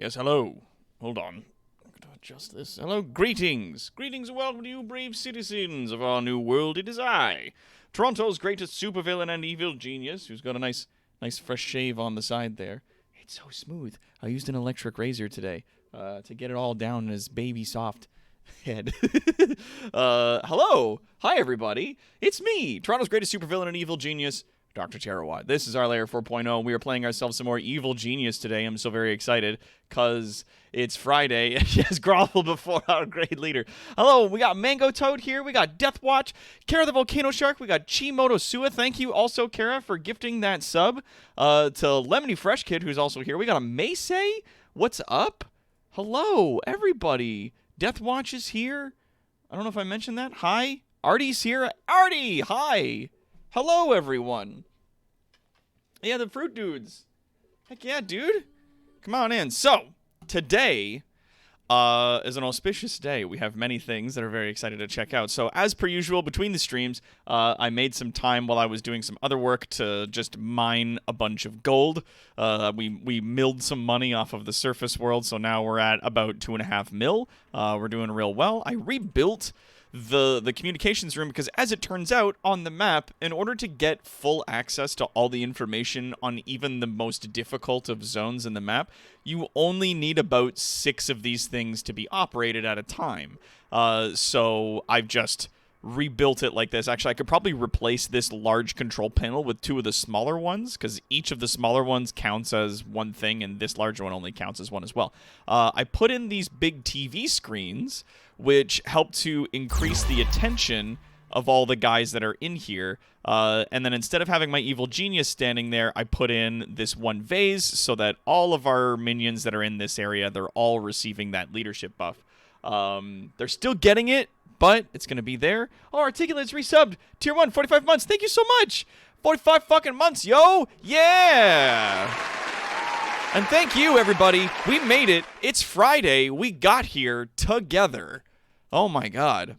Yes, hello. Hold on. I'm going to adjust this. Hello, greetings. Greetings and welcome to you, brave citizens of our new world. It is I, Toronto's greatest supervillain and evil genius, who's got a nice fresh shave on the side there. It's so smooth. I used an electric razor today to get it all down in his baby soft head. Hello. Hi, everybody. It's me, Toronto's greatest supervillain and evil genius, Dr. Terrawad. This is our Layer 4.0. We are playing ourselves some more Evil Genius today. I'm so very excited because it's Friday and she has groveled before our great leader. Hello, we got Mango Toad here. We got Deathwatch, Kara the Volcano Shark. We got Chimoto Sua. Thank you also, Kara, for gifting that sub to Lemony Fresh Kid, who's also here. We got a Mace. What's up? Hello, everybody. Deathwatch is here. I don't know if I mentioned that. Hi. Artie's here. Artie, hi. Hello, everyone. Yeah, the fruit dudes. Heck yeah, dude. Come on in. So, today is an auspicious day. We have many things that are very excited to check out. So, as per usual, between the streams, I made some time while I was doing some other work to just mine a bunch of gold. We milled some money off of the surface world, so now we're at about 2.5 mil. We're doing real well. I rebuilt the communications room because, as it turns out, on the map, in order to get full access to all the information on even the most difficult of zones in the map, you only need about 6 of these things to be operated at a time. So I've just rebuilt it like this. Actually, I could probably replace this large control panel with 2 of the smaller ones, because each of the smaller ones counts as one thing, and this larger one only counts as one as well. I put in these big TV screens, which help to increase the attention of all the guys that are in here. And then instead of having my evil genius standing there, I put in this one vase so that all of our minions that are in this area, they're all receiving that leadership buff. They're still getting it, but it's going to be there. Oh, Articulate's resubbed. Tier 1, 45 months. Thank you so much. 45 fucking months, yo. Yeah. And thank you, everybody. We made it. It's Friday. We got here together. Oh, my God.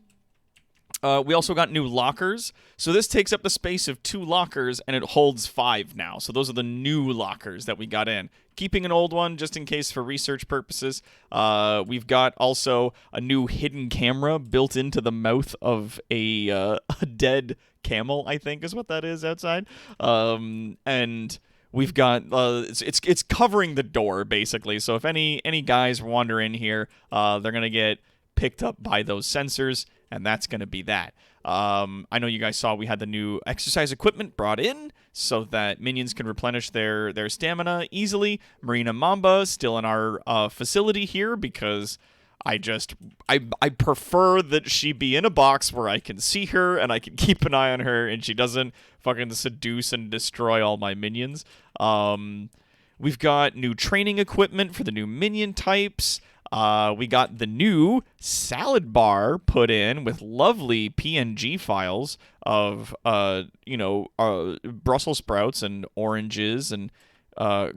We also got new lockers. So this takes up the space of 2 lockers, and it holds 5 now. So those are the new lockers that we got in. Keeping an old one just in case for research purposes. We've got also a new hidden camera built into the mouth of a dead camel, I think is what that is outside. And we've got it's covering the door basically. So if any guys wander in here, they're gonna get picked up by those sensors, and that's gonna be that. I know you guys saw we had the new exercise equipment brought in so that minions can replenish their stamina easily. Marina Mamba still in our facility here because I prefer that she be in a box where I can see her and I can keep an eye on her and she doesn't fucking seduce and destroy all my minions. We've got new training equipment for the new minion types. We got the new salad bar put in with lovely PNG files of, Brussels sprouts and oranges and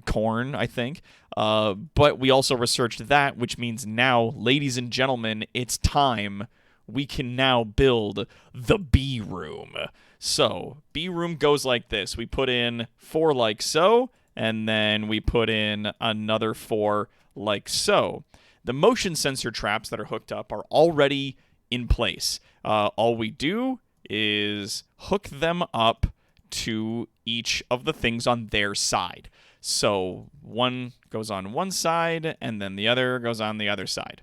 corn, I think. But we also researched that, which means now, ladies and gentlemen, it's time. We can now build the B room. So, B room goes like this. We put in 4 like so, and then we put in another 4 like so. The motion sensor traps that are hooked up are already in place. All we do is hook them up to each of the things on their side. So one goes on one side, and then the other goes on the other side.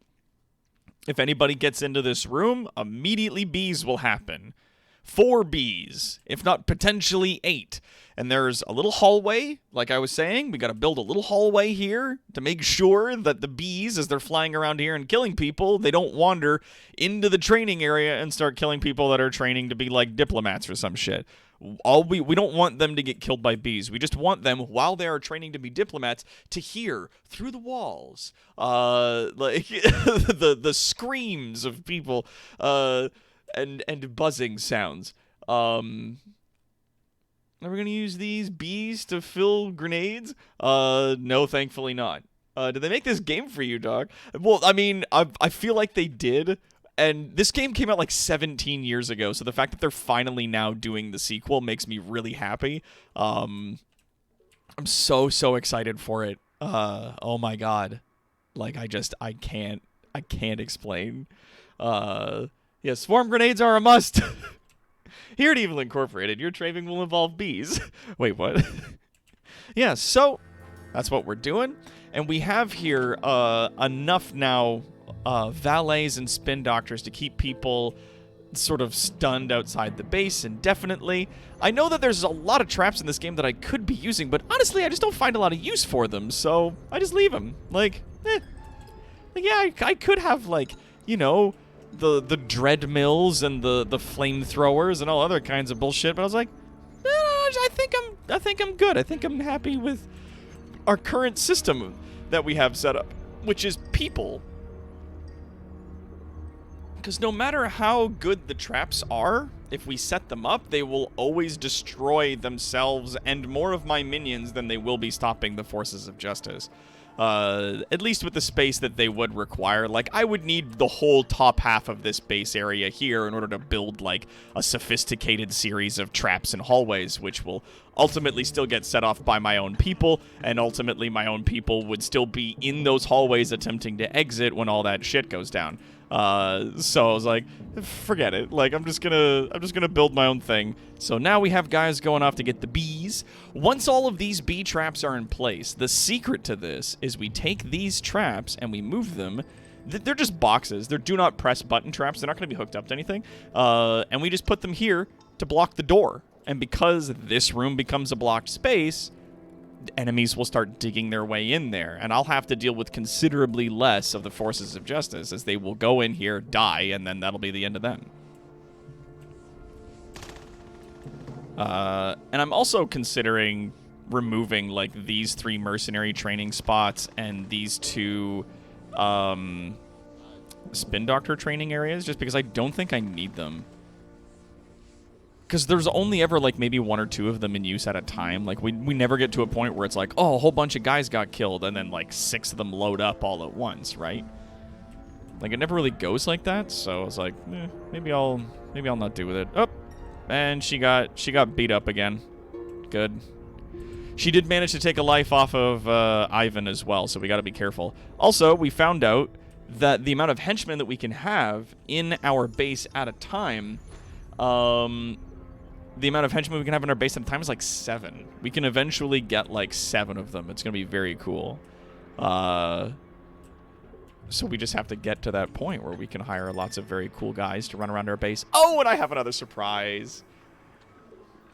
If anybody gets into this room, immediately bees will happen. 4 bees, if not potentially 8. And there's a little hallway, like I was saying. We got to build a little hallway here to make sure that the bees, as they're flying around here and killing people, they don't wander into the training area and start killing people that are training to be like diplomats or some shit. We don't want them to get killed by bees. We just want them, while they are training to be diplomats, to hear through the walls, like the screams of people, and buzzing sounds. Are we going to use these bees to fill grenades? No, thankfully not. Did they make this game for you, dog? Well, I mean, I feel like they did. And this game came out like 17 years ago, so the fact that they're finally now doing the sequel makes me really happy. I'm so excited for it. Oh my god. Like, I can't explain. Yeah, swarm grenades are a must. Here at EIFFEL Incorporated, your training will involve bees. Wait, what? Yeah, so that's what we're doing. And we have here enough now valets and spin doctors to keep people sort of stunned outside the base indefinitely. I know that there's a lot of traps in this game that I could be using, but honestly, I just don't find a lot of use for them, so I just leave them. Like, yeah, I could have, like, you know, the dread mills and the flamethrowers and all other kinds of bullshit, but I was like, no, I think I'm good. I think I'm happy with our current system that we have set up, which is people. Because no matter how good the traps are, if we set them up, they will always destroy themselves and more of my minions than they will be stopping the forces of justice. At least with the space that they would require. Like, I would need the whole top half of this base area here in order to build, like, a sophisticated series of traps and hallways, which will ultimately still get set off by my own people, and ultimately my own people would still be in those hallways attempting to exit when all that shit goes down. So I was like, forget it. Like, I'm just gonna build my own thing. So now we have guys going off to get the bees. Once all of these bee traps are in place, the secret to this is we take these traps and we move them. They're just boxes. They're do not press button traps. They're not going to be hooked up to anything. And we just put them here to block the door. And because this room becomes a blocked space, enemies will start digging their way in there, and I'll have to deal with considerably less of the forces of justice, as they will go in here, die, and then that'll be the end of them. And I'm also considering removing, like, these 3 mercenary training spots and these 2 spin doctor training areas, just because I don't think I need them. Because there's only ever, like, maybe 1 or 2 of them in use at a time. Like, we never get to a point where it's like, oh, a whole bunch of guys got killed, and then, like, 6 of them load up all at once, right? Like, it never really goes like that, so I was like, maybe I'll not do with it. Oh, and she got beat up again. Good. She did manage to take a life off of Ivan as well, so we gotta be careful. Also, we found out that the amount of henchmen that we can have in our base at a time, the amount of henchmen we can have in our base at a time is like 7. We can eventually get like 7 of them. It's going to be very cool. So we just have to get to that point where we can hire lots of very cool guys to run around our base. Oh, and I have another surprise.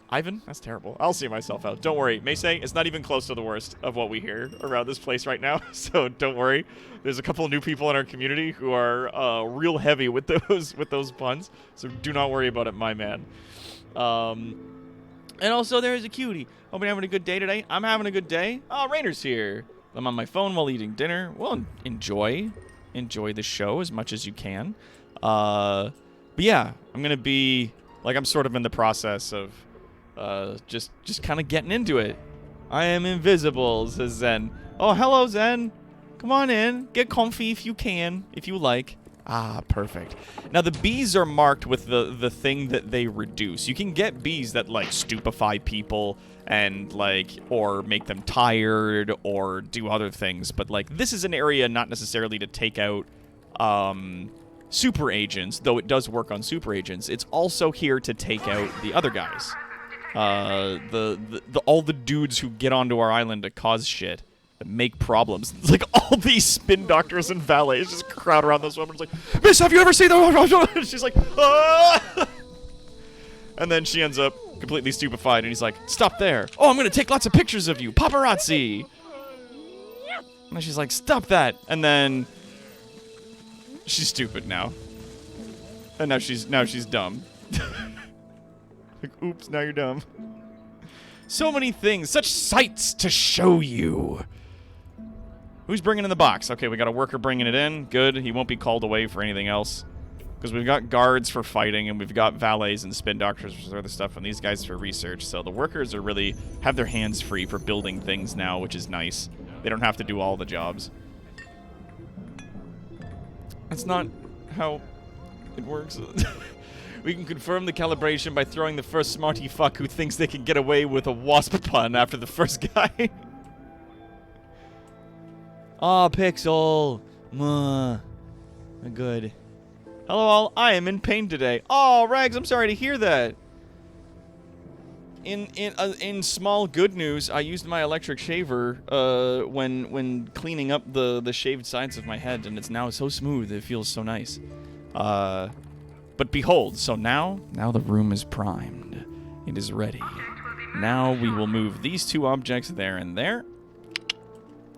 Ivan? That's terrible. I'll see myself out. Don't worry. Maysay, it's not even close to the worst of what we hear around this place right now, so don't worry. There's a couple of new people in our community who are real heavy with those puns, so do not worry about it, my man. And also, there is a cutie. Hope you're having a good day today. I'm having a good day. Oh, Rainer's here. I'm on my phone while eating dinner. Well, enjoy the show as much as you can. But yeah, I'm gonna be like, I'm sort of in the process of just kind of getting into it. I am invisible, says Zen. Oh, hello, Zen. Come on in. Get comfy if you can, if you like. Ah, perfect. Now, the bees are marked with the thing that they reduce. You can get bees that, like, stupefy people and, like, or make them tired or do other things. But, like, this is an area not necessarily to take out super agents, though it does work on super agents. It's also here to take out the other guys. All the dudes who get onto our island to cause shit. Make problems. It's like all these spin doctors and valets just crowd around this woman. It's like, Miss, have you ever seen the... She's like, ah! And then she ends up completely stupefied, and he's like, stop there. Oh, I'm gonna take lots of pictures of you. Paparazzi. And then she's like, stop that. And then she's stupid now. And now she's dumb. Like, oops, now you're dumb. So many things, such sights to show you. Who's bringing in the box? Okay, we got a worker bringing it in. Good. He won't be called away for anything else. Because we've got guards for fighting, and we've got valets and spin doctors for other stuff, and these guys for research. So the workers are really have their hands free for building things now, which is nice. They don't have to do all the jobs. That's not how it works. We can confirm the calibration by throwing the first smarty fuck who thinks they can get away with a wasp pun after the first guy. Oh, Pixel. Good. Hello all, I am in pain today. Oh, Rags, I'm sorry to hear that. In small good news, I used my electric shaver when cleaning up the shaved sides of my head, and it's now so smooth. It feels so nice. But behold, so now the room is primed. It is ready. Now we will move these two objects there and there,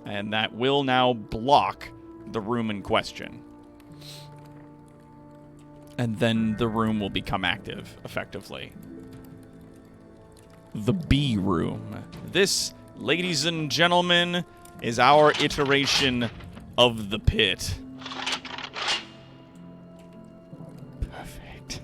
and that will now block the room in question. And then the room will become active, effectively. The B room. This, ladies and gentlemen, is our iteration of the pit. Perfect.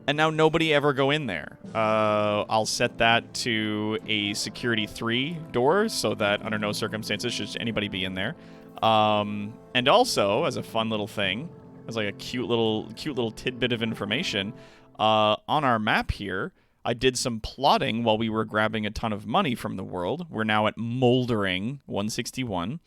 And now nobody ever go in there. I'll set that to a security 3 door so that under no circumstances should anybody be in there. And also, as a fun little thing, as like a cute little tidbit of information, on our map here, I did some plotting while we were grabbing a ton of money from the world. We're now at Moldering 161.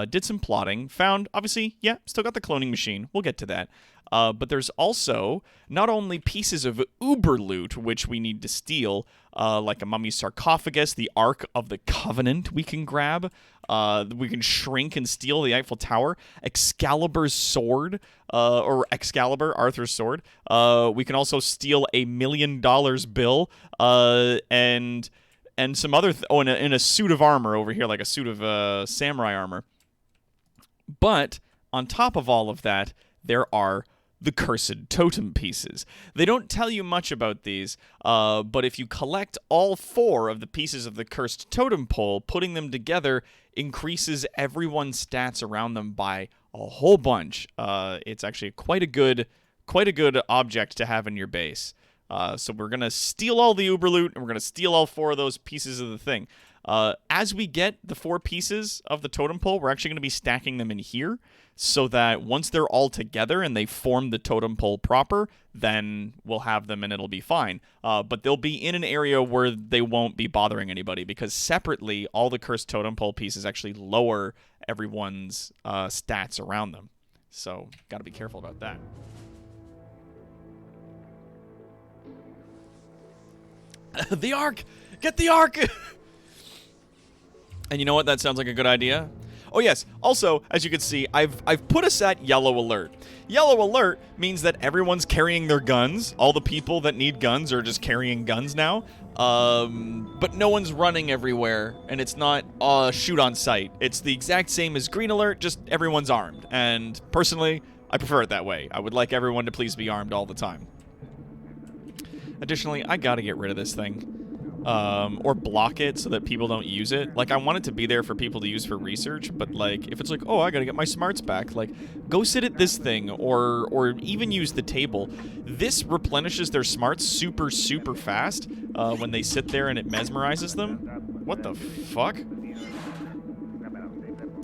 Did some plotting. Found, obviously, yeah, still got the cloning machine. We'll get to that. But there's also not only pieces of uber loot, which we need to steal, like a mummy's sarcophagus, the Ark of the Covenant we can grab. We can shrink and steal the Eiffel Tower. Excalibur's sword, or Excalibur, Arthur's sword. We can also steal a $1 million bill, and some other... in a suit of armor over here, like a suit of samurai armor. But on top of all of that, there are the cursed totem pieces. They don't tell you much about these, but if you collect all 4 of the pieces of the cursed totem pole, putting them together increases everyone's stats around them by a whole bunch. It's actually quite a good object to have in your base. So we're gonna steal all the uber loot, and we're gonna steal all 4 of those pieces of the thing. As we get the 4 pieces of the totem pole, we're actually gonna be stacking them in here, so that once they're all together and they form the totem pole proper, then we'll have them and it'll be fine. But they'll be in an area where they won't be bothering anybody, because separately, all the cursed totem pole pieces actually lower everyone's stats around them. So, gotta be careful about that. The Ark! Get the Ark! And you know what? That sounds like a good idea. Oh yes, also, as you can see, I've put us at yellow alert. Yellow alert means that everyone's carrying their guns. All the people that need guns are just carrying guns now. But no one's running everywhere, and it's not shoot on sight. It's the exact same as green alert, just everyone's armed. And personally, I prefer it that way. I would like everyone to please be armed all the time. Additionally, I gotta get rid of this thing. Or block it so that people don't use it. Like, I want it to be there for people to use for research, but, like, if it's like, oh, I gotta get my smarts back, like, go sit at this thing, or even use the table. This replenishes their smarts super, super fast, when they sit there and it mesmerizes them. What the fuck?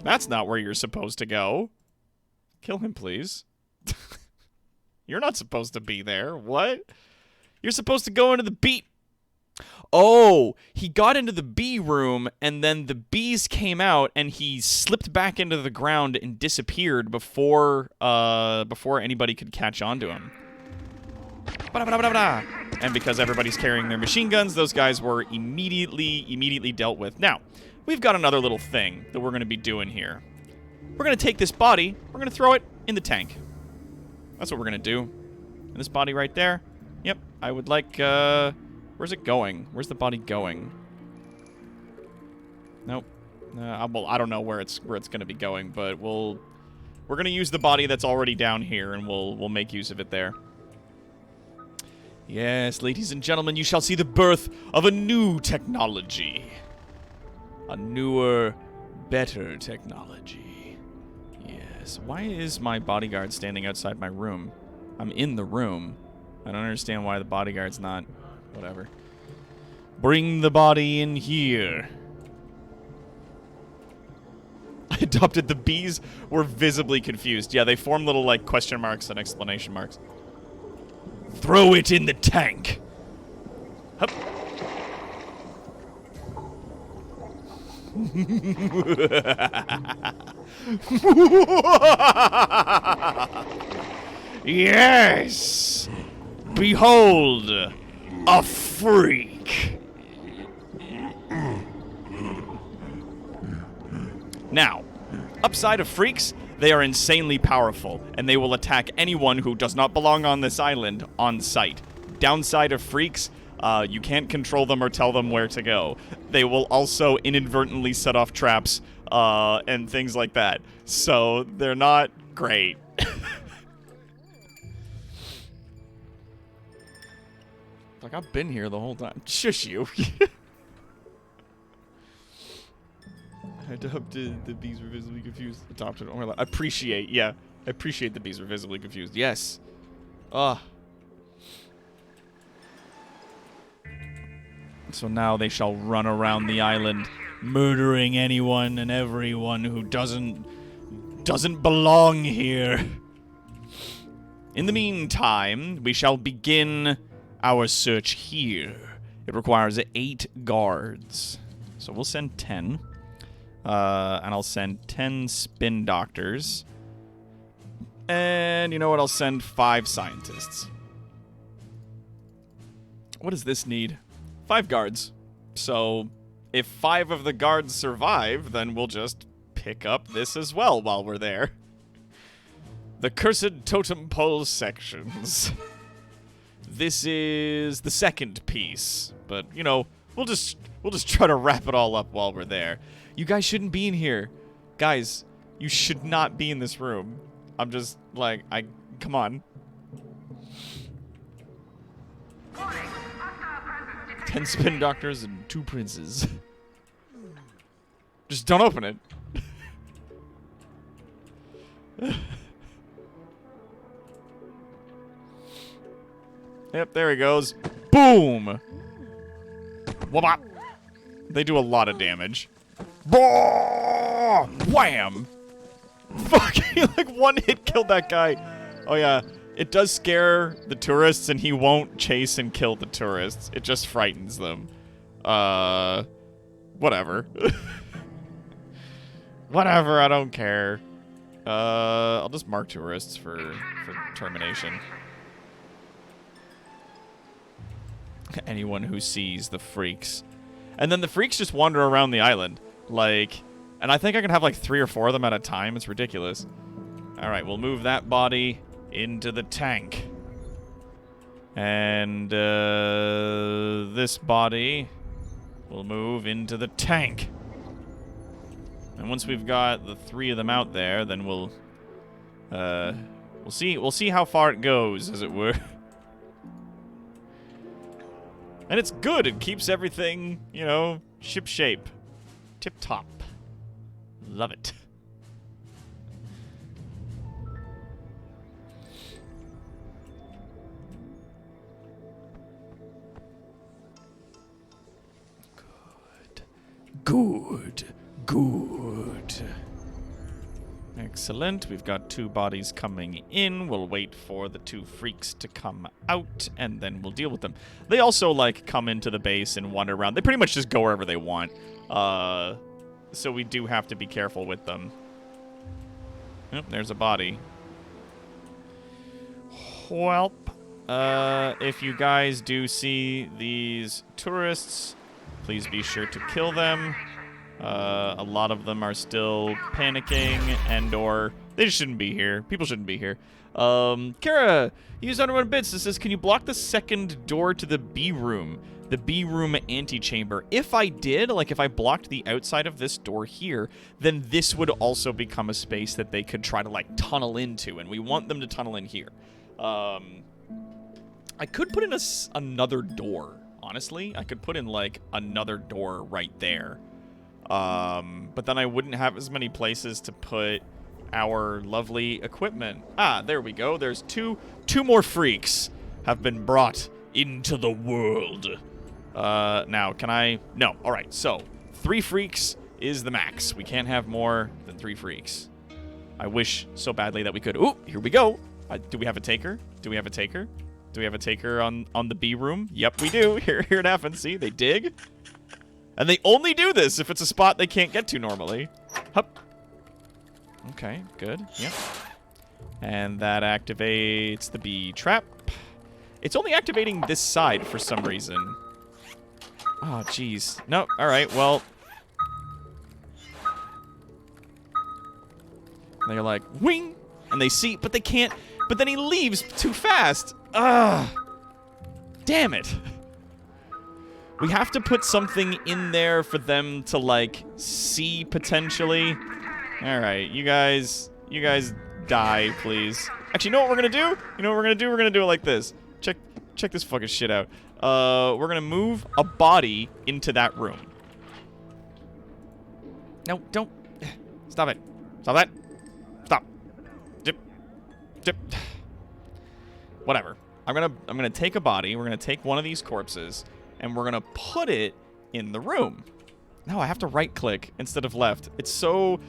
That's not where you're supposed to go. Kill him, please. You're not supposed to be there. What? You're supposed to go into the B... Oh, he got into the B room, and then the bees came out, and he slipped back into the ground and disappeared before anybody could catch on to him. And because everybody's carrying their machine guns, those guys were immediately dealt with. Now, we've got another little thing that we're going to be doing here. We're going to take this body, we're going to throw it in the tank. That's what we're going to do. And this body right there, yep, I would like, where's it going? Where's the body going? Nope. Well, I don't know where it's going to be going, but we're going to use the body that's already down here, and we'll make use of it there. Yes, ladies and gentlemen, you shall see the birth of a new technology. A newer, better technology. Yes. Why is my bodyguard standing outside my room? I'm in the room. I don't understand why the bodyguard's not... Whatever. Bring the body in here. I adopted. The bees were visibly confused. Yeah, they formed little, like, question marks and exclamation marks. Throw it in the tank. Hup. Yes! Behold, a freak! Now, upside of freaks, they are insanely powerful, and they will attack anyone who does not belong on this island on sight. Downside of freaks, you can't control them or tell them where to go. They will also inadvertently set off traps and things like that. So they're not great. Like, I've been here the whole time. Shush you. Adopted the bees were visibly confused. Adopted. I appreciate, yeah. I appreciate the bees were visibly confused. Yes. So now they shall run around the island, murdering anyone and everyone who doesn't belong here. In the meantime, we shall begin our search here. It requires 8 guards. So we'll send 10. And I'll send 10 spin doctors. And you know what? I'll send 5 scientists. What does this need? 5 guards. So if 5 of the guards survive, then we'll just pick up this as well while we're there. The cursed totem pole sections. This is the second piece, but you know, we'll just try to wrap it all up while we're there. You guys shouldn't be in here. Guys, you should not be in this room. I'm just like, come on. 10 spin doctors and 2 princes. Just don't open it. Yep, there he goes. Boom! Whop! They do a lot of damage. Wham! Fuck, he like one hit killed that guy. Oh yeah, it does scare the tourists and he won't chase and kill the tourists. It just frightens them. Whatever. Whatever, I don't care. I'll just mark tourists for termination. Anyone who sees the freaks. And then the freaks just wander around the island. Like, and I think I can have like 3 or 4 of them at a time. It's ridiculous. Alright, we'll move that body into the tank. And this body will move into the tank. And once we've got the 3 of them out there, then we'll see how far it goes, as it were. And it's good. It keeps everything, you know, ship-shape. Tip-top. Love it. Good. Excellent. We've got 2 bodies coming in. We'll wait for the 2 freaks to come out, and then we'll deal with them. They also, like, come into the base and wander around. They pretty much just go wherever they want. So we do have to be careful with them. Oh, there's a body. Welp. If you guys do see these tourists, please be sure to kill them. A lot of them are still panicking and/or they just shouldn't be here. People shouldn't be here. Kara, you used 101 bits. It says, can you block the second door to the B room? The B room antechamber. If I did, like if I blocked the outside of this door here, then this would also become a space that they could try to like tunnel into, and we want them to tunnel in here. I could put in another door, honestly. I could put in like another door right there. But then I wouldn't have as many places to put our lovely equipment. Ah, there we go. There's two more freaks have been brought into the world. Now, can I? No. All right, so 3 freaks is the max. We can't have more than 3 freaks. I wish so badly that we could. Ooh, here we go. Do we have a taker? Do we have a taker? Do we have a taker on the B room? Yep, we do. Here it happens. See, they dig. And they only do this if it's a spot they can't get to normally. Hup. Okay, good. Yep. And that activates the bee trap. It's only activating this side for some reason. Oh, jeez. No, alright, well. They're like, wing! And they see, but they can't. But then he leaves too fast. Ugh. Damn it. We have to put something in there for them to, like, see potentially. Alright, you guys die, please. Actually, you know what we're gonna do? You know what we're gonna do? We're gonna do it like this. Check this fucking shit out. We're gonna move a body into that room. No, don't. Stop it. Stop that. Stop. Dip. Dip. Whatever. I'm gonna take a body. We're gonna take one of these corpses, and we're gonna put it in the room. No, I have to right click instead of left. It's so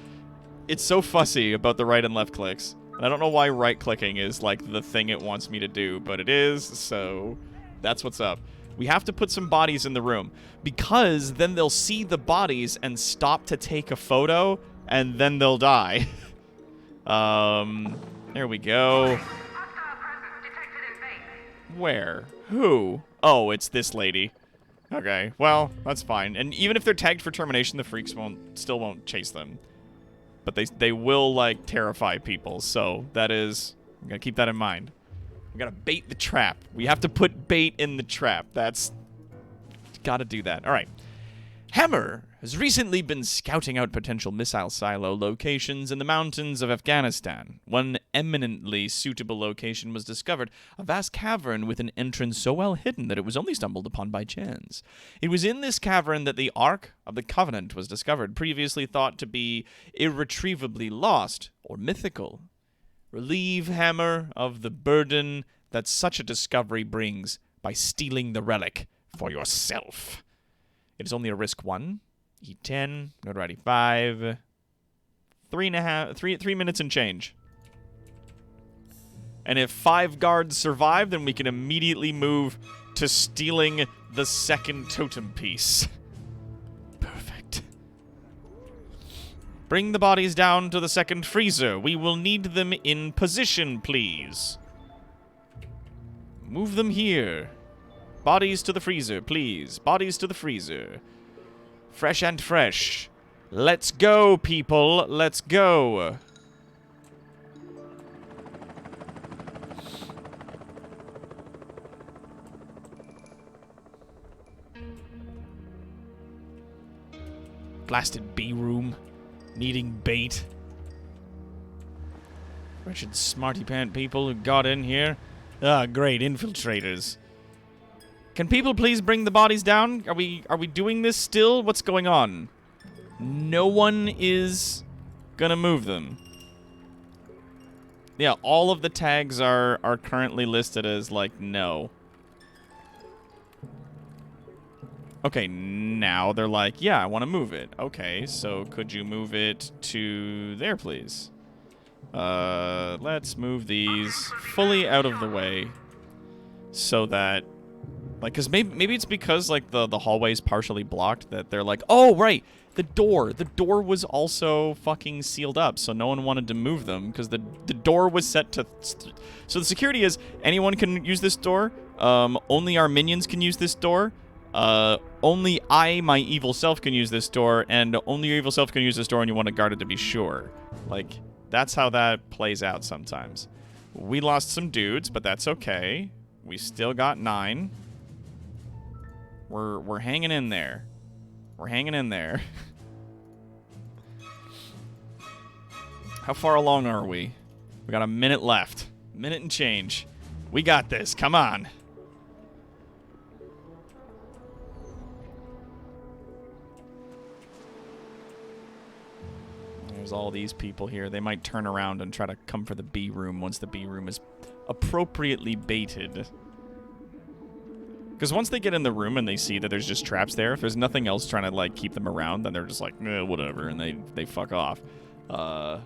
fussy about the right and left clicks. And I don't know why right clicking is like the thing it wants me to do, but it is, so that's what's up. We have to put some bodies in the room because then they'll see the bodies and stop to take a photo and then they'll die. There we go. Where? Who? Oh, it's this lady. Okay, well, that's fine. And even if they're tagged for termination, the freaks still won't chase them. But they will, like, terrify people, so that is... I'm gonna keep that in mind. We gotta bait the trap. We have to put bait in the trap. That's... Gotta do that. Alright. Hammer has recently been scouting out potential missile silo locations in the mountains of Afghanistan. One eminently suitable location was discovered, a vast cavern with an entrance so well hidden that it was only stumbled upon by chance. It was in this cavern that the Ark of the Covenant was discovered, previously thought to be irretrievably lost or mythical. Relieve Hammer of the burden that such a discovery brings by stealing the relic for yourself. It is only a risk 1. E10, notoriety 5. 3 minutes and change. And if 5 guards survive, then we can immediately move to stealing the second totem piece. Perfect. Bring the bodies down to the second freezer. We will need them in position, please. Move them here. Bodies to the freezer, please. Bodies to the freezer. Fresh and fresh. Let's go, people. Let's go. Blasted B room. Needing bait. Wretched smarty pant people who got in here. Ah, great. Infiltrators. Can people please bring the bodies down? Are we doing this still? What's going on? No one is gonna move them. Yeah, all of the tags are currently listed as, like, no. Okay, now they're like, yeah, I want to move it. Okay, so could you move it to there, please? Let's move these fully out of the way so that... Like, because maybe it's because, like, the hallway's partially blocked that they're like, oh, right, the door was also fucking sealed up, so no one wanted to move them because the door was set to... So the security is, anyone can use this door, only our minions can use this door, only I, my evil self, can use this door, and only your evil self can use this door and you want to guard it to be sure. Like, that's how that plays out sometimes. We lost some dudes, but that's okay. We still got 9. We're hanging in there. We're hanging in there. How far along are we? We got a minute left. Minute and change. We got this. Come on. There's all these people here. They might turn around and try to come for the B room once the B room is appropriately baited. Because once they get in the room and they see that there's just traps there, if there's nothing else trying to, like, keep them around, then they're just like, whatever, and they fuck off. For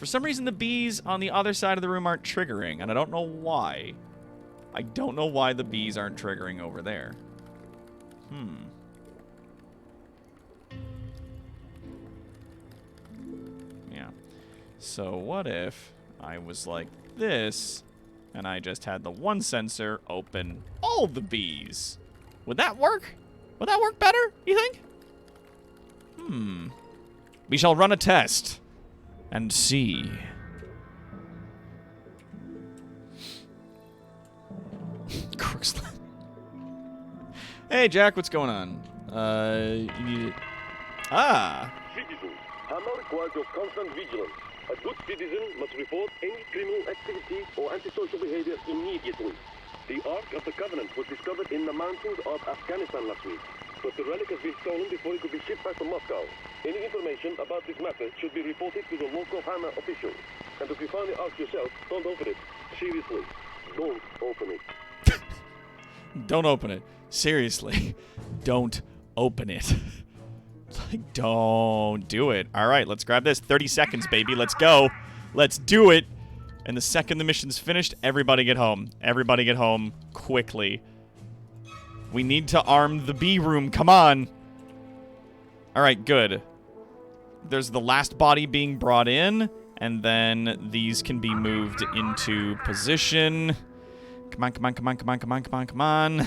some reason, the bees on the other side of the room aren't triggering, and I don't know why. I don't know why the bees aren't triggering over there. So what if I was like this, and I just had the one sensor open all the bees? Would that work? Would that work better, you think? We shall run a test and see. Crooks. Hey, Jack, what's going on? You need it. Ah! Citizens, Hammer requires your constant vigilance. A good citizen must report any criminal activity or antisocial behavior immediately. The Ark of the Covenant was discovered in the mountains of Afghanistan last week, but the relic has been stolen before it could be shipped back to Moscow. Any information about this matter should be reported to the local Hammer officials. And if you find the Ark yourself, don't open it. Seriously, don't open it. Don't open it. Seriously. Don't open it. Like, don't do it. All right, let's grab this. 30 seconds, baby. Let's go. Let's do it. And the second the mission's finished, everybody get home. Everybody get home quickly. We need to arm the B room. Come on. All right, good. There's the last body being brought in, and then these can be moved into position. Come on, come on, come on, come on, come on, come on, come on.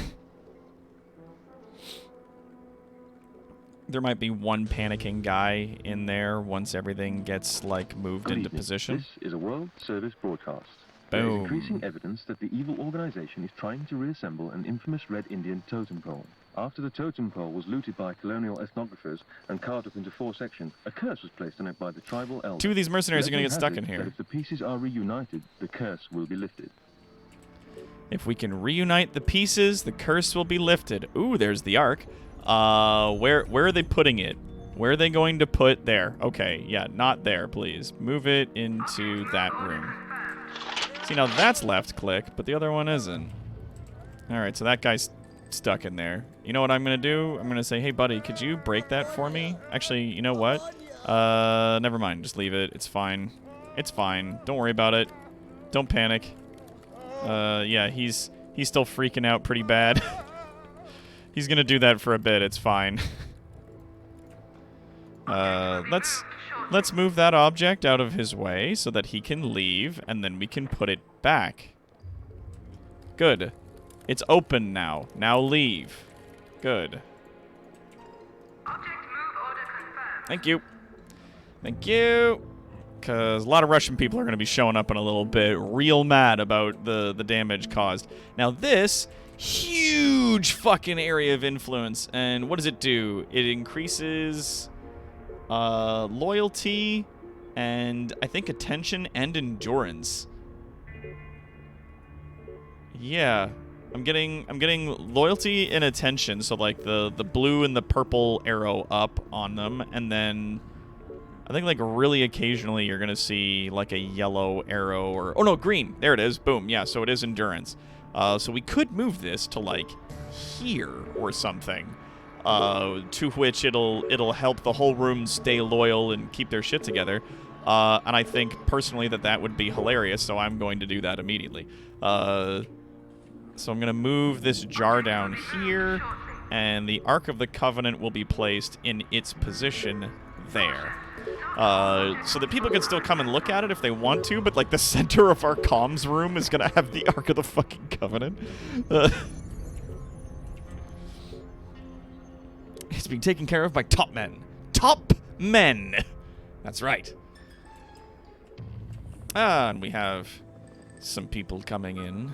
There might be one panicking guy in there once everything gets, like, moved into position. This is a World Service broadcast. Boom. There is increasing evidence that the evil organization is trying to reassemble an infamous Red Indian totem pole. After the totem pole was looted by colonial ethnographers and carved up into 4 sections, a curse was placed on it by the tribal elders. 2 of these mercenaries are going to get stuck in That here. if the pieces are reunited, the curse will be lifted. If we can reunite the pieces, the curse will be lifted. Ooh, there's the Ark. Where are they putting it? Where are they going to put there? Okay, yeah, not there, please. Move it into that room. See, now that's left click, but the other one isn't. All right, so that guy's stuck in there. You know what I'm going to do? I'm going to say, hey, buddy, could you break that for me? Actually, you know what? Never mind. Just leave it. It's fine. It's fine. Don't worry about it. Don't panic. Yeah, he's still freaking out pretty bad. He's gonna do that for a bit. It's fine. Let's move that object out of his way so that he can leave, and then we can put it back. Good. It's open now. Now leave. Good. Object move order confirmed. Thank you. Thank you. Because a lot of Russian people are going to be showing up in a little bit, real mad about the damage caused. Now this huge fucking area of influence, and what does it do? It increases loyalty and I think attention and endurance. Yeah, I'm getting loyalty and attention, so like the blue and the purple arrow up on them, and then I think, like, really occasionally you're going to see, like, a yellow arrow or... Oh, no, green. There it is. Boom. Yeah, so it is endurance. So we could move this to, like, here or something. To which it'll help the whole room stay loyal and keep their shit together. And I think, personally, that would be hilarious, so I'm going to do that immediately. So I'm going to move this jar down here, and the Ark of the Covenant will be placed in its position there. So that people can still come and look at it if they want to, but, like, the center of our comms room is gonna have the Ark of the fucking Covenant. It's being taken care of by top men. Top men! That's right. And we have some people coming in.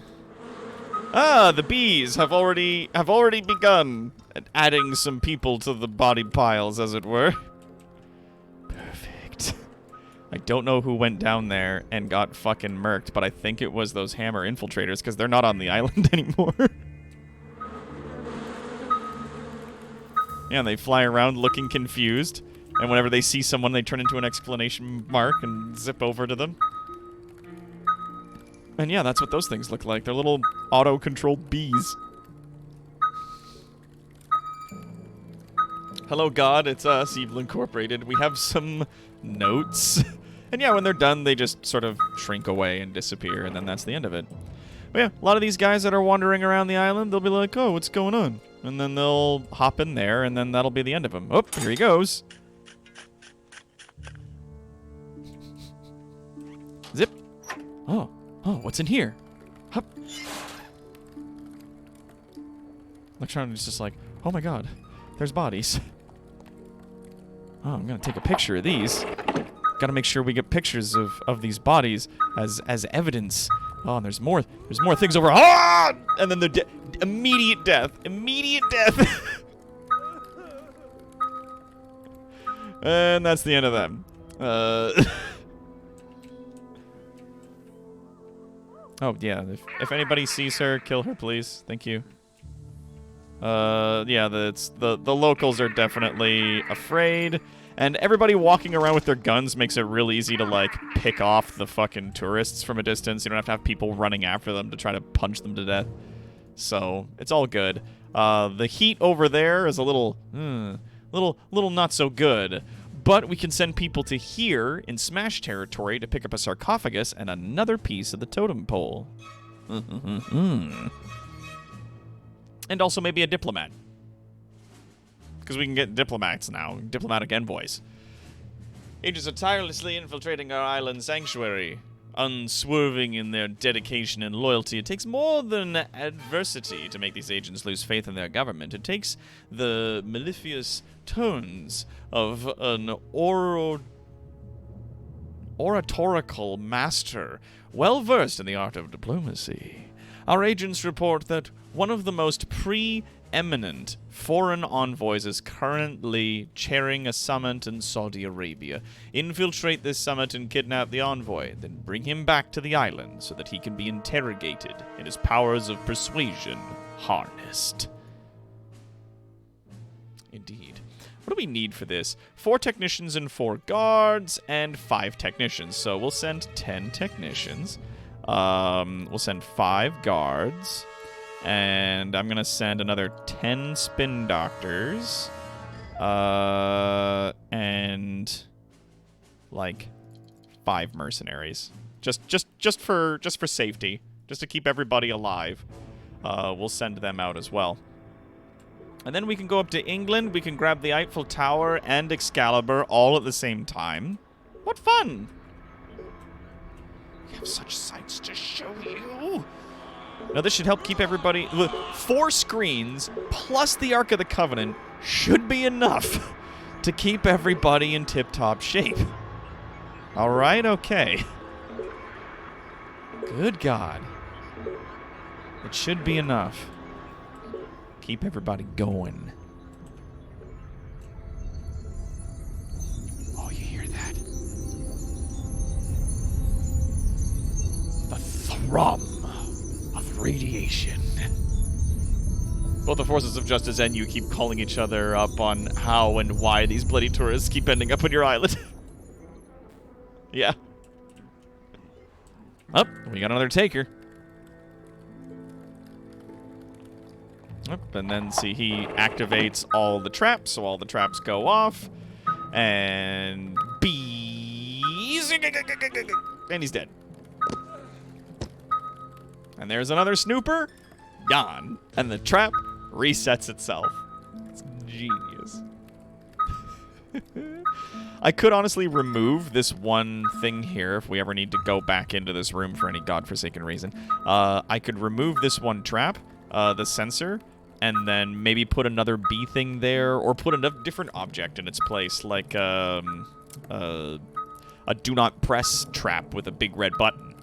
The bees have already begun adding some people to the body piles, as it were. I don't know who went down there and got fucking murked, but I think it was those Hammer infiltrators, because they're not on the island anymore. Yeah, they fly around looking confused, and whenever they see someone, they turn into an exclamation mark and zip over to them. And yeah, that's what those things look like. They're little auto-controlled bees. Hello, God, it's us, Evil Incorporated. We have some notes. And yeah, when they're done, they just sort of shrink away and disappear, and then that's the end of it. But yeah, a lot of these guys that are wandering around the island, they'll be like, oh, what's going on? And then they'll hop in there, and then that'll be the end of them. Oh, here he goes. Zip. Oh, what's in here? Hup. Electronic is just like, oh my god, there's bodies. Oh, I'm gonna take a picture of these. Gotta make sure we get pictures of these bodies as evidence. Oh, and there's more things over. Ah! And then the immediate death. Immediate death. And that's the end of them. Oh, yeah. If anybody sees her, kill her, please. Thank you. Yeah, the locals are definitely afraid. And everybody walking around with their guns makes it real easy to, like, pick off the fucking tourists from a distance. You don't have to have people running after them to try to punch them to death. So, it's all good. The heat over there is a little not so good. But we can send people to here in Smash territory to pick up a sarcophagus and another piece of the totem pole. And also maybe a diplomat. Because we can get diplomats now, diplomatic envoys. Agents are tirelessly infiltrating our island sanctuary, unswerving in their dedication and loyalty. It takes more than adversity to make these agents lose faith in their government. It takes the mellifluous tones of an oratorical master, well-versed in the art of diplomacy. Our agents report that one of the most preeminent foreign envoys is currently chairing a summit in Saudi Arabia. Infiltrate this summit and kidnap the envoy, then bring him back to the island so that he can be interrogated and his powers of persuasion harnessed. Indeed. What do we need for this? 4 technicians and 4 guards, and 5 technicians. So we'll send 10 technicians. We'll send 5 guards. And I'm going to send another 10 spin doctors. And like 5 mercenaries. Just for safety. Just to keep everybody alive. We'll send them out as well. And then we can go up to England. We can grab the Eiffel Tower and Excalibur all at the same time. What fun! We have such sights to show you. Now, this should help keep everybody... 4 screens plus the Ark of the Covenant should be enough to keep everybody in tip-top shape. Alright, okay. Good God. It should be enough. Keep everybody going. Oh, you hear that? The thrum of radiation. Both the forces of justice and you keep calling each other up on how and why these bloody tourists keep ending up on your island. Yeah. Oh, we got another taker. And then, see, he activates all the traps, so all the traps go off. And bees. And he's dead. And there's another snooper. Gone. And the trap resets itself. It's genius. I could honestly remove this one thing here if we ever need to go back into this room for any godforsaken reason. I could remove this one trap, the sensor, and then maybe put another bee thing there, or put a different object in its place, like a do not press trap with a big red button,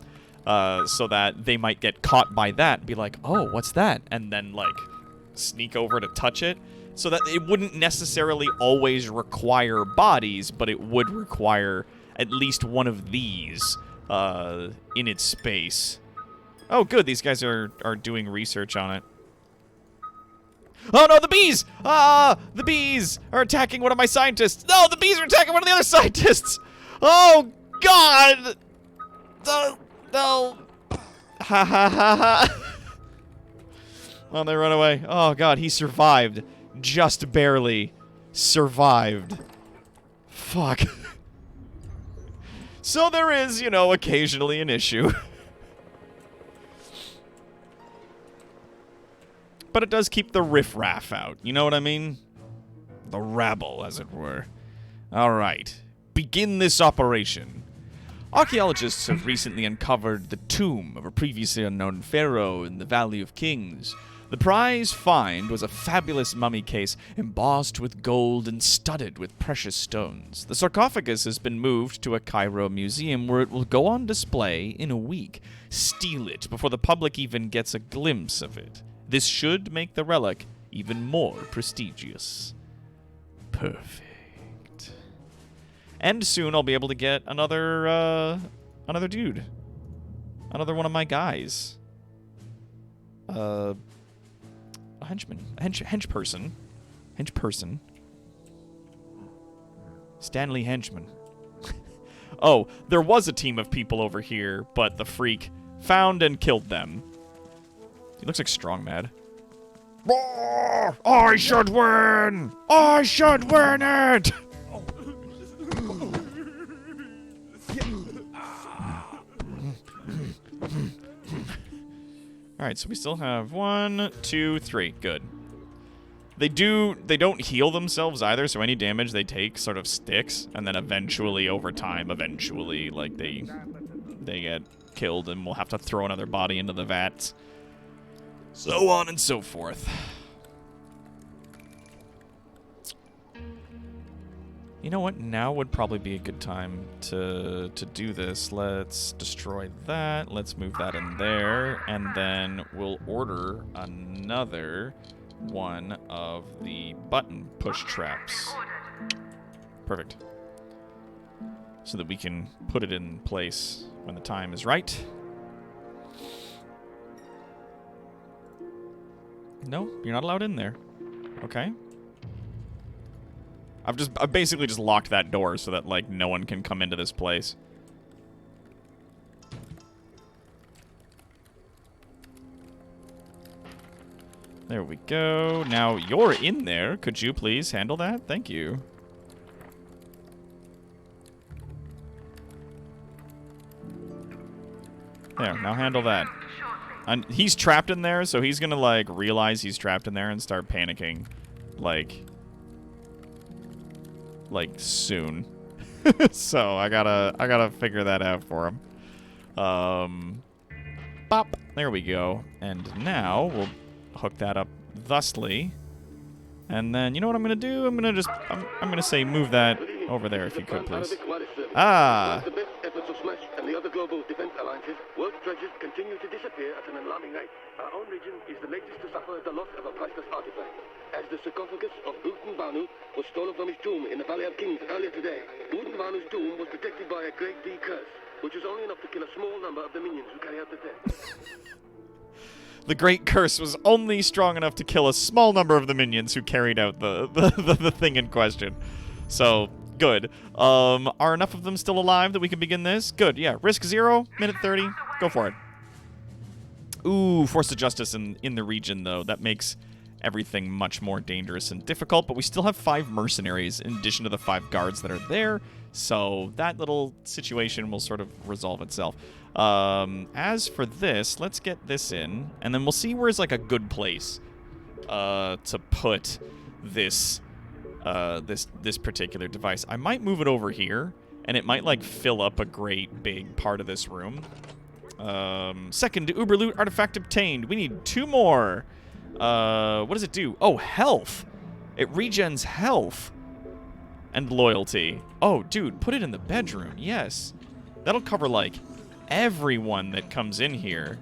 so that they might get caught by that and be like, oh, what's that? And then, like, sneak over to touch it, so that it wouldn't necessarily always require bodies, but it would require at least one of these in its space. Oh, good, these guys are doing research on it. Oh no, the bees! The bees are attacking one of my scientists. No, the bees are attacking one of the other scientists. Oh God! No! Ha ha ha ha! Oh, they run away. Oh God, he survived, just barely survived. Fuck. So there is, you know, occasionally an issue. But it does keep the riffraff out. You know what I mean? The rabble, as it were. Alright. Begin this operation. Archaeologists have recently uncovered the tomb of a previously unknown pharaoh in the Valley of Kings. The prize find was a fabulous mummy case embossed with gold and studded with precious stones. The sarcophagus has been moved to a Cairo museum where it will go on display in a week. Steal it before the public even gets a glimpse of it. This should make the relic even more prestigious. Perfect. And soon I'll be able to get another dude. Another one of my guys. A henchman. Henchperson. Stanley Henchman. Oh, there was a team of people over here, but the freak found and killed them. He looks like Strong Mad. Roar! I should win! I should win it! Alright, so we still have 1, 2, 3. Good. They don't heal themselves either, so any damage they take sort of sticks, and then eventually, over time, like, they get killed, and we'll have to throw another body into the vats. So on and so forth. You know what? Now would probably be a good time to do this. Let's destroy that. Let's move that in there. And then we'll order another one of the button push traps. Perfect. So that we can put it in place when the time is right. No, you're not allowed in there. Okay. I've basically just locked that door so that, like, no one can come into this place. There we go. Now you're in there. Could you please handle that? Thank you. There, now handle that. And he's trapped in there, so he's gonna, like, realize he's trapped in there and start panicking. Like soon. So I gotta figure that out for him. Bop. There we go. And now we'll hook that up thusly. And then you know what I'm gonna do? I'm gonna say move that over there if you could, please. Ah. The best efforts of Smash and the other global defense alliances, world treasures continue to disappear at an alarming rate. Our own region is the latest to suffer the loss of a priceless artifact. As the sarcophagus of Bhutan Banu was stolen from his tomb in the Valley of Kings earlier today, Bhutan Banu's tomb was protected by a Great D curse, which was only enough to kill a small number of the minions who carry out the death. The Great Curse was only strong enough to kill a small number of the minions who carried out the thing in question. So, good. Are enough of them still alive that we can begin this? Good, yeah. Risk 0, minute 30. Go for it. Ooh, Force of Justice in the region, though. That makes everything much more dangerous and difficult, but we still have 5 mercenaries in addition to the 5 guards that are there, so that little situation will sort of resolve itself. As for this, let's get this in, and then we'll see where's, like, a good place to put this this particular device. I might move it over here, and it might, like, fill up a great big part of this room. Second Uber Loot artifact obtained. We need 2 more. What does it do? Oh, health. It regens health and loyalty. Oh, dude, put it in the bedroom. Yes. That'll cover, like, everyone that comes in here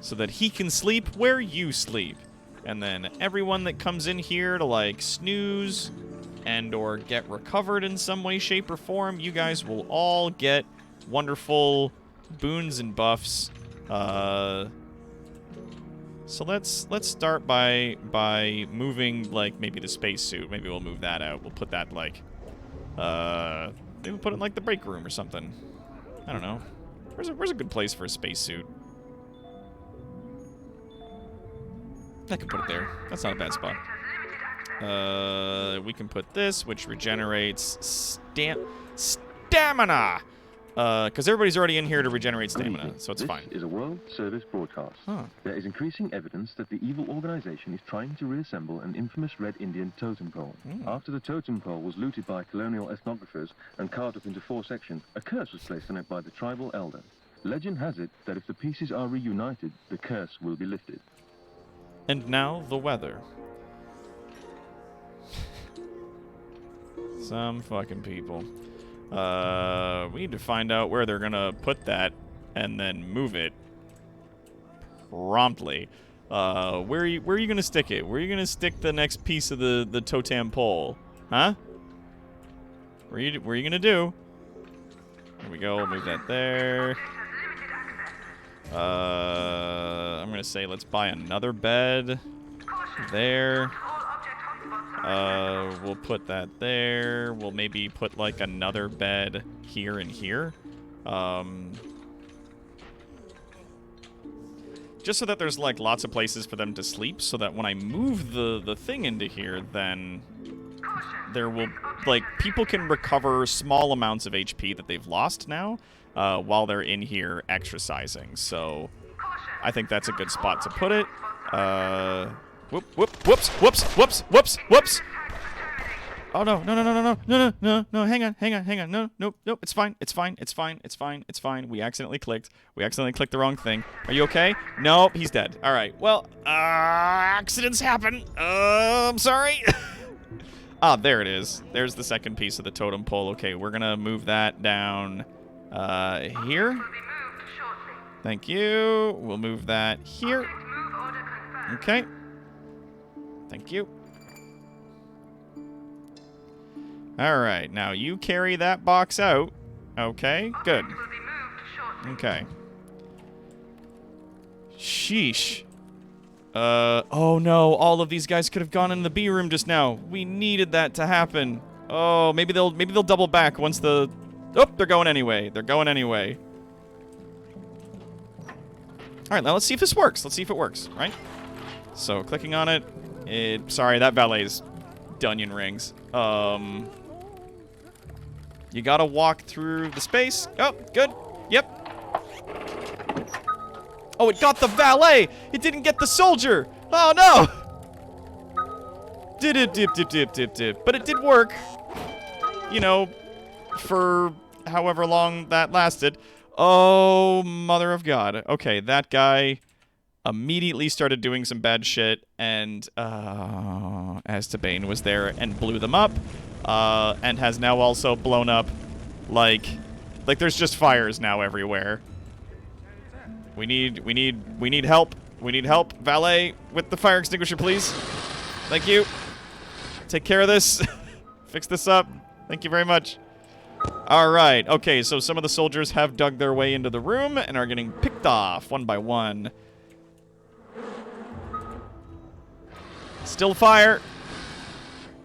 so that he can sleep where you sleep. And then everyone that comes in here to, like, snooze and or get recovered in some way, shape, or form, you guys will all get wonderful boons and buffs. So let's start by moving, like, maybe the spacesuit. Maybe we'll move that out. We'll put that, like, maybe we'll put it in, like, the break room or something. I don't know. Where's a good place for a spacesuit? I can put it there. That's not a bad spot. We can put this, which regenerates stamina. Because everybody's already in here to regenerate Good stamina, evening. so it's This fine. is a World Service broadcast. Huh. There is increasing evidence that the evil organization is trying to reassemble an infamous Red Indian totem pole. After the totem pole was looted by colonial ethnographers and carved up into 4 sections, a curse was placed on it by the tribal elder. Legend has it that if the pieces are reunited, the curse will be lifted. And now, the weather. Some fucking people. We need to find out where they're gonna put that and then move it promptly. Where are you gonna stick it? Where are you gonna stick the next piece of the totem pole? Huh? Where you gonna do? There we go. We'll move that there. I'm gonna say let's buy another bed there. We'll put that there. We'll maybe put like another bed here and here. Just so that there's like lots of places for them to sleep, so that when I move the thing into here, then there will, like, people can recover small amounts of HP that they've lost now while they're in here exercising. So I think that's a good spot to put it. Whoops. Oh, no, hang on. No, it's fine. We accidentally clicked the wrong thing. Are you okay? Nope, he's dead. All right, well, accidents happen. I'm sorry. Ah, there it is. There's the second piece of the totem pole. Okay, we're gonna move that down here. Thank you. We'll move that here. Okay. Thank you. All right, now you carry that box out. Okay, good. Okay. Sheesh. Oh no, all of these guys could have gone in the B room just now. We needed that to happen. Oh, maybe they'll double back once the... Oh, they're going anyway. All right, now let's see if this works. Let's see if it works, right? So, clicking on it. Sorry, that valet's Dunyan rings. You gotta walk through the space. Oh, good. Yep. Oh, it got the valet! It didn't get the soldier! Oh, no! Dip. But it did work. You know, for however long that lasted. Oh, mother of God. Okay, that guy immediately started doing some bad shit, and Aztabane was there and blew them up, and has now also blown up, like there's just fires now everywhere. We need help. We need help. Valet, with the fire extinguisher, please. Thank you. Take care of this. Fix this up. Thank you very much. All right. Okay, so some of the soldiers have dug their way into the room and are getting picked off one by one. Still fire.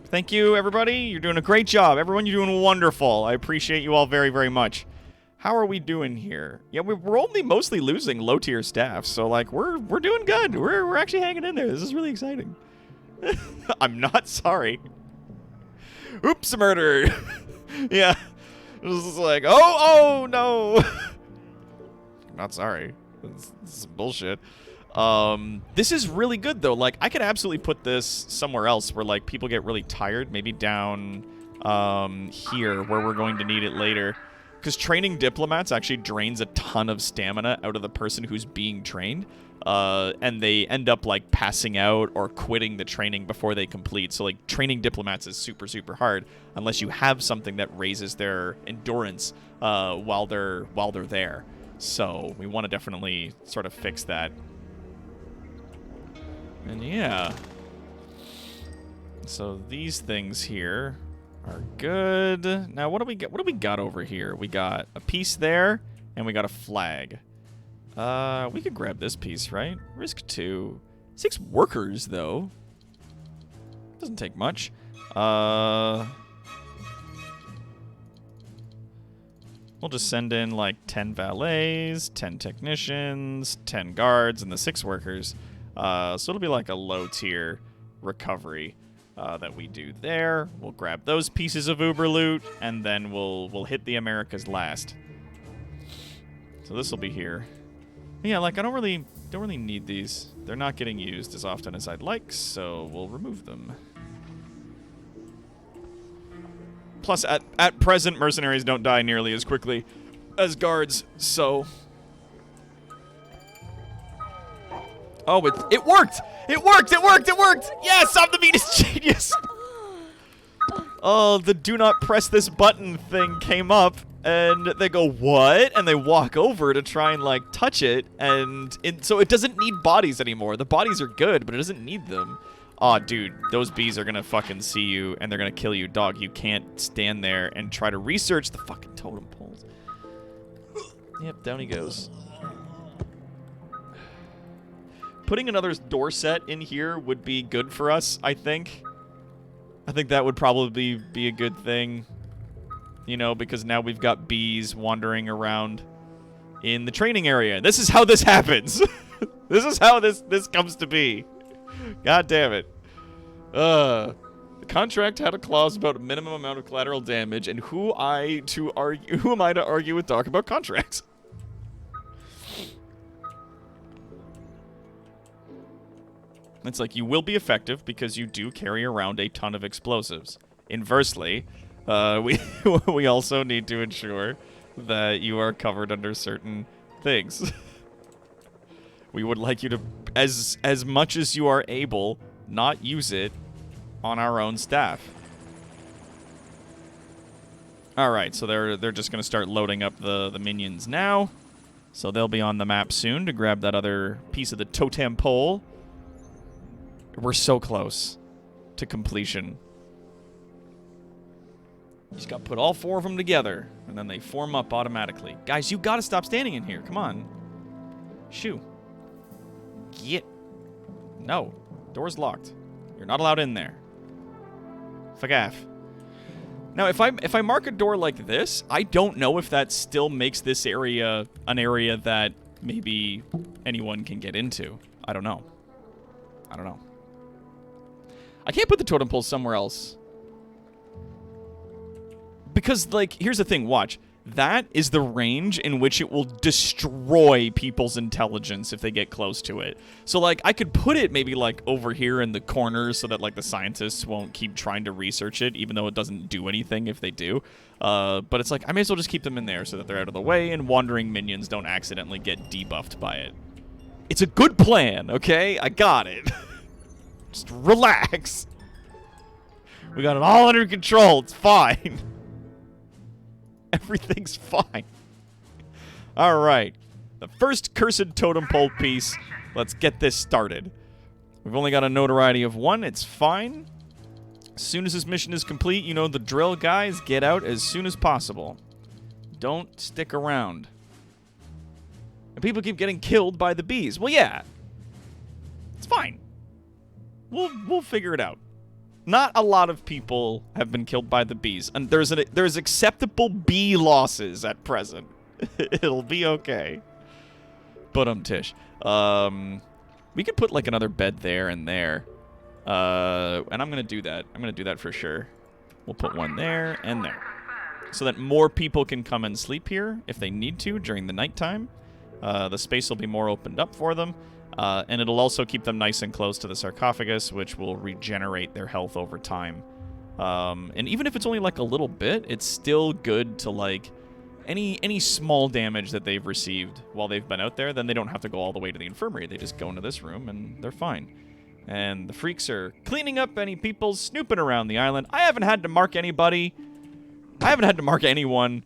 Thank you, everybody. You're doing a great job. Everyone, you're doing wonderful. I appreciate you all very, very much. How are we doing here? Yeah, we're only mostly losing low-tier staff, so, like, we're doing good. We're actually hanging in there. This is really exciting. I'm not sorry. Oops, murder. Yeah. It was just like, oh, no. I'm not sorry. This is bullshit. This is really good, though. Like, I could absolutely put this somewhere else where, like, people get really tired. Maybe down here where we're going to need it later. Because training diplomats actually drains a ton of stamina out of the person who's being trained. And they end up, like, passing out or quitting the training before they complete. So, like, training diplomats is super, super hard unless you have something that raises their endurance while they're there. So we want to definitely sort of fix that. And yeah. So these things here are good. Now what do we got over here? We got a piece there and we got a flag. We could grab this piece, right? Risk 2. 6 workers though. Doesn't take much. We'll just send in like 10 valets, 10 technicians, 10 guards, and the 6 workers. So it'll be like a low tier recovery that we do there. We'll grab those pieces of Uber loot, and then we'll hit the Americas last. So this will be here. Yeah, like I don't really need these. They're not getting used as often as I'd like, so we'll remove them. Plus, at present, mercenaries don't die nearly as quickly as guards, so... Oh, it worked! It worked! It worked! It worked! Yes, I'm the meanest genius! Oh, the do not press this button thing came up, and they go, what? And they walk over to try and, like, touch it, and so it doesn't need bodies anymore. The bodies are good, but it doesn't need them. Aw, dude, those bees are gonna fucking see you, and they're gonna kill you. Dog, you can't stand there and try to research the fucking totem poles. Yep, down he goes. Putting another door set in here would be good for us, I think. I think that would probably be a good thing. You know, because now we've got bees wandering around in the training area. This is how this happens. This is how this comes to be. God damn it. The contract had a clause about a minimum amount of collateral damage, and who am I to argue with Doc about contracts? It's like, you will be effective because you do carry around a ton of explosives. Inversely, we also need to ensure that you are covered under certain things. We would like you to, as much as you are able, not use it on our own staff. Alright, so they're just going to start loading up the minions now. So they'll be on the map soon to grab that other piece of the totem pole. We're so close to completion. You just got to put all 4 of them together, and then they form up automatically. Guys, you got to stop standing in here. Come on. Shoo. Get. No. Door's locked. You're not allowed in there. Fuck off. Now, if I mark a door like this, I don't know if that still makes this area an area that maybe anyone can get into. I don't know. I don't know. I can't put the totem pole somewhere else. Because, like, here's the thing, watch. That is the range in which it will destroy people's intelligence if they get close to it. So, like, I could put it maybe, like, over here in the corner so that, like, the scientists won't keep trying to research it, even though it doesn't do anything if they do. But it's like, I may as well just keep them in there so that they're out of the way and wandering minions don't accidentally get debuffed by it. It's a good plan, okay? I got it. Just relax. We got it all under control. It's fine. Everything's fine. All right. The first cursed totem pole piece. Let's get this started. We've only got a notoriety of 1. It's fine. As soon as this mission is complete, you know the drill, guys. Get out as soon as possible. Don't stick around. And people keep getting killed by the bees. Well, yeah. It's fine. We'll figure it out. Not a lot of people have been killed by the bees, and there's acceptable bee losses at present. It'll be okay. But Tish. We could put like another bed there and there. And I'm gonna do that. I'm gonna do that for sure. We'll put one there and there. So that more people can come and sleep here if they need to during the nighttime. The space will be more opened up for them. And it'll also keep them nice and close to the sarcophagus, which will regenerate their health over time. And even if it's only like a little bit, it's still good to like any small damage that they've received while they've been out there, then they don't have to go all the way to the infirmary. They just go into this room and they're fine. And the freaks are cleaning up any people snooping around the island. I haven't had to mark anybody. I haven't had to mark anyone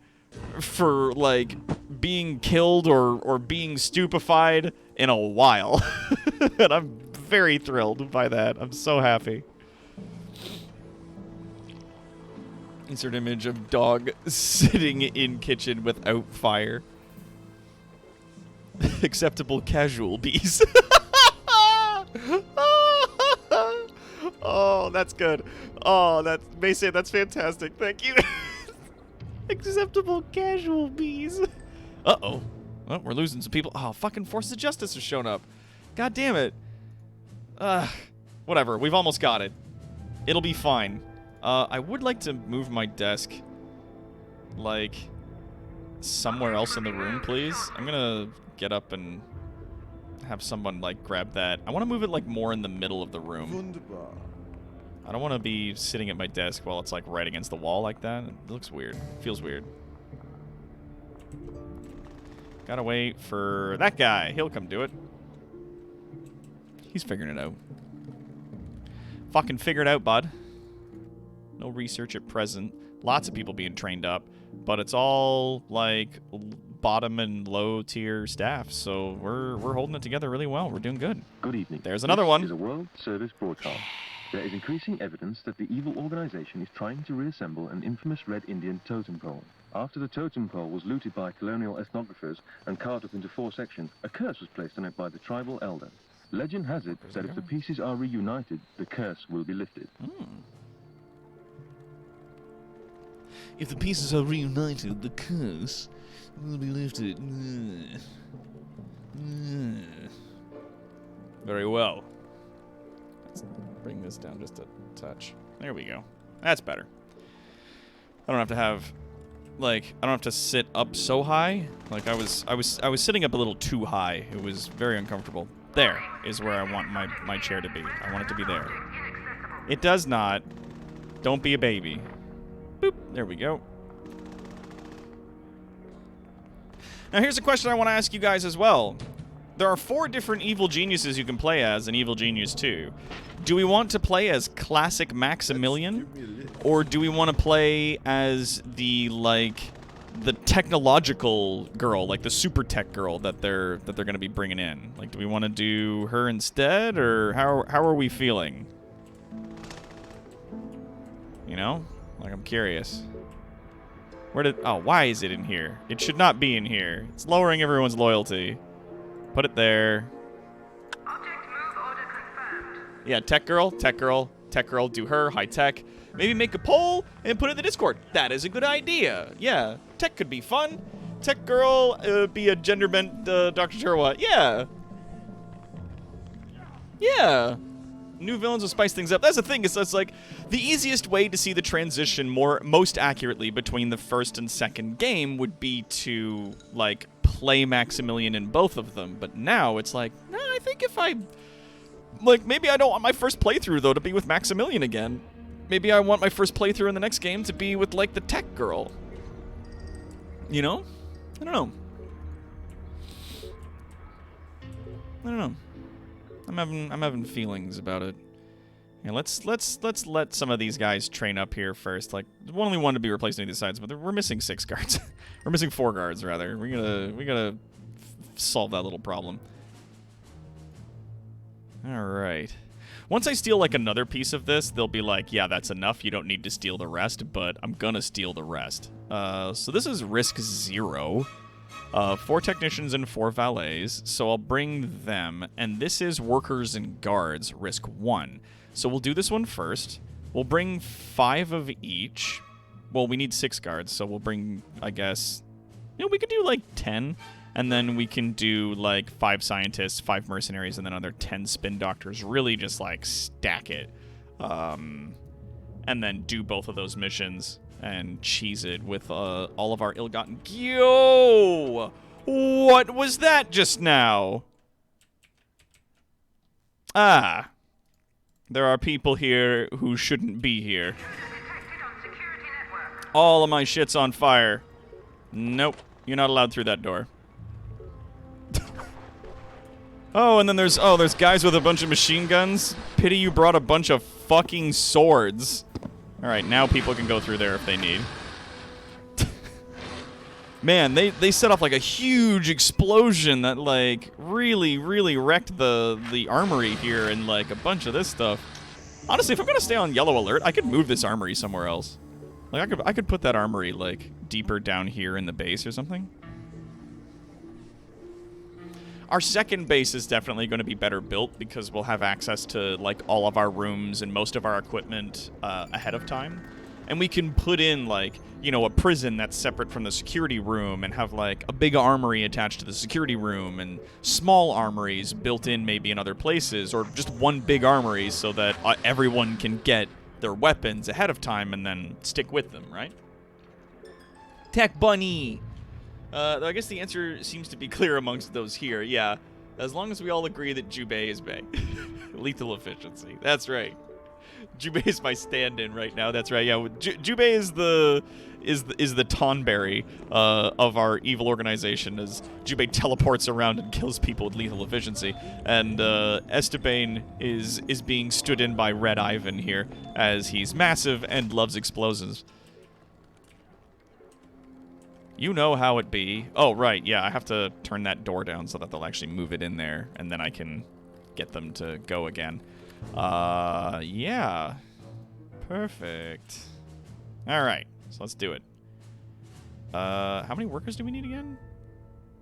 for like being killed or being stupefied in a while. And I'm very thrilled by that. I'm so happy. Insert image of dog sitting in kitchen without fire. Acceptable casual bees. Oh, that's good. Oh, that's Mason, that's fantastic. Thank you. Acceptable casual bees. Uh-oh. Well, we're losing some people. Oh, fucking Forces of Justice have shown up. God damn it. Whatever. We've almost got it. It'll be fine. I would like to move my desk, like, somewhere else in the room, please? I'm gonna get up and have someone, like, grab that. I want to move it, like, more in the middle of the room. Wunderbar. I don't want to be sitting at my desk while it's, like, right against the wall like that. It looks weird. Feels weird. Gotta wait for that guy. He'll come do it. He's figuring it out. Fucking figure it out, bud. No research at present. Lots of people being trained up. But it's all, like, bottom and low tier staff. So we're holding it together really well. We're doing good. Good evening. There's another one. This is a World Service broadcast. There is increasing evidence that the evil organization is trying to reassemble an infamous Red Indian totem pole. After the totem pole was looted by colonial ethnographers and carved up into 4 sections, a curse was placed on it by the tribal elder. Legend has it that if the pieces are reunited, the curse will be lifted. If the pieces are reunited, the curse will be lifted. Very well. Let's bring this down just a touch. There we go. That's better. I don't have to have, like, I don't have to sit up so high. Like, I was sitting up a little too high. It was very uncomfortable. There is where I want my chair to be. I want it to be there. It does not. Don't be a baby. Boop. There we go. Now here's a question I want to ask you guys as well. There are 4 different evil geniuses you can play as in Evil Genius 2. Do we want to play as classic Maximilian? Or do we want to play as the, like, the technological girl, like the super tech girl that they're going to be bringing in? Like, do we want to do her instead, or how are we feeling? You know? Like, I'm curious. Why is it in here? It should not be in here. It's lowering everyone's loyalty. Put it there. Object move order confirmed. Yeah, tech girl, do her, high tech. Maybe make a poll and put it in the Discord. That is a good idea. Yeah, tech could be fun. Tech girl, be a gender bent Dr. Turwa. Yeah. Yeah. New villains will spice things up. That's the thing. It's like the easiest way to see the transition most accurately between the first and second game would be to, like, play Maximilian in both of them. But now it's like, no, I think if I, like, maybe I don't want my first playthrough though to be with Maximilian again. Maybe I want my first playthrough in the next game to be with, like, the tech girl. You know? I don't know. I'm having feelings about it. Yeah, let's let some of these guys train up here first. Like, only one to be replaced on either sides, but we're missing 6 guards. We're missing 4 guards rather. We gotta solve that little problem. All right. Once I steal, like, another piece of this, they'll be like, yeah, that's enough. You don't need to steal the rest, but I'm gonna steal the rest. So this is risk 0. 4 technicians and 4 valets, so I'll bring them. And this is workers and guards, risk 1. So we'll do this one first. We'll bring 5 of each. Well, we need 6 guards, so we'll bring, I guess, you know, we could do like 10. And then we can do like 5 scientists, 5 mercenaries, and then another 10 spin doctors. Really just like stack it. And then do both of those missions. And cheese it with all of our ill-gotten... Yo! What was that just now? Ah. There are people here who shouldn't be here. Detected on security network. All of my shit's on fire. Nope. You're not allowed through that door. Oh, and then there's guys with a bunch of machine guns. Pity you brought a bunch of fucking swords. Alright, now people can go through there if they need. Man, they set off like a huge explosion that, like, really wrecked the armory here and, like, a bunch of this stuff. Honestly, if I'm gonna stay on yellow alert, I could move this armory somewhere else. Like, I could put that armory, like, deeper down here in the base or something. Our second base is definitely going to be better built because we'll have access to, like, all of our rooms and most of our equipment ahead of time. And we can put in, like, you know, a prison that's separate from the security room and have, like, a big armory attached to the security room and small armories built in maybe in other places, or just one big armory so that everyone can get their weapons ahead of time and then stick with them, right? Tech Bunny! Though I guess the answer seems to be clear amongst those here. Yeah, as long as we all agree that Jubei is Bay. Lethal efficiency. That's right. Jubei is my stand-in right now. That's right. Yeah, Jubei is the Tonberry of our evil organization, as Jubei teleports around and kills people with lethal efficiency, and Esteban is being stood in by Red Ivan here, as he's massive and loves explosives. You know how it be. Oh, right, yeah, I have to turn that door down so that they'll actually move it in there, and then I can get them to go again. Yeah. Perfect. Alright, so let's do it. How many workers do we need again?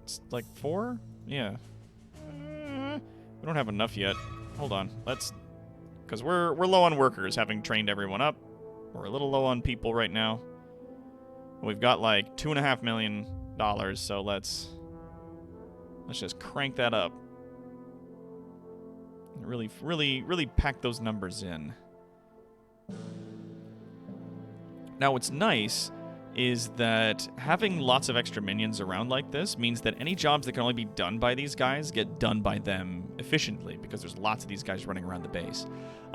It's like 4? Yeah. We don't have enough yet. Hold on, let's... Because we're low on workers, having trained everyone up. We're a little low on people right now. We've got like $2.5 million, so let's just crank that up. Really pack those numbers in. Now, what's nice is that having lots of extra minions around like this means that any jobs that can only be done by these guys get done by them efficiently, because there's lots of these guys running around the base.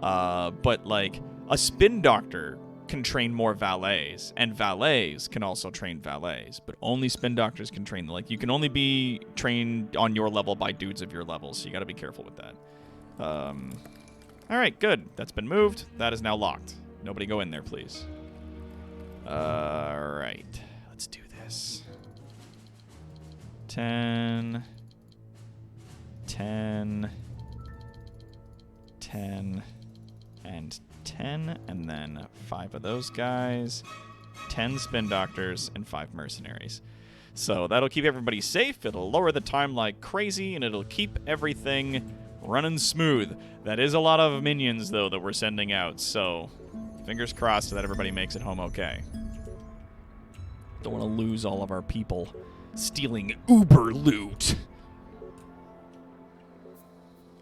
But, like, a spin doctor can train more valets, and valets can also train valets, but only spin doctors can train. Like, you can only be trained on your level by dudes of your level, so you gotta be careful with that. Alright, good. That's been moved. That is now locked. Nobody go in there, please. Alright. Let's do this. 10. 10. 10. And 10. And then 5 of those guys. 10 spin doctors and 5 mercenaries. So that'll keep everybody safe. It'll lower the time like crazy, and it'll keep everything running smooth. That is a lot of minions, though, that we're sending out, so fingers crossed that everybody makes it home okay. Don't want to lose all of our people stealing uber loot.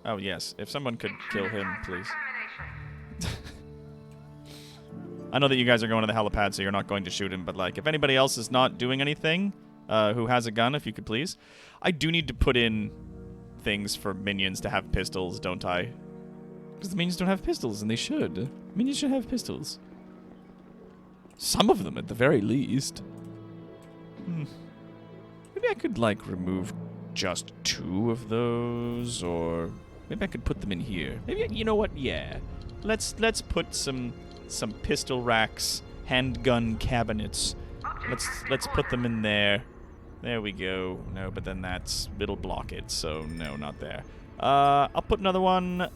Oh, yes. If someone could kill him, please. I know that you guys are going to the helipad, so you're not going to shoot him, but, like, if anybody else is not doing anything, who has a gun, if you could please. I do need to put in things for minions to have pistols, don't I? Because the minions don't have pistols, and they should. Minions should have pistols. Some of them, at the very least. Maybe I could, like, remove just 2 of those, or maybe I could put them in here. Maybe, you know what? Yeah. Let's put some pistol racks, handgun cabinets. Let's put them in there. There we go. No, but then it'll block it, so no, not there. I'll put another one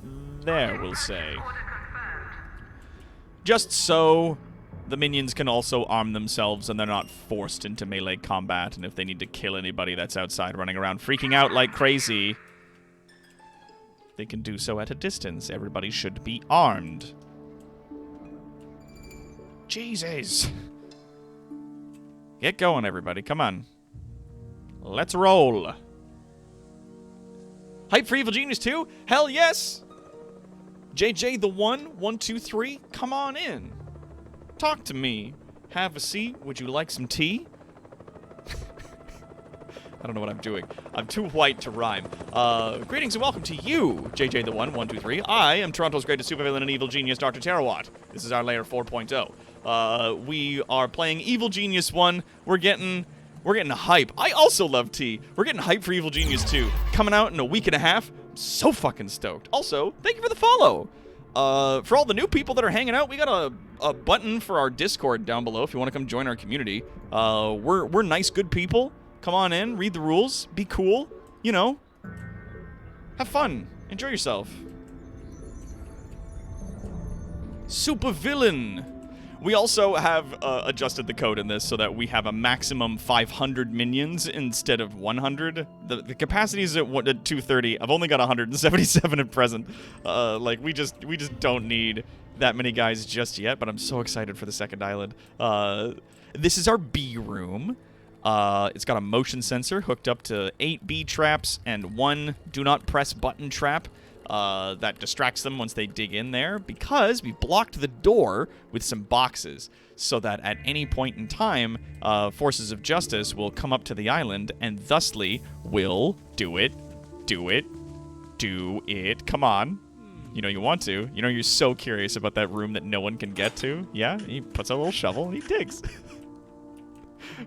there, we'll say. Just so the minions can also arm themselves and they're not forced into melee combat, and if they need to kill anybody that's outside running around freaking out like crazy, they can do so at a distance. Everybody should be armed. Jesus. Get going, everybody. Come on. Let's roll. Hype for Evil Genius 2? Hell yes! JJ the 123, come on in. Talk to me. Have a seat. Would you like some tea? I don't know what I'm doing. I'm too white to rhyme. Greetings and welcome to you, JJ the 123. I am Toronto's greatest supervillain and evil genius, Dr. Tarawat. This is our layer 4.0. We are playing Evil Genius 1. We're getting hype. I also love tea. We're getting hype for Evil Genius 2. Coming out in a week and a half. I'm so fucking stoked. Also, thank you for the follow. For all the new people that are hanging out, we got a button for our Discord down below if you want to come join our community. We're nice, good people. Come on in, read the rules, be cool, you know. Have fun. Enjoy yourself. Supervillain. We also have adjusted the code in this so that we have a maximum 500 minions instead of 100. The capacity is at 230. I've only got 177 at present. Like we just don't need that many guys just yet. But I'm so excited for the second island. This is our B room. It's got a motion sensor hooked up to 8 bee traps and 1 do not press button trap. that distracts them once they dig in there, because we blocked the door with some boxes so that at any point in time, forces of justice will come up to the island and thusly will do it. Come on. You know you want to. You know you're so curious about that room that no one can get to. Yeah, he puts a little shovel and he digs.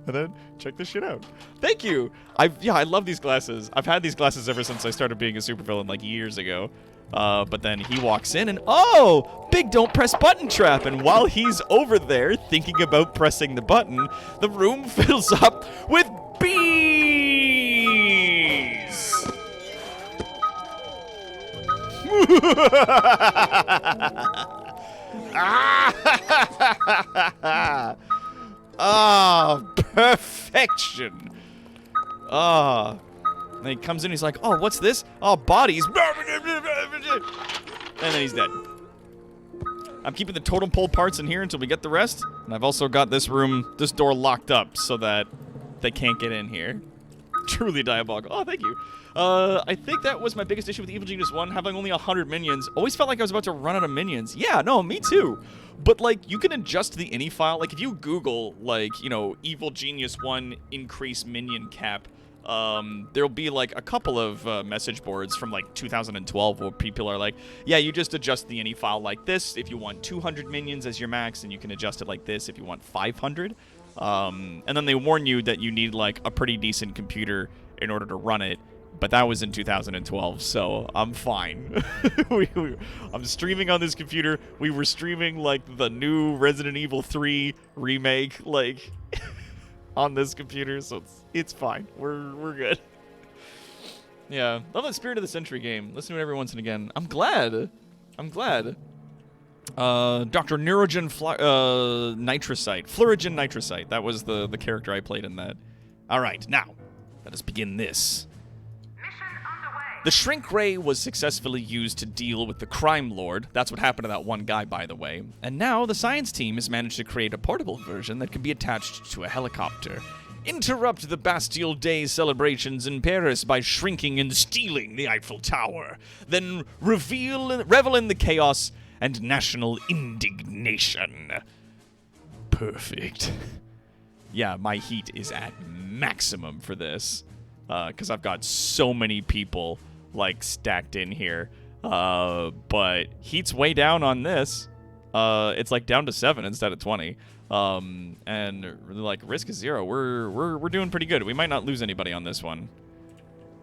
And then check this shit out. Thank you. I love these glasses. I've had these glasses ever since I started being a supervillain like years ago. But then he walks in and oh, big don't press button trap. And while he's over there thinking about pressing the button, the room fills up with bees. Ah, perfection. Ah. And he comes in, he's like, oh, what's this? Oh, bodies. And then he's dead. I'm keeping the totem pole parts in here until we get the rest. And I've also got this door locked up so that they can't get in here. Truly diabolical. Oh, thank you. I think that was my biggest issue with Evil Genius 1, having only 100 minions. Always felt like I was about to run out of minions. Yeah, no, me too. But, like, you can adjust the ini file. Like, if you Google, like, you know, Evil Genius 1 increase minion cap, there'll be, like, a couple of message boards from, like, 2012 where people are like, yeah, you just adjust the ini file like this if you want 200 minions as your max, and you can adjust it like this if you want 500. And then they warn you that you need, like, a pretty decent computer in order to run it. But that was in 2012, so I'm fine. I'm streaming on this computer. We were streaming, like, the new Resident Evil 3 remake, like, on this computer, so it's fine. We're good. Yeah, love that Spirit of the Century game. Listen to it every once and again. I'm glad. Dr. Neurogen Nitrosite. Florigen Nitrosite. That was the character I played in that. All right, now, let us begin this. The shrink ray was successfully used to deal with the crime lord. That's what happened to that one guy, by the way. And now the science team has managed to create a portable version that can be attached to a helicopter. Interrupt the Bastille Day celebrations in Paris by shrinking and stealing the Eiffel Tower. Then revel in the chaos and national indignation. Perfect. Yeah, my heat is at maximum for this. Because I've got so many people, like, stacked in here. But heat's way down on this. It's, like, down to 7 instead of 20. And, like, risk is 0. We're doing pretty good. We might not lose anybody on this one.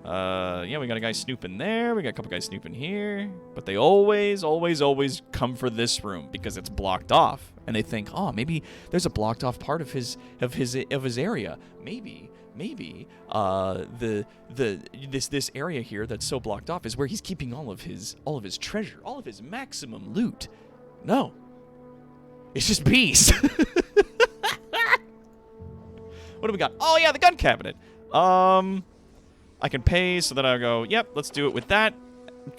Yeah, we got a guy snooping there. We got a couple guys snooping here. But they always come for this room because it's blocked off. And they think, oh, maybe there's a blocked off part of his area. Maybe this area here that's so blocked off is where he's keeping all of his treasure, all of his maximum loot. No, it's just bees. What do we got? Oh yeah, the gun cabinet. I can pay so that I go, yep, let's do it with that.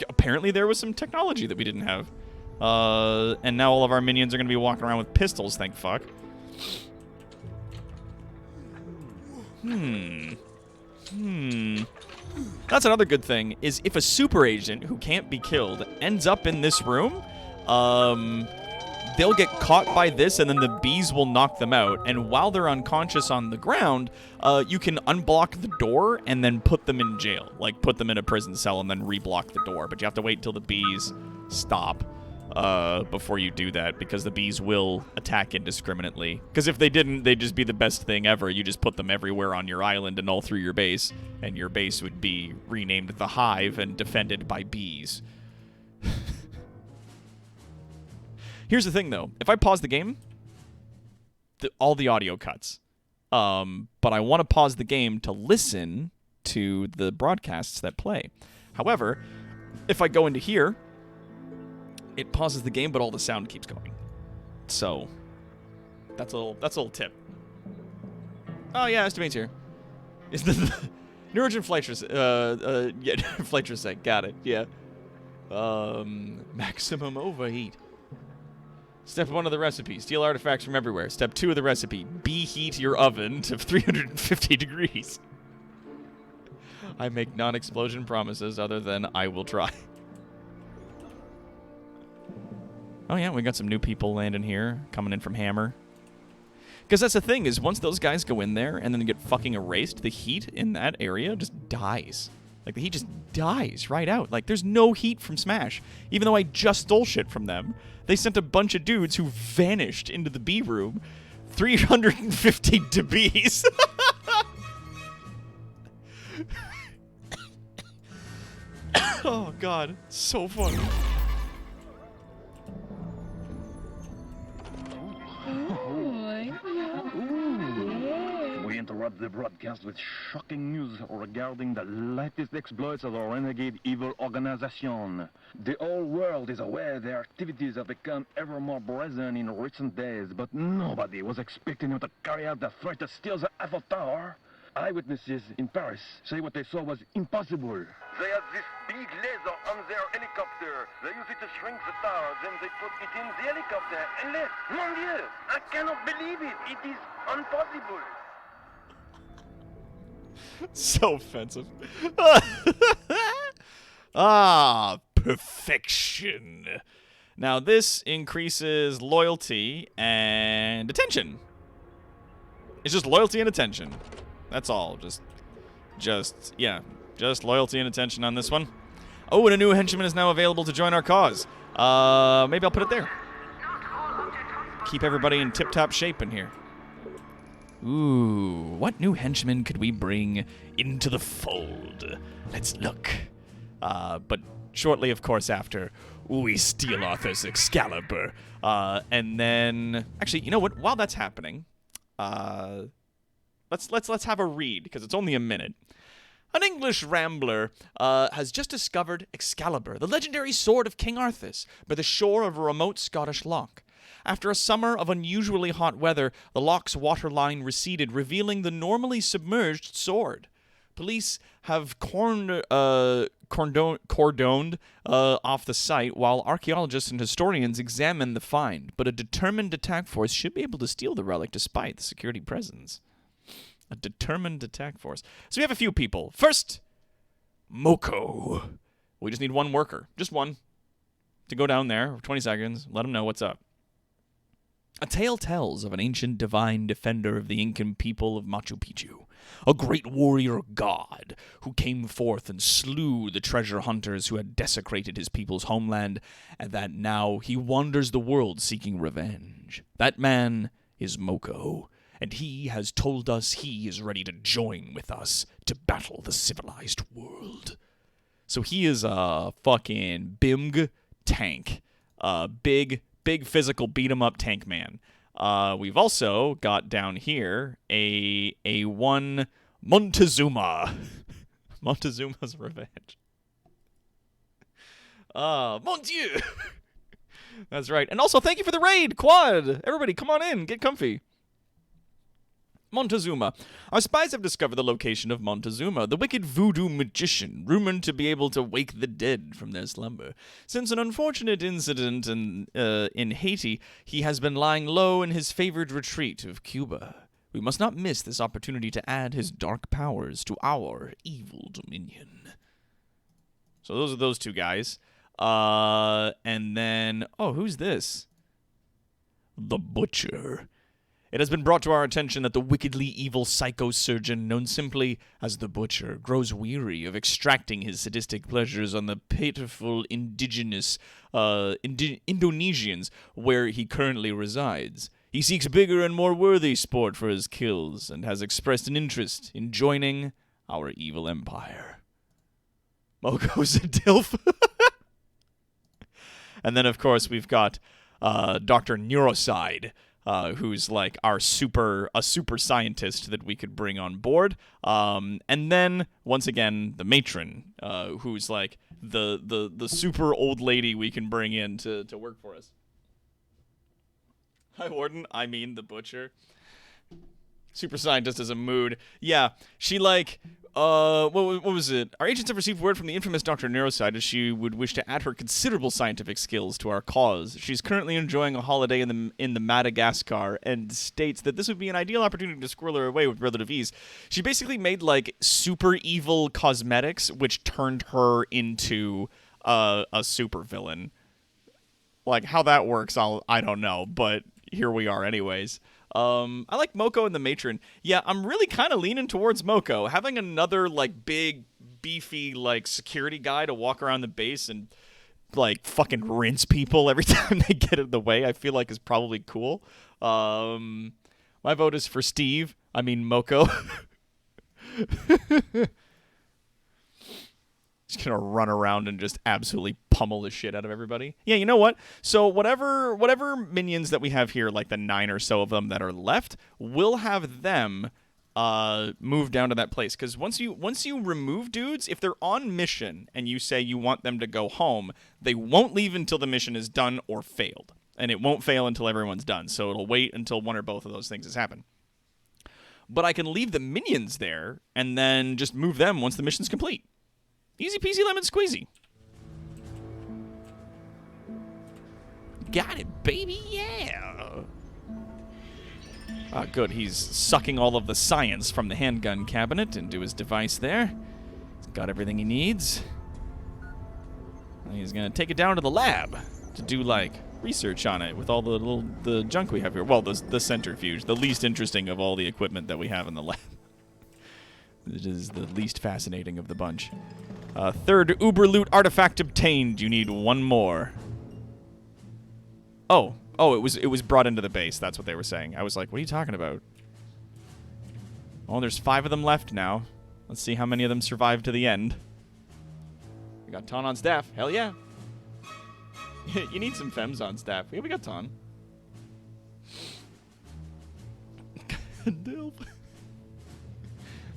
Apparently there was some technology that we didn't have, and now all of our minions are gonna be walking around with pistols. Thank fuck. That's another good thing, is if a super agent who can't be killed ends up in this room, they'll get caught by this and then the bees will knock them out. And while they're unconscious on the ground, you can unblock the door and then put them in jail. Like, put them in a prison cell and then reblock the door. But you have to wait until the bees stop before you do that, because the bees will attack indiscriminately. Because if they didn't, they'd just be the best thing ever. You just put them everywhere on your island and all through your base, and your base would be renamed the Hive and defended by bees. Here's the thing, though. If I pause the game, all the audio cuts. But I want to pause the game to listen to the broadcasts that play. However, if I go into here, it pauses the game, but all the sound keeps going. So, that's a little tip. Oh yeah, Estimate's here. Is the Neurogen yeah, Flytrosec, got it, yeah. Maximum overheat. Step 1 of the recipe, steal artifacts from everywhere. Step 2 of the recipe, beheat your oven to 350 degrees. I make non-explosion promises other than I will try. Oh, yeah, we got some new people landing here, coming in from Hammer. Because that's the thing, is once those guys go in there and then get fucking erased, the heat in that area just dies. Like, the heat just dies right out. Like, there's no heat from Smash. Even though I just stole shit from them, they sent a bunch of dudes who vanished into the B room. 350 dBs. Oh, God. So funny. We interrupt the broadcast with shocking news regarding the latest exploits of the renegade evil organization. The whole world is aware their activities have become ever more brazen in recent days, but nobody was expecting them to carry out the threat to steal the Eiffel Tower. Eyewitnesses in Paris say what they saw was impossible. They had this big laser on their helicopter. They use it to shrink the tower, then they put it in the helicopter and left. Mon Dieu, I cannot believe it. It is impossible. So offensive. Ah, perfection. Now this increases loyalty and attention. It's just loyalty and attention. That's all. Just loyalty and attention on this one. Oh, and a new henchman is now available to join our cause. Maybe I'll put it there. Keep everybody in tip-top shape in here. Ooh, what new henchman could we bring into the fold? Let's look. But shortly, of course, after we steal Arthur's Excalibur. And then, actually, you know what? While that's happening, let's have a read, because it's only a minute. An English rambler has just discovered Excalibur, the legendary sword of King Arthur, by the shore of a remote Scottish loch. After a summer of unusually hot weather, the loch's waterline receded, revealing the normally submerged sword. Police have cordoned off the site, while archaeologists and historians examine the find, but a determined attack force should be able to steal the relic despite the security presence. A determined attack force. So we have a few people. First, Moko. We just need one worker. Just one. To go down there for 20 seconds, let them know what's up. A tale tells of an ancient divine defender of the Incan people of Machu Picchu, a great warrior god who came forth and slew the treasure hunters who had desecrated his people's homeland, and that now he wanders the world seeking revenge. That man is Moko, and he has told us he is ready to join with us to battle the civilized world. So he is a fucking bimg tank. Big physical beat-em-up tank man. We've also got down here a one Montezuma. Montezuma's Revenge. Mon Dieu! That's right. And also, thank you for the raid, Quad! Everybody, come on in, get comfy. Montezuma. Our spies have discovered the location of Montezuma, the wicked voodoo magician, rumored to be able to wake the dead from their slumber. Since an unfortunate incident in Haiti, he has been lying low in his favored retreat of Cuba. We must not miss this opportunity to add his dark powers to our evil dominion. So those are those two guys. And then, oh, who's this? The Butcher. It has been brought to our attention that the wickedly evil psychosurgeon known simply as the Butcher grows weary of extracting his sadistic pleasures on the pitiful indigenous Indonesians where he currently resides. He seeks bigger and more worthy sport for his kills and has expressed an interest in joining our evil empire. Moko's a DILF. And then, of course, we've got Dr. Neuroside, who's like a super scientist that we could bring on board. And then, once again, the matron, who's like the super old lady we can bring in to work for us. Hi, Warden. I mean the Butcher. Super scientist is a mood. Yeah, she like... what was it? Our agents have received word from the infamous Dr. Neuroside that she would wish to add her considerable scientific skills to our cause. She's currently enjoying a holiday in the Madagascar and states that this would be an ideal opportunity to squirrel her away with relative ease. She basically made like super evil cosmetics, which turned her into a super villain. Like, how that works, I don't know, but here we are anyways. I like Moko and the Matron. Yeah, I'm really kind of leaning towards Moko. Having another, like, big, beefy, like, security guy to walk around the base and, like, fucking rinse people every time they get in the way, I feel like is probably cool. My vote is for Steve. I mean, Moko. Just gonna run around and just absolutely pummel the shit out of everybody. Yeah, you know what? So whatever minions that we have here, like the 9 or so of them that are left, we'll have them move down to that place. Because once you remove dudes, if they're on mission and you say you want them to go home, they won't leave until the mission is done or failed. And it won't fail until everyone's done. So it'll wait until one or both of those things has happened. But I can leave the minions there and then just move them once the mission's complete. Easy peasy lemon squeezy. Got it, baby, yeah. Ah, good. He's sucking all of the science from the handgun cabinet into his device there. He's got everything he needs. And he's gonna take it down to the lab to do, like, research on it with all the junk we have here. Well, the centrifuge, the least interesting of all the equipment that we have in the lab. It is the least fascinating of the bunch. Third Uber loot artifact obtained. You need one more. Oh, it was brought into the base. That's what they were saying. I was like, what are you talking about? Oh, there's 5 of them left now. Let's see how many of them survive to the end. We got Ton on staff. Hell yeah. You need some femmes on staff. Yeah, we got Ton.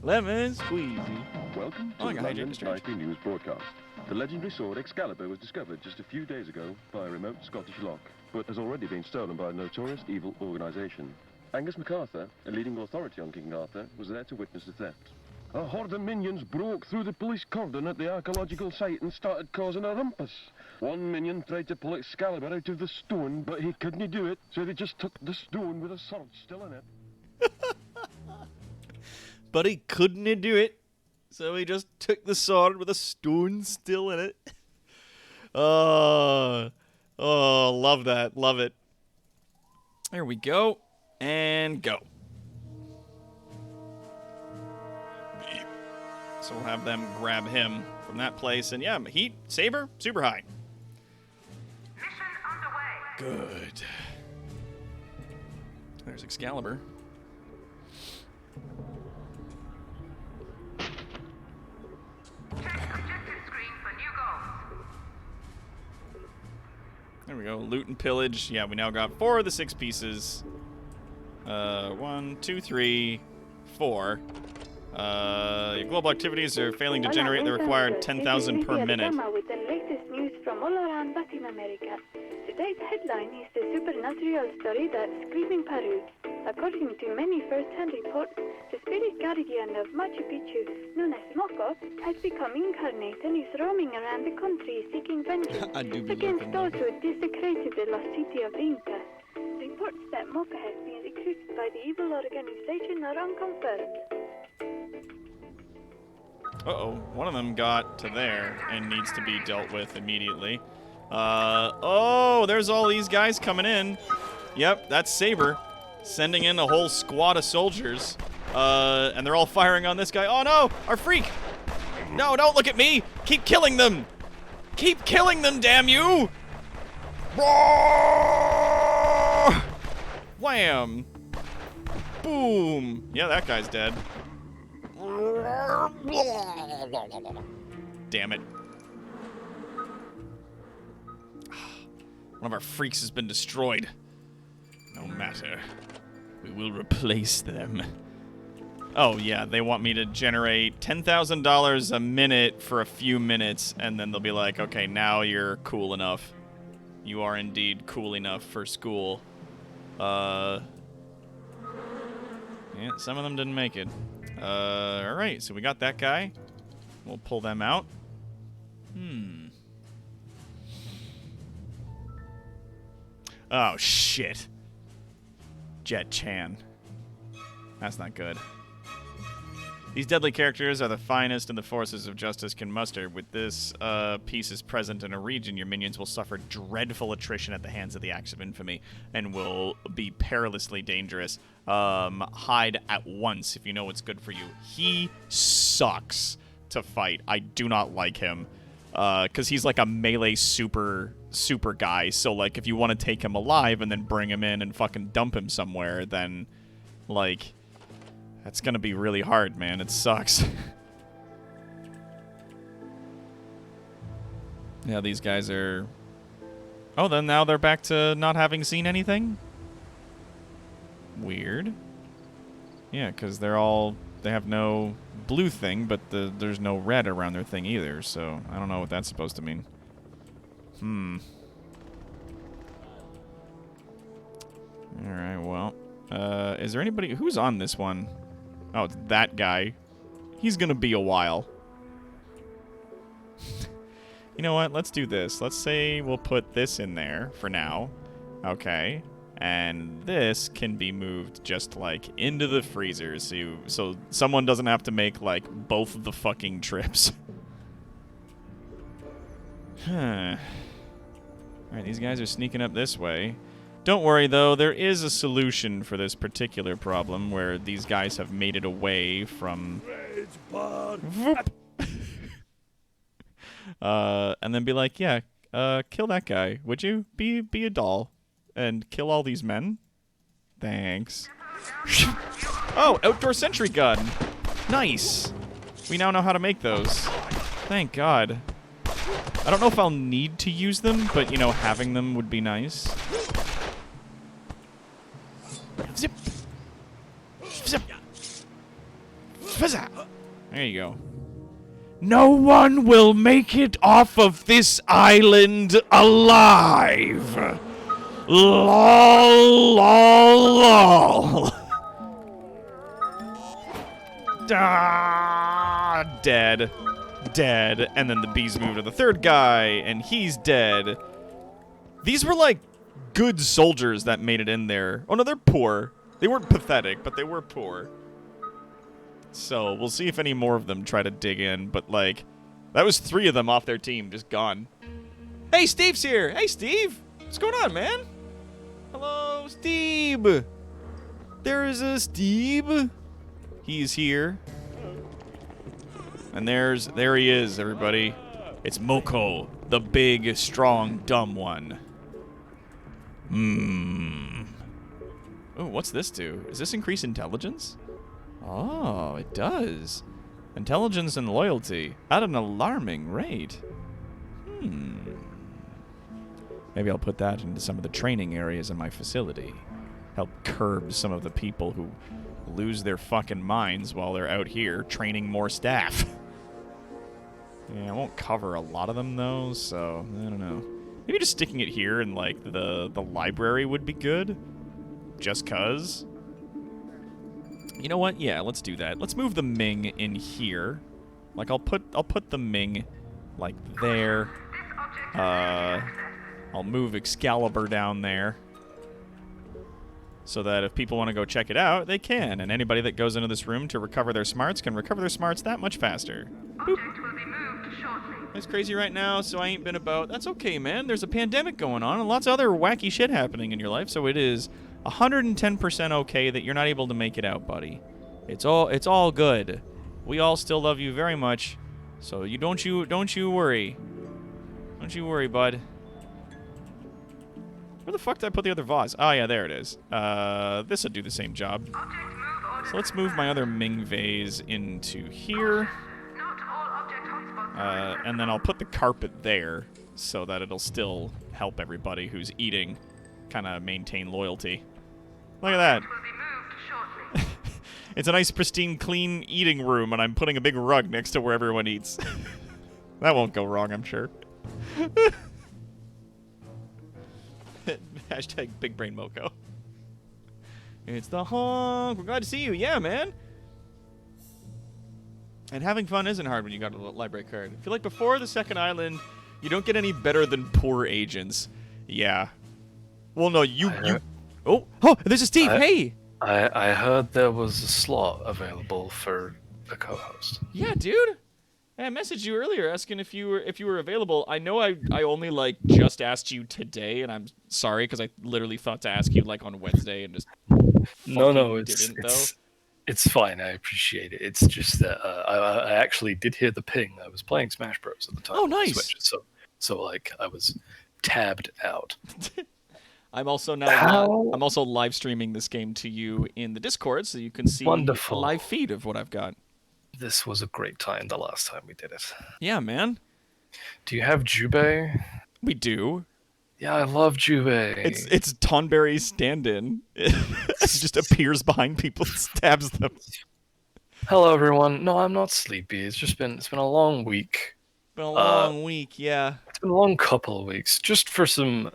Lemon squeezy. Welcome to the London's nightly news broadcast. The legendary sword Excalibur was discovered just a few days ago by a remote Scottish loch, but has already been stolen by a notorious evil organisation. Angus MacArthur, a leading authority on King Arthur, was there to witness the theft. A horde of minions broke through the police cordon at the archaeological site and started causing a rumpus. One minion tried to pull Excalibur out of the stone, but he couldn't do it, so they just took the stone with a sword still in it. But he couldn't do it, so he just took the sword with a stone still in it. Oh, love that. Love it. There we go. And go. So we'll have them grab him from that place. And yeah, heat, saber, super high. Mission underway. Good. There's Excalibur. Check objective screen for new goals. There we go. Loot and pillage. Yeah, we now got 4 of the 6 pieces. 1, 2, 3, 4. Your global activities are failing to generate the required 10,000 per minute. With the latest news from all around Latin America. Today's headline is the supernatural story that's screaming Peru. According to many first-hand reports, the spirit guardian of Machu Picchu, known as Moko, has become incarnate and is roaming around the country seeking vengeance against those who desecrated the lost city of the Incas. Reports that Moko has been recruited by the evil organization are unconfirmed. Uh-oh, one of them got to there and needs to be dealt with immediately. Oh, there's all these guys coming in. Yep, that's Saber, sending in a whole squad of soldiers. And they're all firing on this guy. Oh no, our freak! No, don't look at me! Keep killing them! Keep killing them, damn you! Roar! Wham! Boom! Yeah, that guy's dead. Damn it. One of our freaks has been destroyed. No matter. We will replace them. Oh, yeah, they want me to generate $10,000 a minute for a few minutes, and then they'll be like, okay, now you're cool enough. You are indeed cool enough for school. Yeah, some of them didn't make it. Alright, so we got that guy. We'll pull them out. Oh, shit. Jet Chan. That's not good. These deadly characters are the finest and the forces of justice can muster. With this pieces present in a region, your minions will suffer dreadful attrition at the hands of the acts of infamy and will be perilously dangerous. Hide at once if you know what's good for you. He sucks to fight. I do not like him. Because he's like a melee super guy. So, like, if you want to take him alive and then bring him in and fucking dump him somewhere, then, like, that's gonna be really hard, man. It sucks. Yeah, these guys are... Oh, then now they're back to not having seen anything? Weird. Yeah, because they're all... They have no blue thing, but there's no red around their thing either, so I don't know what that's supposed to mean. Alright, well. Is there anybody... Who's on this one? Oh, it's that guy. He's gonna be a while. You know what? Let's do this. Let's say we'll put this in there for now. Okay. And this can be moved just, like, into the freezer so someone doesn't have to make, like, both of the fucking trips. Huh. Alright, these guys are sneaking up this way. Don't worry, though. There is a solution for this particular problem where these guys have made it away from... and then be like, yeah, kill that guy, would you? Be a doll. And kill all these men? Thanks. Oh, outdoor sentry gun. Nice. We now know how to make those. Thank God. I don't know if I'll need to use them, but, you know, having them would be nice. Zip. Zip. Fizza. There you go. No one will make it off of this island alive. Lol, lol, lol. Dead. Dead. And then the bees move to the third guy, and he's dead. These were, like, good soldiers that made it in there. Oh, no, they're poor. They weren't pathetic, but they were poor. So, we'll see if any more of them try to dig in, but, like, that was 3 of them off their team, just gone. Hey, Steve's here! Hey, Steve! What's going on, man? Hello, Steve! There is a Steve. He's here. And there he is, everybody. It's Moko, the big, strong, dumb one. Oh, what's this do? Does this increase intelligence? Oh, it does. Intelligence and loyalty at an alarming rate. Maybe I'll put that into some of the training areas in my facility. Help curb some of the people who lose their fucking minds while they're out here training more staff. Yeah, I won't cover a lot of them, though, so I don't know. Maybe just sticking it here in, like, the library would be good. Just 'cause. You know what? Yeah, let's do that. Let's move the Ming in here. Like, I'll put the Ming, like, there. I'll move Excalibur down there. So that if people want to go check it out, they can. And anybody that goes into this room to recover their smarts can recover their smarts that much faster. Boop. It's crazy right now, so I ain't been about. That's okay, man. There's a pandemic going on and lots of other wacky shit happening in your life, so it is 110% okay that you're not able to make it out, buddy. It's all good. We all still love you very much, so don't you worry. Don't you worry, bud. Where the fuck did I put the other vase? Oh yeah, there it is. This'll do the same job. So let's move my other Ming vase into here. And then I'll put the carpet there so that it'll still help everybody who's eating kind of maintain loyalty. Look at that. It's a nice, pristine, clean eating room, and I'm putting a big rug next to where everyone eats. That won't go wrong, I'm sure. Hashtag Big Brain Moko. It's the honk. We're glad to see you. Yeah, man. And having fun isn't hard when you got a library card. I feel like before the second island, you don't get any better than poor agents. Yeah. Well, no, you. Oh, there's a Steve. Hey. I heard there was a slot available for a co-host. Yeah, dude. I messaged you earlier asking if you were available. I know I only like just asked you today, and I'm sorry because I literally thought to ask you like on Wednesday and just No, didn't though. it's fine. I appreciate it. It's just that I actually did hear the ping. I was playing Smash Bros at the time. Oh, on the nice. Switch, so like I was tabbed out. I'm also I'm also live streaming this game to you in the Discord, so you can see Wonderful. a live feed of what I've got. This was a great time the last time we did it. Yeah, man. Do you have Jubei? We do. Yeah, I love Jubei. It's Tonberry's stand-in. It just appears behind people and stabs them. Hello, everyone. No, I'm not sleepy. It's been a long week. Been a long week, yeah. It's been a long couple of weeks, just for some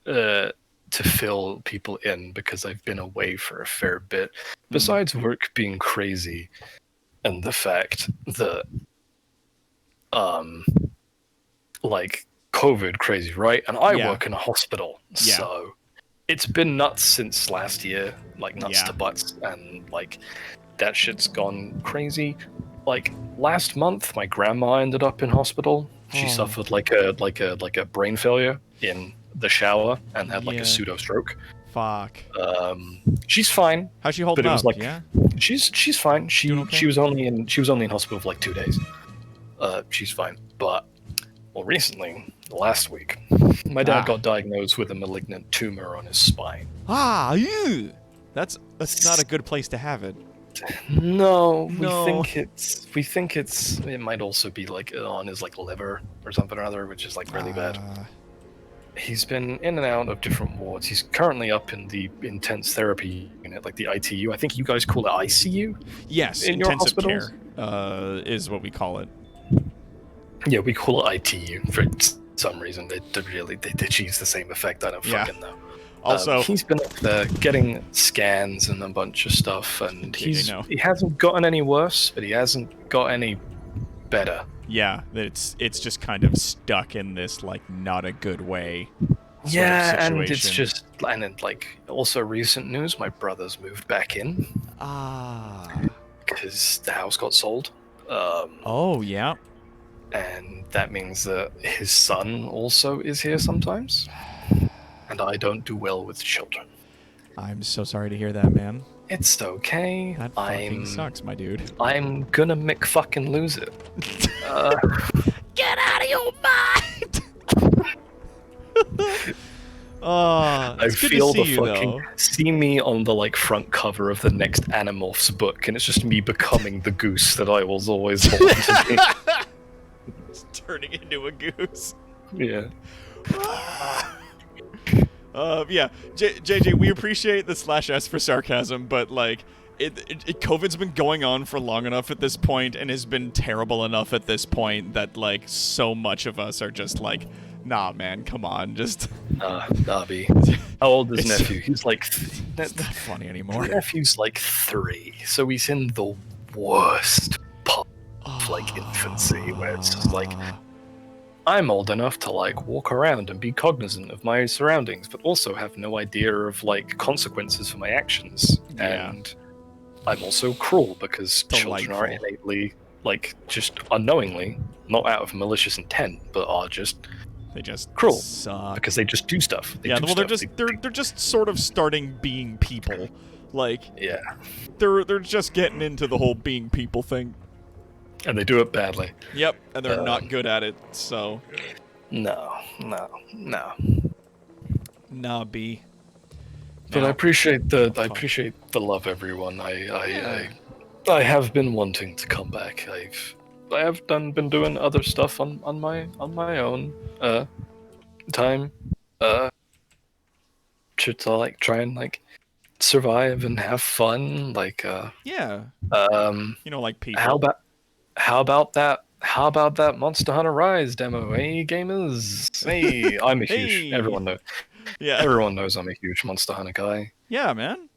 to fill people in because I've been away for a fair bit. Besides work being crazy, and the fact that like COVID crazy, right? And I work in a hospital, so it's been nuts since last year, like nuts to butts, and like that shit's gone crazy. Like last month, my grandma ended up in hospital. She suffered like a brain failure in the shower and had like a pseudo stroke. Fuck. She's fine. How's she holding but it was up? like, Yeah. She's fine. She was only in hospital for like 2 days. She's fine. But recently, last week, my dad got diagnosed with a malignant tumor on his spine. Ew. That's not a good place to have it. No, we think it might also be like on his like liver or something or other, which is like really bad. He's been in and out of different wards. He's currently up in the intense therapy unit, like the ITU. I think you guys call it ICU. Yes, in your intensive hospitals? care is what we call it. Yeah, we call it ITU for some reason. They achieve the same effect. I don't fucking know. Also, he's been up there getting scans and a bunch of stuff, and he hasn't gotten any worse, but he hasn't got any better. Yeah, it's just kind of stuck in this like not a good way. Yeah, and it's just like also recent news. My brother's moved back in. Because the house got sold. Oh yeah. And that means that his son also is here sometimes. And I don't do well with children. I'm so sorry to hear that, man. It's okay. That fucking sucks, my dude. I'm gonna fucking lose it. Get out of your mind! I feel see me on the like front cover of the next Animorphs book, and it's just me becoming the goose that I was always wanting to be. It's turning into a goose. Yeah. Yeah, JJ, we appreciate the /S for sarcasm, but like, COVID's been going on for long enough at this point, and has been terrible enough at this point that like so much of us are just like, nah, man, come on, just. Nobby. How old is nephew? He's like. It's not funny anymore. Nephew's like 3, so he's in the worst part of like infancy, where it's just like. I'm old enough to like walk around and be cognizant of my surroundings, but also have no idea of like consequences for my actions. Yeah. And I'm also cruel because children are innately, like, just unknowingly, not out of malicious intent, but are just cruel suck. because they just do stuff. They're just sort of starting being people, like they're just getting into the whole being people thing. And they do it badly. Yep, and they're not good at it, so... No. Nah, B. But I appreciate the love, everyone. I have been wanting to come back. I have been doing other stuff on my own time. To like try and like survive and have fun. Like yeah. Like people. How about that Monster Hunter Rise demo, hey gamers? Hey, I'm a huge. Everyone knows. Yeah. Everyone knows I'm a huge Monster Hunter guy. Yeah, man.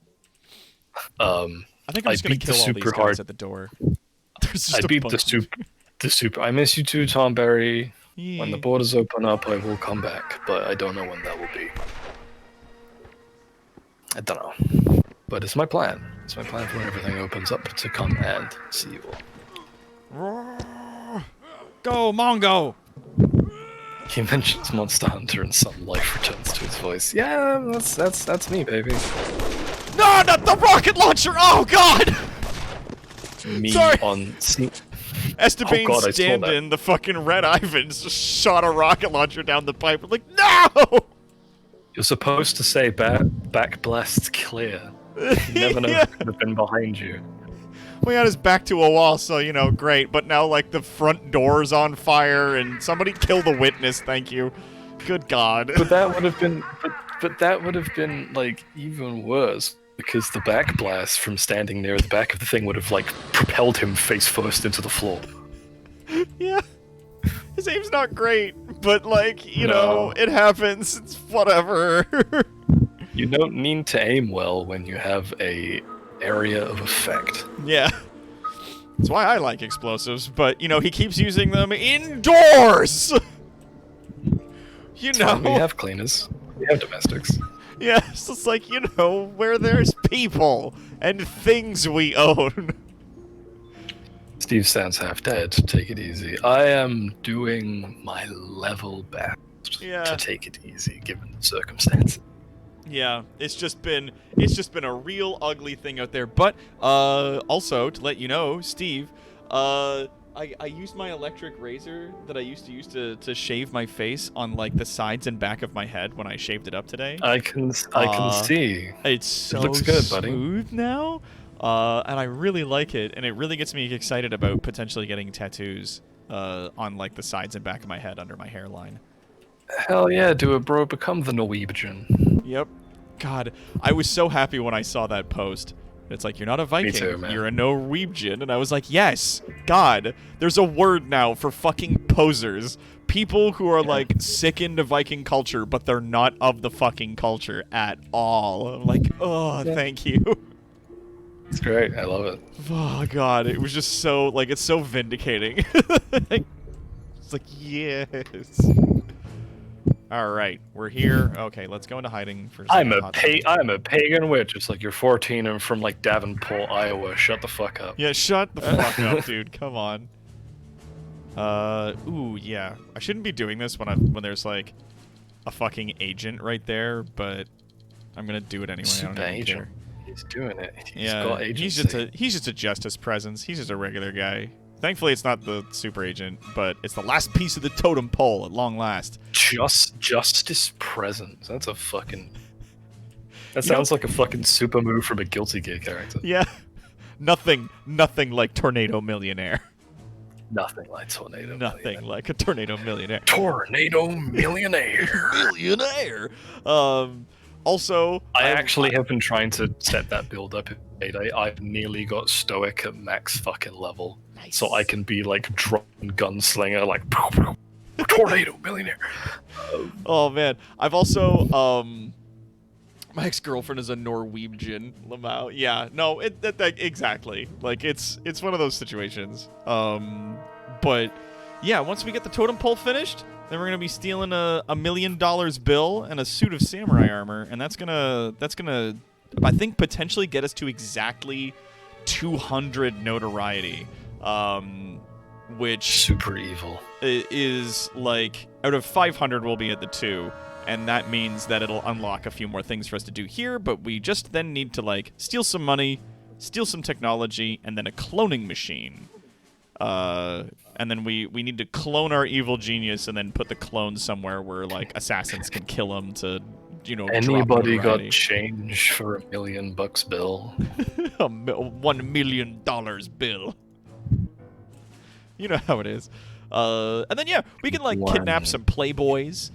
I think I'm just gonna kill all these guys at the door. I beat the super. I miss you too, Tom Berry. Yeah. When the borders open up, I will come back, but I don't know when that will be. I don't know, but it's my plan. It's my plan for when everything opens up to come and see you all. Roar. Go, Mongo! He mentions Monster Hunter and some life returns to his voice. Yeah, that's me, baby. No, not the rocket launcher! Oh, God! Me Sorry. on... Estebane's God, I saw that. stand-in, the fucking Red Ivans, just shot a rocket launcher down the pipe. Like, no! You're supposed to say back blast clear. You never know Yeah. who could have been behind you. We got his back to a wall, so, you know, great. But now, like, the front door's on fire, and somebody kill the witness, thank you. Good God. But that would have been... But that would have been, like, even worse. Because the back blast from standing near the back of the thing would have, like, propelled him face first into the floor. Yeah. His aim's not great, but, like, you know, it happens. It's whatever. You don't need to aim well when you have a area of effect. Yeah. That's why I like explosives, but, you know, he keeps using them indoors! You know? We have cleaners. We have domestics. Yeah, it's just like, you know, where there's people and things we own. Steve sounds half dead. Take it easy. I am doing my level best to take it easy, given the circumstances. Yeah, it's just been a real ugly thing out there. But also to let you know, Steve, I used my electric razor that I used to use to shave my face on like the sides and back of my head when I shaved it up today. I can see. It's so it looks good, buddy. smooth now, and I really like it, and it really gets me excited about potentially getting tattoos on like the sides and back of my head under my hairline. Hell yeah, do it, bro. Become the Norwegian. Yep. God, I was so happy when I saw that post. It's like, you're not a Viking, too, man. you're a Norwegian. And I was like, yes, God, there's a word now for fucking posers. People who are, like, sick into Viking culture, but they're not of the fucking culture at all. I'm like, oh, thank you. It's great. I love it. Oh, God, it was just so, like, it's so vindicating. It's like, yes. All right, we're here. Okay, let's go into hiding for a I'm second. I'm a pagan witch. It's like you're 14 and from like Davenport, Iowa. Shut the fuck up. Yeah, shut the fuck up, dude. Come on. Ooh, yeah. I shouldn't be doing this when there's like a fucking agent right there, but I'm gonna do it anyway. I don't Super even agent. care. He's doing it. He's Yeah, got agency. he's just a justice presence. He's just a regular guy. Thankfully, it's not the super agent, but it's the last piece of the totem pole at long last. Justice presence. That's a fucking... That sounds like a fucking super move from a Guilty Gear character. Yeah. Nothing like Tornado Millionaire. Nothing like Tornado Nothing Millionaire. like a Tornado Millionaire. Tornado Millionaire. Millionaire! Also... I actually have been trying to set that build up. I've nearly got Stoic at max fucking level. Nice. So I can be like drone gunslinger, like Tornado Millionaire. Oh man, I've also my ex-girlfriend is a Norwegian. Lamau. Yeah, no, that exactly. Like it's one of those situations. But yeah, once we get the totem pole finished, then we're gonna be stealing a $1 million bill and a suit of samurai armor, and that's gonna I think potentially get us to exactly 200 notoriety. Which super evil is like out of 500 we'll be at the 2, and that means that it'll unlock a few more things for us to do here, but we just then need to like steal some money, steal some technology, and then a cloning machine. And then we need to clone our evil genius and then put the clone somewhere where like assassins can kill him to, you know, anybody drop got notoriety. change for $1 million bill? $1 million bill. You know how it is. And then, yeah, we can, like, kidnap some playboys.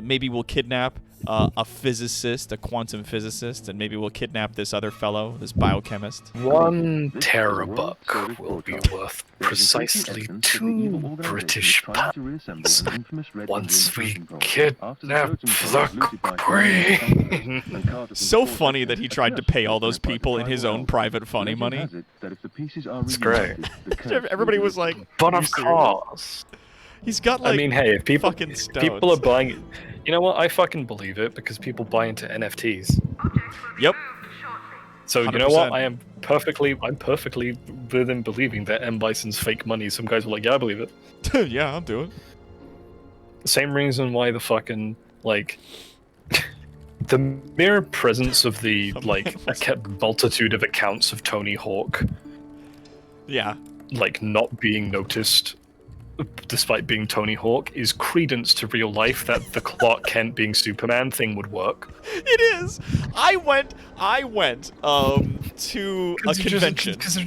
Maybe we'll kidnap a physicist, a quantum physicist, and maybe we'll kidnap this other fellow, this biochemist. 1 terabuck will be worth precisely 2 British pounds once we kidnap the Queen. So funny that he tried to pay all those people in his own private funny money. It's great. Everybody was like, But of course. he's got like I mean, hey, if people are buying it, you know what? I fucking believe it because people buy into NFTs. Yep. So you know 100%. what? I'm perfectly with him believing that M. Bison's fake money, some guys were like, yeah, I believe it. Yeah, I'll do it. Same reason why the fucking, like, the mere presence of the, like, a multitude of accounts of Tony Hawk, Yeah. like, not being noticed, despite being Tony Hawk, is credence to real life that the Clark Kent being Superman thing would work. It is. I went to a convention. Because they're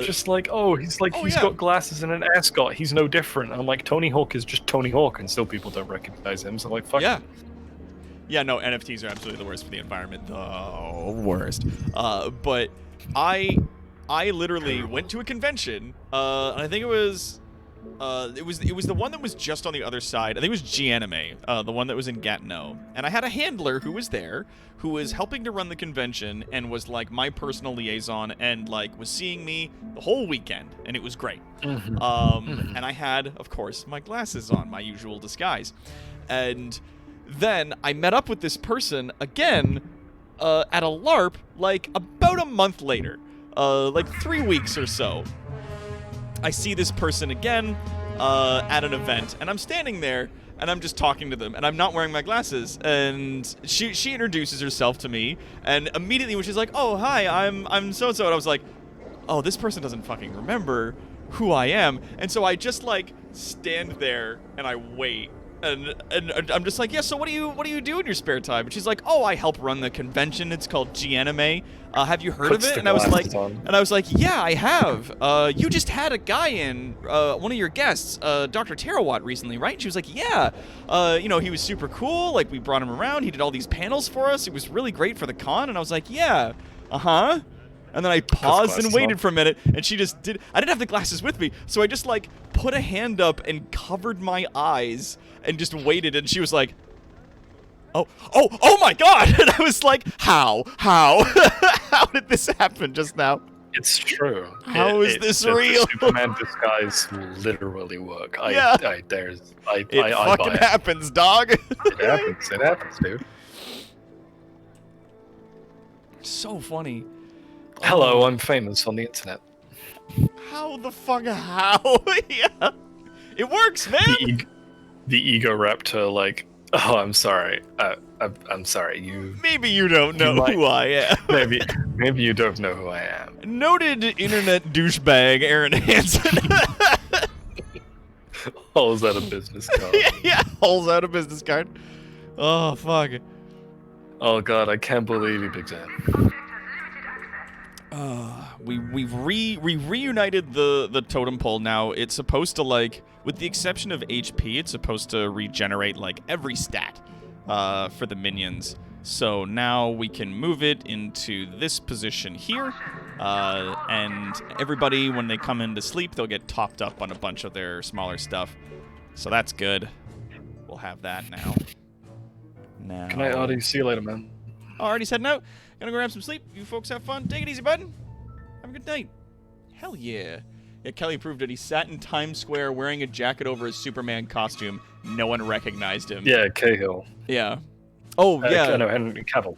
just like, oh, he's got glasses and an ascot. He's no different. I'm like, Tony Hawk is just Tony Hawk, and still people don't recognize him. So I'm like, fuck. Yeah. Yeah, no, NFTs are absolutely the worst for the environment. The worst. But I literally went to a convention. And I think it was the one that was just on the other side. I think it was G-Anime, the one that was in Gatineau. And I had a handler who was there, who was helping to run the convention and was like my personal liaison and like was seeing me the whole weekend, and it was great. And I had, of course, my glasses on, my usual disguise. And then I met up with this person again at a LARP like about a month later, like 3 weeks or so. I see this person again at an event, and I'm standing there, and I'm just talking to them, and I'm not wearing my glasses, and she introduces herself to me, and immediately when she's like, oh, hi, I'm so-and-so, and I was like, oh, this person doesn't fucking remember who I am, and so I just, like, stand there, and I wait, and I'm just like, yeah, so what do you do in your spare time? And she's like, oh, I help run the convention. It's called G-Anime. Have you heard of it? And I was like, yeah, I have. You just had a guy in, one of your guests, Dr. Terawat recently, right? And she was like, yeah. He was super cool. Like, we brought him around. He did all these panels for us. It was really great for the con. And I was like, yeah, uh-huh. And then I paused and waited for a minute, and she just did. I didn't have the glasses with me, so I just like put a hand up and covered my eyes and just waited. And she was like, "Oh my God!" And I was like, "How? How did this happen just now?" It's true. How is this real? Superman disguise literally work. Yeah. It fucking happens, dog. It happens, dude. So funny. Hello, I'm famous on the internet. How the fuck? How? Yeah. It works, man. The ego raptor, like, oh, I'm sorry. I'm sorry. Maybe you don't know who I am. maybe you don't know who I am. Noted internet douchebag Aaron Hansen. Holes out a business card. Yeah, holes out a business card. Oh fuck. Oh god, I can't believe you, Big Sam. We reunited the totem pole now. It's supposed to, like, with the exception of HP, it's supposed to regenerate like every stat for the minions. So now we can move it into this position here, and everybody, when they come in to sleep, they'll get topped up on a bunch of their smaller stuff. So that's good. We'll have that now. Can I already see you later, man? Already heading out. Gonna go grab some sleep. You folks have fun. Take it easy, bud. Have a good night. Hell yeah. Yeah, Kelly proved it. He sat in Times Square wearing a jacket over his Superman costume. No one recognized him. Yeah, Cahill. Yeah. Oh, yeah. No, Henry Cavill.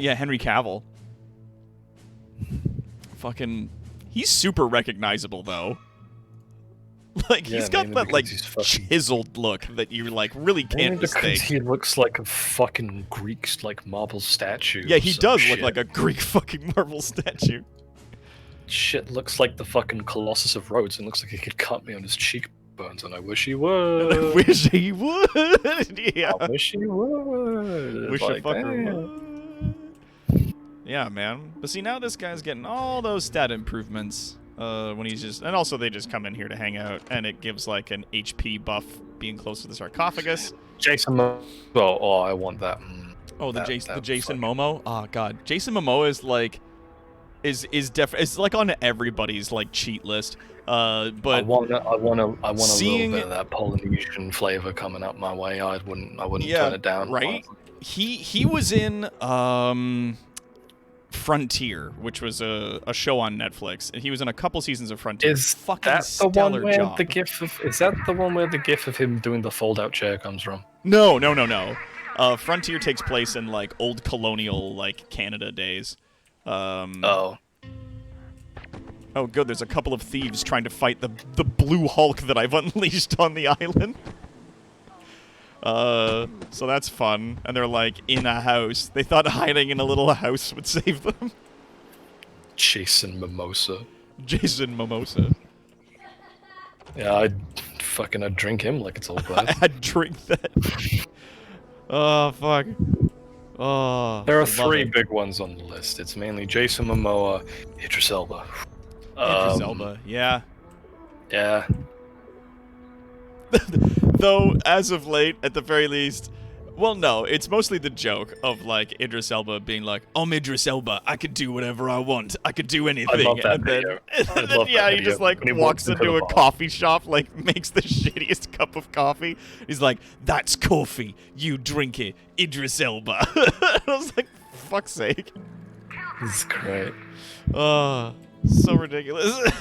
Yeah, Henry Cavill. Fucking... He's super recognizable, though. Like, he's got that, like, chiseled look that you, like, really can't mistake. He looks like a fucking Greek, like, marble statue. Yeah, he does look like a Greek fucking marble statue. Shit looks like the fucking Colossus of Rhodes, and looks like he could cut me on his cheekbones, and I wish he would. I wish he would. Yeah. I wish he would. Wish a fucker would. Yeah, man. But see, now this guy's getting all those stat improvements. When he's just, and also they just come in here to hang out, and it gives like an HP buff being close to the sarcophagus. Jason Momoa. Oh, I want that. Oh, the Jason Momoa. Oh god, Jason Momoa is like, it's like on everybody's like cheat list. But I want a little bit of that Polynesian flavor coming up my way. I wouldn't turn it down. Right? He was in Frontier, which was a show on Netflix, and he was in a couple seasons of Frontier. Is that the one where the gif of? Is that the one where the gif of him doing the fold-out chair comes from? No. Frontier takes place in like old colonial like Canada days. Oh Oh, good, there's a couple of thieves trying to fight the blue Hulk that I've unleashed on the island. So that's fun. And they're, like, in a house. They thought hiding in a little house would save them. Jason Mimosa. Jason Mimosa. Yeah, I'd drink him like it's all glass. I'd drink that. Oh, fuck. Oh, There are 3 big ones on the list. It's mainly Jason Momoa, Idris Elba. Idris Elba, yeah. Yeah. Though, as of late, at the very least, well, no, it's mostly the joke of, like, Idris Elba being like, I'm Idris Elba, I could do whatever I want, I could do anything. I love that and then, video. and then yeah, he just, like, walks into a coffee shop, like, makes the shittiest cup of coffee. He's like, that's coffee, you drink it, Idris Elba. I was like, for fuck's sake. This is great. Oh, so ridiculous.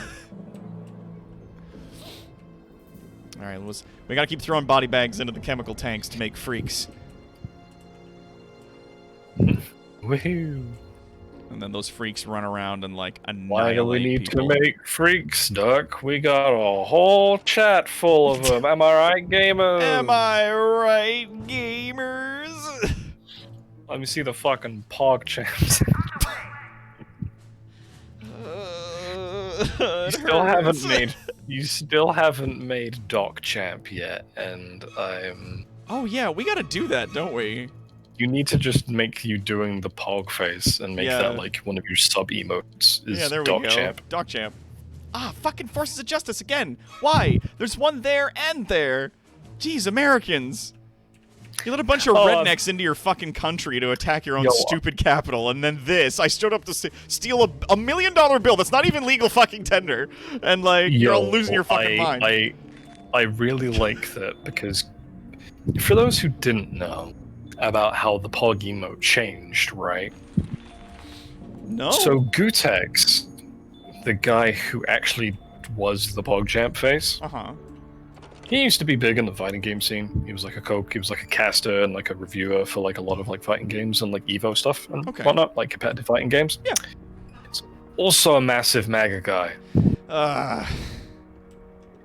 Alright, we gotta keep throwing body bags into the chemical tanks to make freaks. Woohoo. And then those freaks run around and, like, annihilate Why do we need people. to make freaks, Duck? We got a whole chat full of them. Am I right, gamers? Am I right, gamers? Let me see the fucking pog champs. You still haven't made Doc Champ yet, and I'm... Oh yeah, we gotta do that, don't we? You need to just make you doing the pog face and make that like one of your sub emotes is there we Doc go. Champ. Doc Champ. Ah, fucking Forces of Justice again. Why? There's one there and there. Jeez, Americans. You let a bunch of rednecks into your fucking country to attack your own stupid capital, and then this. I showed up to steal a $1 million bill that's not even legal fucking tender, and, like, you're all losing your fucking mind. I really like that, because for those who didn't know about how the Pog emote changed, right? No. So Gutex, the guy who actually was the PogChamp face, he used to be big in the fighting game scene. He was like a caster and like a reviewer for like a lot of like fighting games and like Evo stuff and whatnot, like competitive fighting games. Yeah. He's also a massive MAGA guy.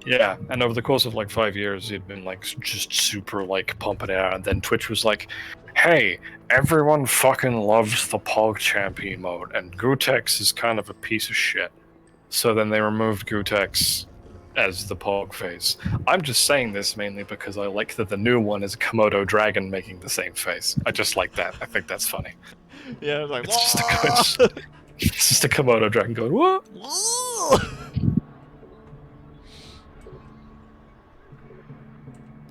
Yeah, and over the course of like 5 years, he'd been like just super like pumping it out, and then Twitch was like, "Hey, everyone fucking loves the PogChamp emote, and Gutex is kind of a piece of shit." So then they removed Gutex as the Pog face. I'm just saying this mainly because I like that the new one is a Komodo dragon making the same face. I just like that. I think that's funny. Yeah, like, it's just a Komodo dragon going, what?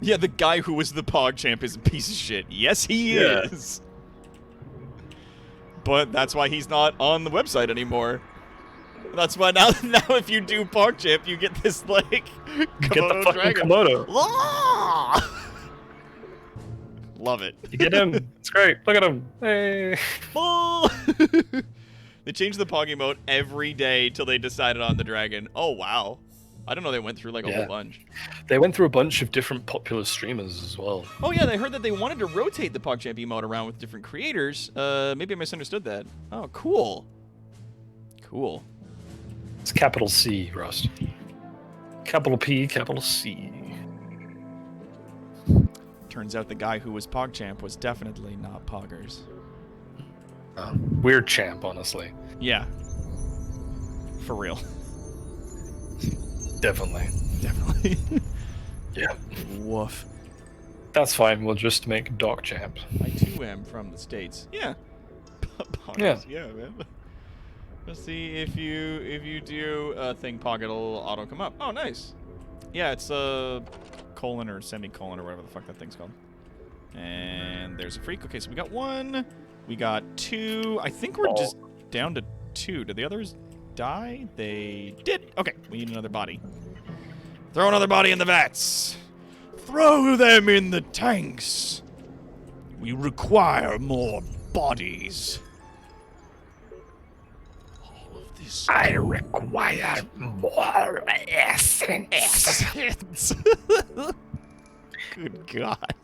Yeah, the guy who was the PogChamp is a piece of shit. Yes, he is. But that's why he's not on the website anymore. That's why now if you do PogChamp, you get this, like, Komodo get the fucking dragon. Komodo. Love it. You get him. It's great. Look at him. Hey. They changed the Pog emote every day till they decided on the dragon. Oh, wow. I don't know they went through, like, a whole bunch. They went through a bunch of different popular streamers as well. Oh, yeah, they heard that they wanted to rotate the PogChamp emote around with different creators. Maybe I misunderstood that. Oh, cool. Cool. It's capital C, Rust. Capital P, capital C. Turns out the guy who was PogChamp was definitely not Poggers. Weird champ, honestly. Yeah. For real. Definitely. Definitely. Yeah. Woof. That's fine. We'll just make Doc Champ. I too am from the States. Yeah. Poggers. Yeah, man. Let's see if you do a thing, Pog, it'll auto come up. Oh, nice. Yeah, it's a colon or semicolon or whatever the fuck that thing's called. And there's a freak. Okay, so we got 1. We got 2. I think we're just down to 2. Did the others die? They did. Okay, we need another body. Throw another body in the vats. Throw them in the tanks. We require more bodies. I require more essence. Good God.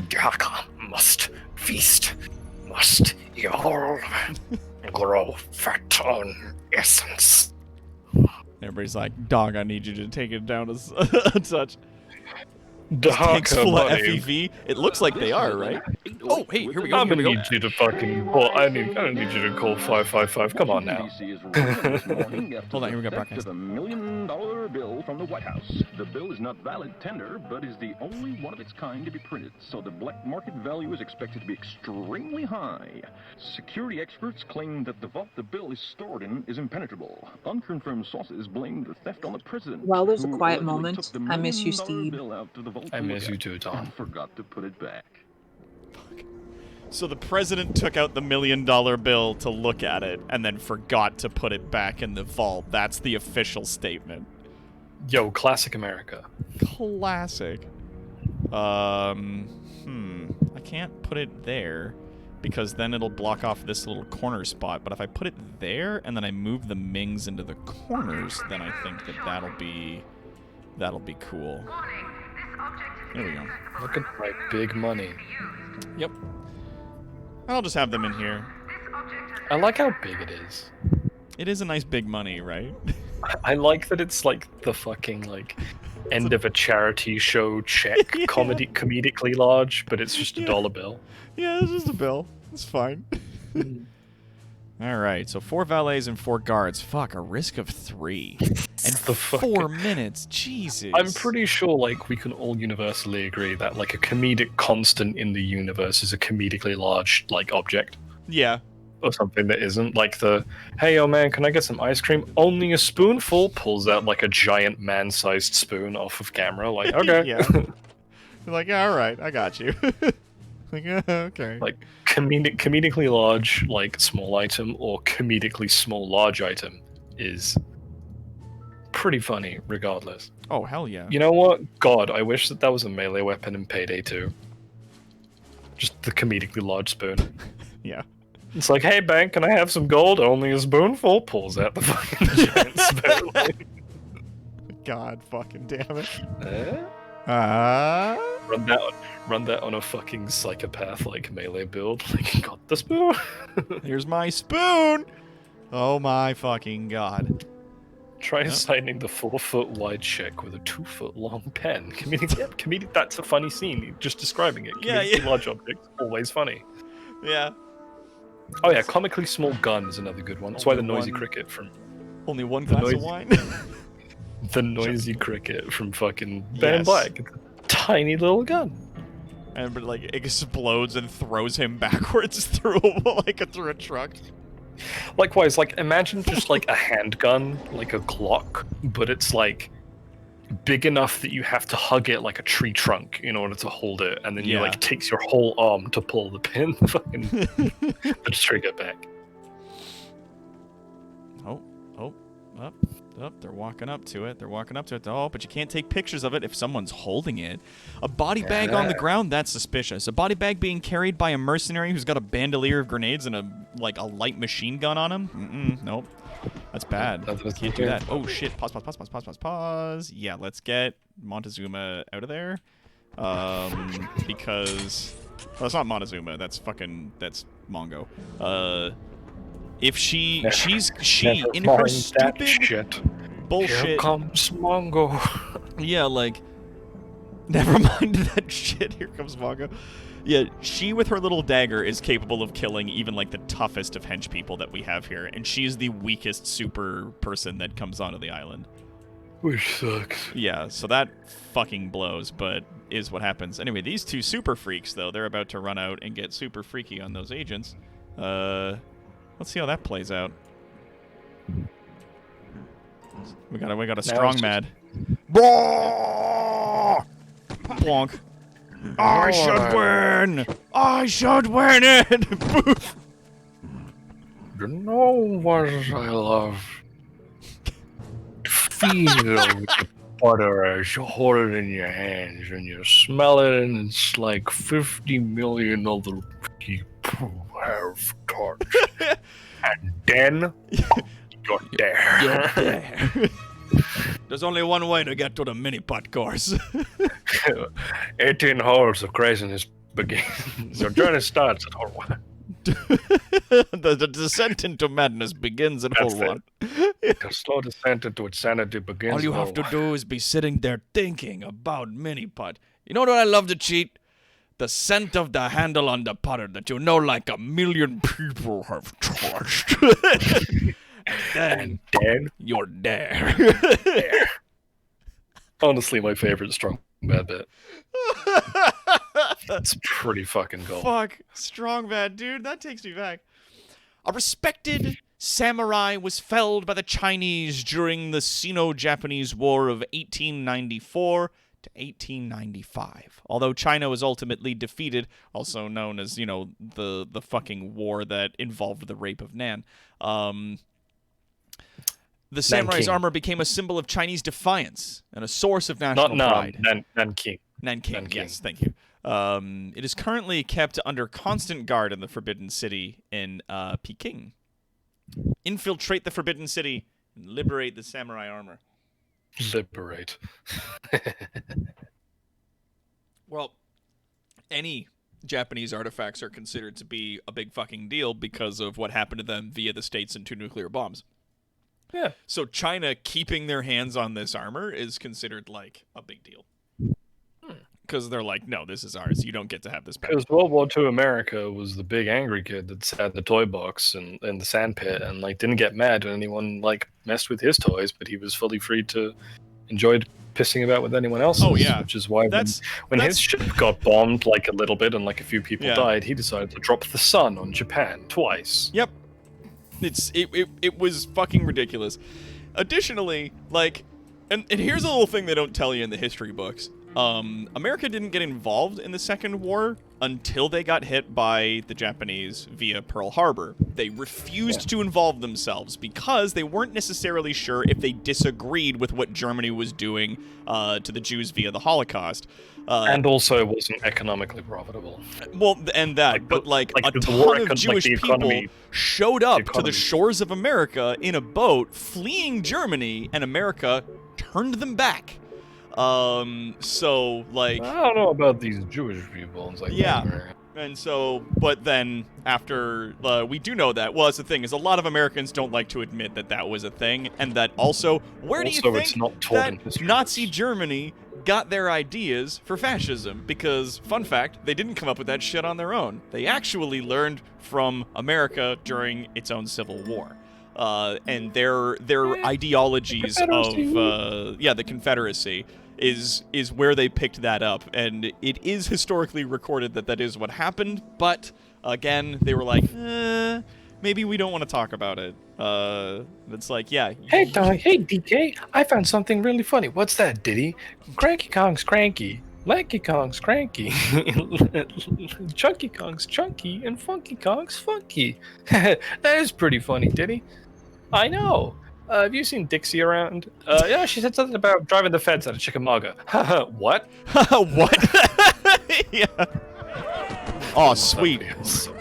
Gaka must feast, must evolve, grow fat on essence. Everybody's like, dog, I need you to take it down a touch. Darker Tanks full of money. FEV. It looks like they are, right? Oh, hey, here we go. I'm Here gonna we go. need you to fucking. Well, I need you to call 555. Come on now. Hold on, here we go, broadcast. Of $1 million bill from the White House. The bill is not valid tender, but is the only one of its kind to be printed, so the black market value is expected to be extremely high. Security experts claim that the vault the bill is stored in is impenetrable. Unconfirmed sources blame the theft on the president. While there's a who quiet allegedly moment, took the I miss you, $1 million Steve. bill out to the vault I to miss look you at too, Tom. and forgot to put it back. So the president took out the $1 million bill to look at it and then forgot to put it back in the vault. That's the official statement. Yo, classic America. Classic. I can't put it there because then it'll block off this little corner spot. But if I put it there and then I move the Mings into the corners, then I think that that'll be cool. There we go. Look at my big money. Yep. I'll just have them in here. I like how big it is. It is a nice big money, right? I like that it's like the fucking like end of a charity show check, Yeah. comedically large, but it's just a $1 bill. Yeah, it's just a bill. It's fine. All right, so 4 valets and 4 guards. Fuck, a risk of 3. And The 4 minutes. Jesus. I'm pretty sure like we can all universally agree that like a comedic constant in the universe is a comedically large like object. Yeah. Or something that isn't. Like the, hey, yo, man, can I get some ice cream? Only a spoonful. Pulls out, like, a giant man-sized spoon off of camera. Like, okay. Yeah. You're like, yeah, all right, I got you. Like, yeah, okay. Like, comedically large, like, small item, or comedically small, large item is pretty funny, regardless. Oh, hell yeah. You know what? God, I wish that was a melee weapon in Payday 2. Just the comedically large spoon. Yeah. It's like, hey, bank, can I have some gold? Only a spoonful. Pulls out the fucking giant spoon. God fucking damn it. Uh? Run that on a fucking psychopath like melee build. Like, got the spoon. Here's my spoon. Oh my fucking god. Try assigning the 4-foot wide check with a 2-foot long pen. Comedic. That's a funny scene. Just describing it. Comedically large objects, always funny. Yeah. Oh yeah, comically small gun is another good one. That's why the noisy cricket from only one glass of wine. The noisy cricket from fucking Ben in Black. It's a tiny little gun. And it like explodes and throws him backwards through a truck. Likewise, like imagine just like a handgun, like a Glock, but it's like big enough that you have to hug it like a tree trunk in order to hold it, and then you like takes your whole arm to pull the pin, fucking the trigger back. Up, they're walking up to it. Oh, but you can't take pictures of it if someone's holding it. A body bag on the ground, that's suspicious. A body bag being carried by a mercenary who's got a bandolier of grenades and a light machine gun on him? Nope. That's bad. Can't do that. Oh, shit. Pause. Yeah, let's get Montezuma out of there. Because... Well, it's not Montezuma. That's Mongo. If she's in her stupid shit. bullshit. Here comes Mongo. Yeah, like, never mind that shit. Here comes Mongo. Yeah, she with her little dagger is capable of killing even like the toughest of hench people that we have here, and she's the weakest super person that comes onto the island. Which sucks. Yeah, so that fucking blows, but is what happens. Anyway, these two super freaks though, they're about to run out and get super freaky on those agents. Let's see how that plays out. We got a strong mad. Bonk. I should win! I should win it! Boof! You know what I love? To feel the butter as you hold it in your hands and you smell it, and it's like 50 million other people have touched. And then you're there. There's only one way to get to the mini-putt course. 18 holes of craziness begins. Your journey starts at hole 1. The descent into madness begins in hole one. The slow descent into insanity begins. All you have to do is be sitting there thinking about mini-putt. You know what I love to cheat? The scent of the handle on the putter that you know like 1 million people have touched. and then you're there. Honestly, my favorite strong bad bit. That's pretty fucking cool. Fuck. Strong bad, dude. That takes me back. A respected samurai was felled by the Chinese during the Sino-Japanese War of 1894 to 1895. Although China was ultimately defeated, also known as, the fucking war that involved the rape of Nan. The samurai's armor became a symbol of Chinese defiance and a source of national pride. Nanking. Nanking, yes, thank you. It is currently kept under constant guard in the Forbidden City in Peking. Infiltrate the Forbidden City and liberate the samurai armor. Liberate. Well, any Japanese artifacts are considered to be a big fucking deal because of what happened to them via the States and 2 nuclear bombs. Yeah. So China keeping their hands on this armor is considered like a big deal. Because they're like, no, this is ours. You don't get to have this back. Because World War II America was the big angry kid that sat in the toy box and in the sand pit and didn't get mad when anyone messed with his toys, but he was fully free to enjoy pissing about with anyone else's. Oh yeah, which is why when his ship got bombed a little bit and a few people died, he decided to drop the sun on Japan twice. Yep. It was fucking ridiculous. Additionally, and here's a little thing they don't tell you in the history books. America didn't get involved in the Second War until they got hit by the Japanese via Pearl Harbor. They refused to involve themselves because they weren't necessarily sure if they disagreed with what Germany was doing to the Jews via the Holocaust. And also it wasn't economically profitable. Well, and that, a ton of Jewish people showed up to the shores of America in a boat, fleeing Germany, and America turned them back. I don't know about these Jewish people. And so, but then after, we do know that, well, that's the thing, is a lot of Americans don't like to admit that that was a thing, and that also, where do you think it's not told in history. Nazi Germany got their ideas for fascism? Because, fun fact, they didn't come up with that shit on their own. They actually learned from America during its own civil war. And their ideologies of the Confederacy is where they picked that up, and it is historically recorded that is what happened. But again, they were like, maybe we don't want to talk about it. It's like, yeah. Hey DK, I found something really funny. What's that, Diddy? Cranky Kong's cranky. Lanky Kong's cranky. Chunky Kong's chunky, and Funky Kong's funky. That is pretty funny, Diddy. I know. Have you seen Dixie around? Yeah, she said something about driving the feds out of Chickamauga. What? What? Yeah. Oh, sweet.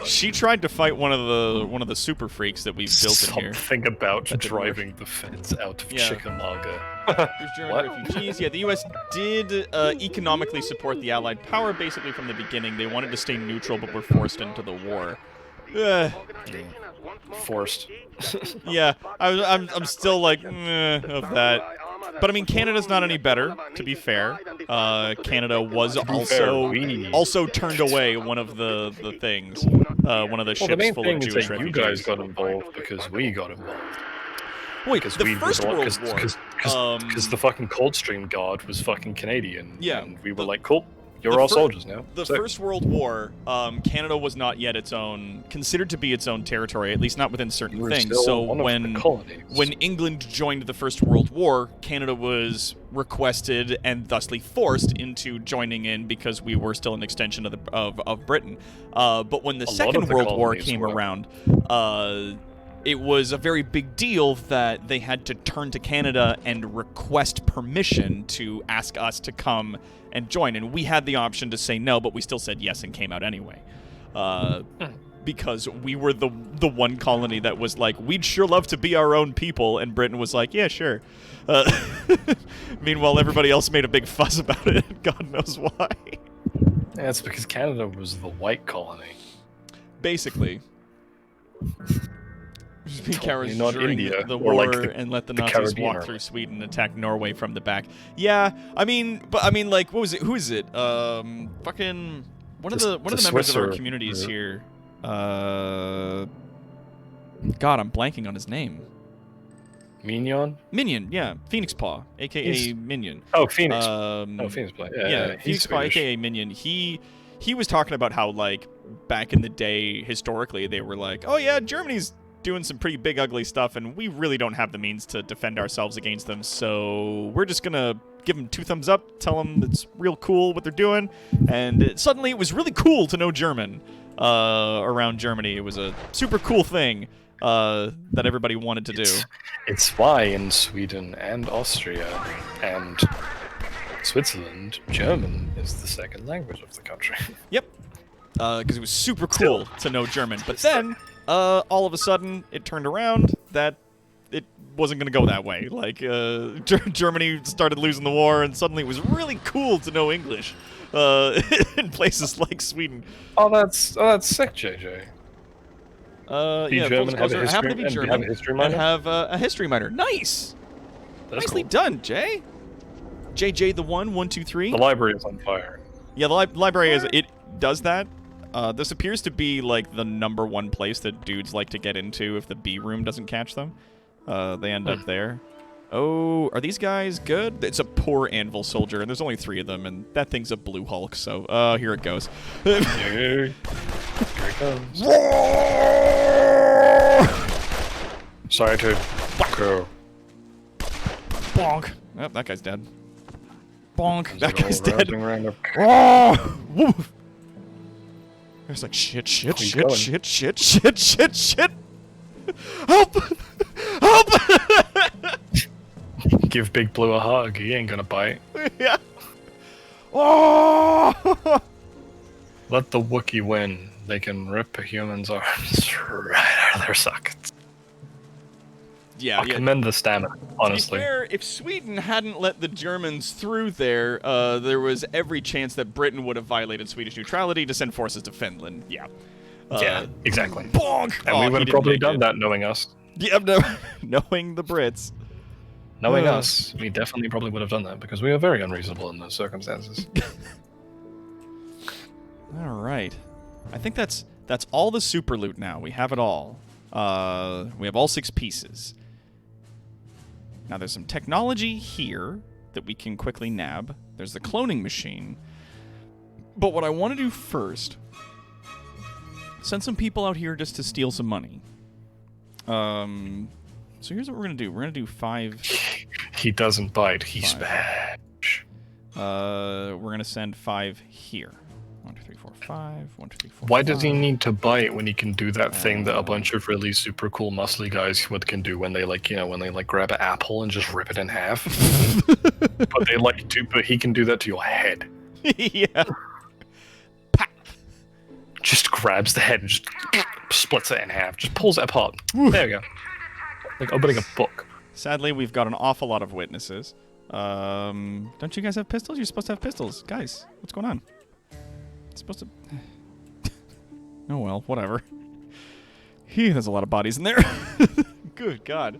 She tried to fight one of the super freaks that we've built in here. Something about driving the feds out of Chickamauga. There's German refugees. Yeah, the U.S. did economically support the Allied power basically from the beginning. They wanted to stay neutral, but were forced into the war. Forced. Yeah, I'm still of that. But I mean, Canada's not any better, to be fair. Canada was also turned away one of the things, one of the ships full of Jewish refugees. You guys got involved because we got involved. Wait, because the First World War, because the fucking Coldstream Guard was fucking Canadian. Yeah, and we were like, cool. You're all soldiers now. The First World War, Canada was not yet considered to be its own territory, at least not within certain things. So when England joined the First World War, Canada was requested and thusly forced into joining in because we were still an extension of Britain. But when the Second World War came around, it was a very big deal that they had to turn to Canada and request permission to ask us to come and join. And we had the option to say no, but we still said yes and came out anyway. Because we were the one colony that was like, we'd sure love to be our own people. And Britain was like, yeah, sure. Meanwhile, everybody else made a big fuss about it. God knows why. Yeah, it's because Canada was the white colony. basically. Just be cowards not during India, the or, war like, and let the the Nazis Caribbean walk or through like- Sweden and attack Norway from the back. Yeah, like, what was it? Who is it? Fucking one of the members Swiss of our or- communities or- here. God, I'm blanking on his name. Mignon? Minion, yeah, Phoenix Paw, aka He's- Minion. Oh, Phoenix. Phoenix Play. Yeah, he's Phoenix Paw, Swedish. aka Minion. He was talking about how, like, back in the day, historically, they were like, oh yeah, Germany's doing some pretty big ugly stuff, and we really don't have the means to defend ourselves against them, so we're just gonna give them 2 thumbs up, tell them it's real cool what they're doing, and suddenly it was really cool to know German around Germany. It was a super cool thing that everybody wanted to do. It's why in Sweden and Austria and Switzerland, German is the second language of the country. Yep. Because it was super cool to know German. But then, all of a sudden, it turned around that it wasn't going to go that way. Like, Germany started losing the war, and suddenly it was really cool to know English in places like Sweden. Oh, that's sick, JJ. Yeah, German, full disclosure, I happen to be and German have a history minor? and have a history minor. Nice! That's Nicely cool. done, Jay. JJ the 123. The library is on fire. Yeah, the library it does that. This appears to be like the #1 place that dudes like to get into if the B room doesn't catch them. They end up there. Oh, are these guys good? It's a poor anvil soldier, and there's only 3 of them, and that thing's a blue Hulk. So, here it goes. Here it comes. Sorry to go. Bonk. Oh, that guy's dead. Bonk. That guy's All dead. rousing around a- Oh! Woof. It's like shit. Keep going. Shit. Help! Help! Give Big Blue a hug. He ain't gonna bite. Yeah. Oh! Let the Wookiee win. They can rip a human's arms right out of their sockets. Yeah, I commend the stamina, honestly. To be fair, if Sweden hadn't let the Germans through there, there was every chance that Britain would have violated Swedish neutrality to send forces to Finland. Yeah. Yeah, exactly. Bonk! And Oh, we he would have didn't probably make done it. that knowing us. Yeah, knowing the Brits. Knowing us, we definitely probably would have done that because we are very unreasonable in those circumstances. All right. I think that's all the super loot now. We have it all. We have all 6 pieces. Now there's some technology here that we can quickly nab. There's the cloning machine. But what I want to do first, send some people out here just to steal some money. So here's what we're going to do. We're going to do 5. He doesn't bite, he's 5. bad. We're going to send 5 here. 1, 2, 3, 4, 5. 1, 2, 3, 4. Why does he 5. need to bite when he can do that thing that a bunch of really super cool muscly guys can do when they grab an apple and just rip it in half? But he can do that to your head. Yeah. Just grabs the head and just splits it in half. Just pulls it apart. There we go. Like opening a book. Sadly, we've got an awful lot of witnesses. Don't you guys have pistols? You're supposed to have pistols. Guys, what's going on? It's supposed to... Oh, well, whatever. There's a lot of bodies in there. Good God.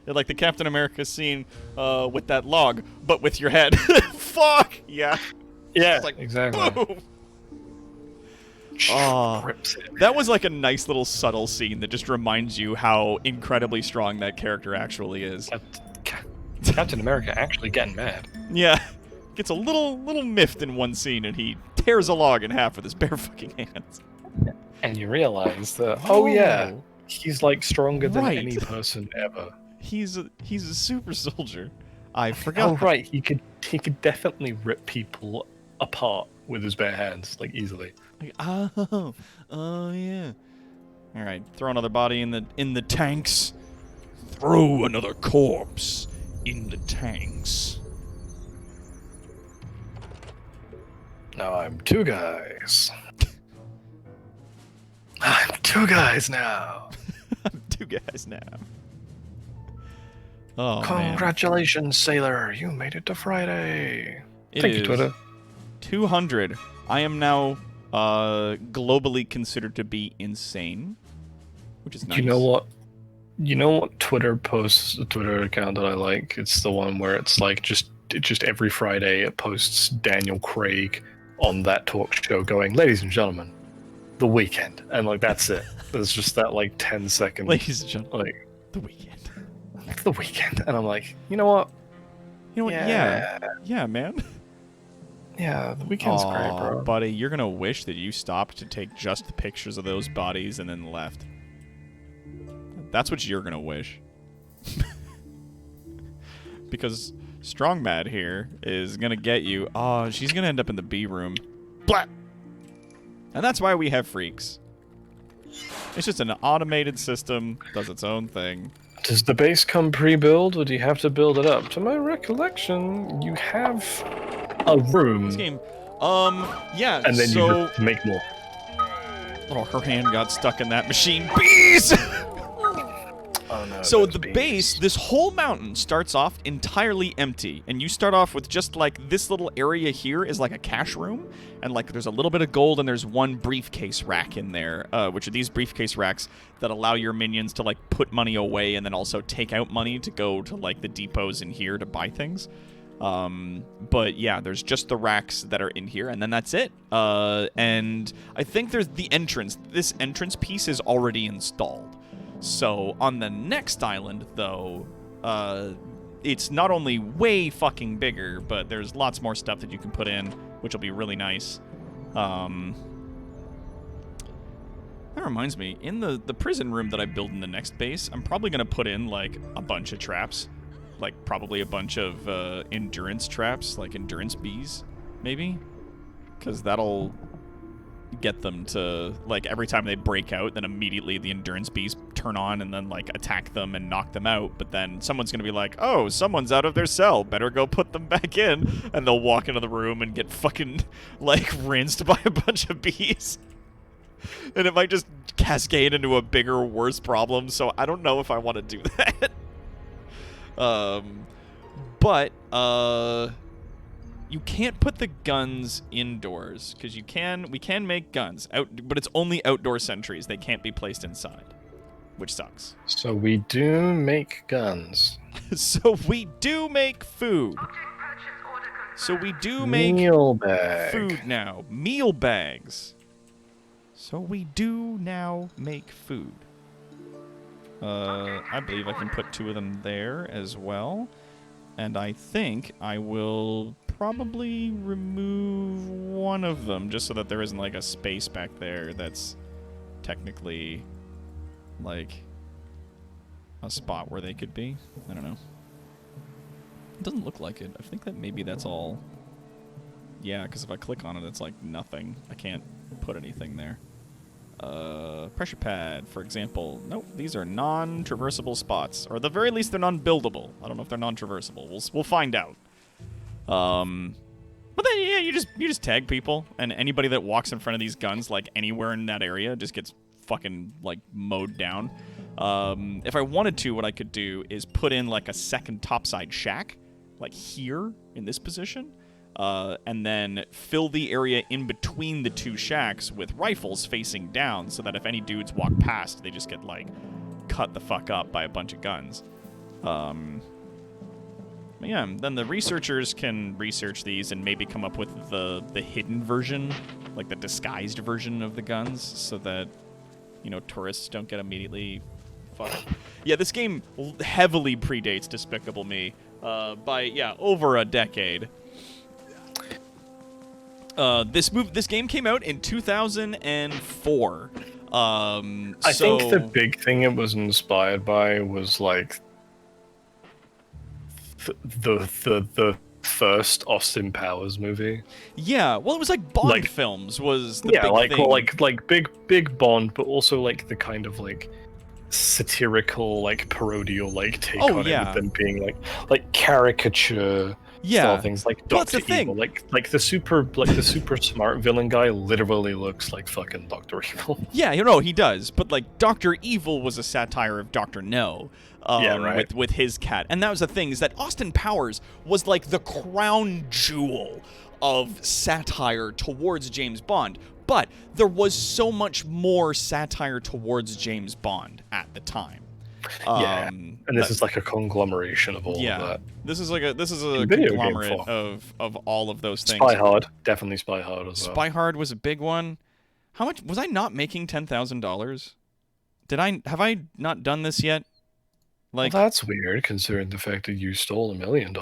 They're like the Captain America scene with that log, but with your head. Fuck! Yeah. Yeah, It's like, exactly. boom! Oh, Rips it. that was like a nice little subtle scene that just reminds you how incredibly strong that character actually is. Captain America actually getting mad. Yeah. Gets a little miffed in one scene and he tears a log in half with his bare fucking hands. And you realize that, Oh. he's like stronger than Right. any person ever. He's a super soldier. I forgot. Oh right, he could definitely rip people apart with his bare hands, like easily. Like, oh yeah. All right, throw another body in the tanks. Throw another corpse in the tanks. Now I'm 2 guys. I'm 2 guys now. 2 guys now. Oh man. Congratulations, sailor! You made it to Friday. It Thank you, is Twitter. 200. I am now globally considered to be insane, which is nice. You know what? You know what Twitter posts, the Twitter account that I like? It's the one where it's like just every Friday it posts Daniel Craig on that talk show going, "Ladies and gentlemen, the weekend," and like that's it. There's just that like 10-second. Ladies and gentlemen, like the weekend. The weekend, and I'm like, you know what? Yeah, man. Yeah, the weekend's great, bro. Buddy, you're gonna wish that you stopped to take just the pictures of those bodies and then left. That's what you're gonna wish. Because Strong Mad here is gonna get you. Oh, she's gonna end up in the B room. Blah! And that's why we have freaks. It's just an automated system, does its own thing. Does the base come pre-built, or do you have to build it up? To my recollection, you have a room. This game, yeah. And then so, you have to make more. Oh, her hand got stuck in that machine. Bees! Oh, no, so the base, this whole mountain starts off entirely empty, and you start off with just like this little area here is like a cash room, and like there's a little bit of gold, and there's one briefcase rack in there, which are these briefcase racks that allow your minions to like put money away and then also take out money to go to like the depots in here to buy things. But yeah, there's just the racks that are in here, and then that's it. And I think there's the entrance. This entrance piece is already installed. So on the next island, though, it's not only way fucking bigger, but there's lots more stuff that you can put in, which will be really nice. That reminds me, in the prison room that I build in the next base, I'm probably going to put in, like, a bunch of traps. Like, probably a bunch of endurance traps, like endurance bees, maybe? Because that'll get them to, like, every time they break out, then immediately the endurance bees turn on and then, like, attack them and knock them out. But then someone's going to be like, oh, someone's out of their cell. Better go put them back in. And they'll walk into the room and get fucking, like, rinsed by a bunch of bees. And it might just cascade into a bigger, worse problem. So I don't know if I want to do that. But you can't put the guns indoors, because we can make guns out, but it's only outdoor sentries. They can't be placed inside, which sucks. So we do make guns. So we do make food. So we do make meal bag. Food now. Meal bags. So we do now make food. I believe I can put 2 of them there as well. And I think I will probably remove one of them just so that there isn't like a space back there that's technically like a spot where they could be. I don't know. It doesn't look like it. I think that maybe that's all. Yeah, because if I click on it, it's like nothing. I can't put anything there. Pressure pad, for example. Nope, these are non-traversable spots, or at the very least, they're non-buildable. I don't know if they're non-traversable. We'll find out. But then yeah, you just tag people, and anybody that walks in front of these guns, like anywhere in that area, just gets fucking like mowed down. If I wanted to, what I could do is put in like a second topside shack, like here in this position. And then fill the area in between the 2 shacks with rifles facing down so that if any dudes walk past, they just get, like, cut the fuck up by a bunch of guns. Yeah, then the researchers can research these and maybe come up with the hidden version, like the disguised version of the guns, so that, you know, tourists don't get immediately fucked. Yeah, this game heavily predates Despicable Me by, yeah, over a decade. This game came out in 2004. I think the big thing it was inspired by was like the first Austin Powers movie. Yeah, well, it was like Bond films was the big thing. Well, like big Bond, but also like the kind of like satirical, like parodial, like take on it, with them being like caricature. Yeah, things like Dr. Evil, like the super smart villain guy literally looks like fucking Dr. Evil. Yeah, you know he does, but like Dr. Evil was a satire of Dr. No, with his cat, and that was the thing is that Austin Powers was like the crown jewel of satire towards James Bond. But there was so much more satire towards James Bond at the time. Yeah, and this is like a conglomeration of all of that. This is a Video conglomerate of all of those things. Spy Hard, definitely Spy Hard as well. Spy Hard was a big one. How much was I not making $10,000? Have I not done this yet? Like, well, that's weird considering the fact that you stole $1 million.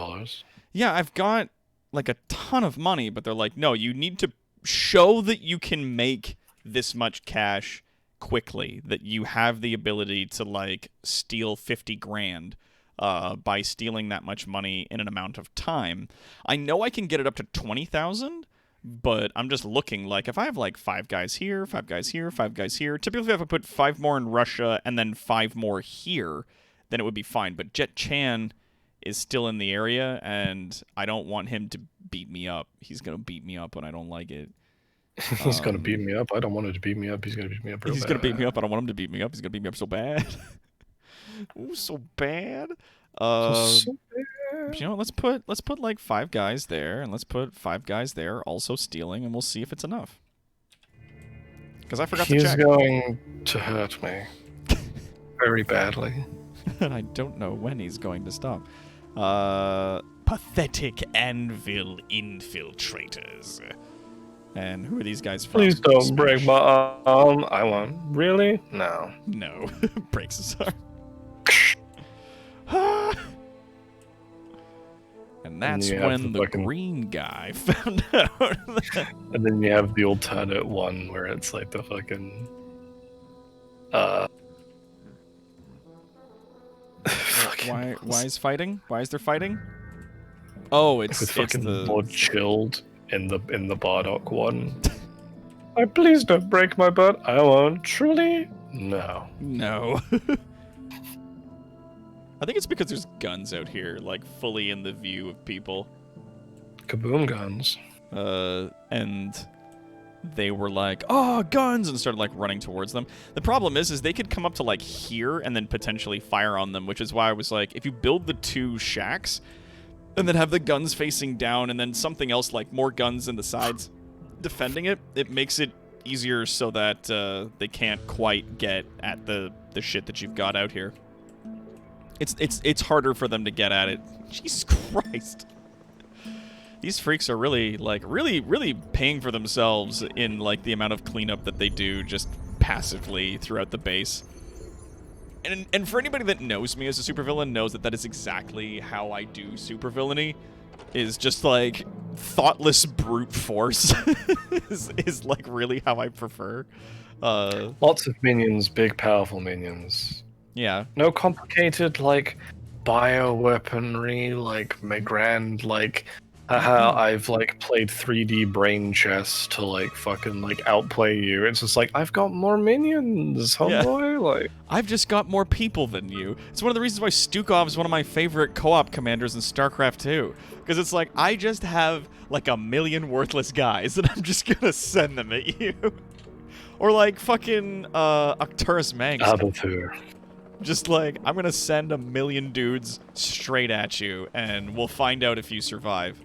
Yeah, I've got like a ton of money, but they're like, no, you need to show that you can make this much cash quickly, that you have the ability to like steal 50 grand by stealing that much money in an amount of time. I know I can get it up to 20,000, but I'm just looking like if I have like 5 guys here, 5 guys here, 5 guys here, typically if I put 5 more in Russia and then 5 more here, then it would be fine. But Jet Chan is still in the area, and I don't want him to beat me up. He's gonna beat me up when I don't like it. He's gonna beat me up. I don't want him to beat me up. He's gonna beat me up real bad. He's gonna beat me up. I don't want him to beat me up. He's gonna beat me up so bad. Ooh, so bad. So bad. But you know, let's put like 5 guys there, and let's put 5 guys there also stealing, and we'll see if it's enough. Because I forgot to check. He's going to hurt me very badly. And I don't know when he's going to stop. Pathetic anvil infiltrators. And who are these guys from? Please don't break my arm. I won't. Really? No. No. Breaks his arm. And that's when the green guy found out. And then you have the alternate one where it's like the fucking... Why is fighting? Why is there fighting? Oh, it's the more chilled in the Bardock one. Please don't break my butt. I won't. Truly? No. No. I think it's because there's guns out here, like fully in the view of people. Kaboom guns. And they were like, oh, guns, and started like running towards them. The problem is they could come up to like here and then potentially fire on them, which is why I was like, if you build the 2 shacks and then have the guns facing down and then something else like more guns in the sides defending it, it makes it easier so that they can't quite get at the shit that you've got out here. It's harder for them to get at it. Jesus Christ. These freaks are really paying for themselves in like the amount of cleanup that they do just passively throughout the base. And for anybody that knows me as a supervillain knows that is exactly how I do supervillainy, is just like thoughtless brute force is like really how I prefer. Lots of minions, big powerful minions. Yeah. No complicated like bioweaponry, like my grand like I've like played 3D brain chess to like fucking like outplay you. It's just like I've got more minions, homeboy. Yeah. Like I've just got more people than you. It's one of the reasons why Stukov is one of my favorite co-op commanders in StarCraft 2. Because it's like I just have like 1 million worthless guys and I'm just gonna send them at you. Or like fucking Arcturus Manx. Just like I'm gonna send 1 million dudes straight at you and we'll find out if you survive.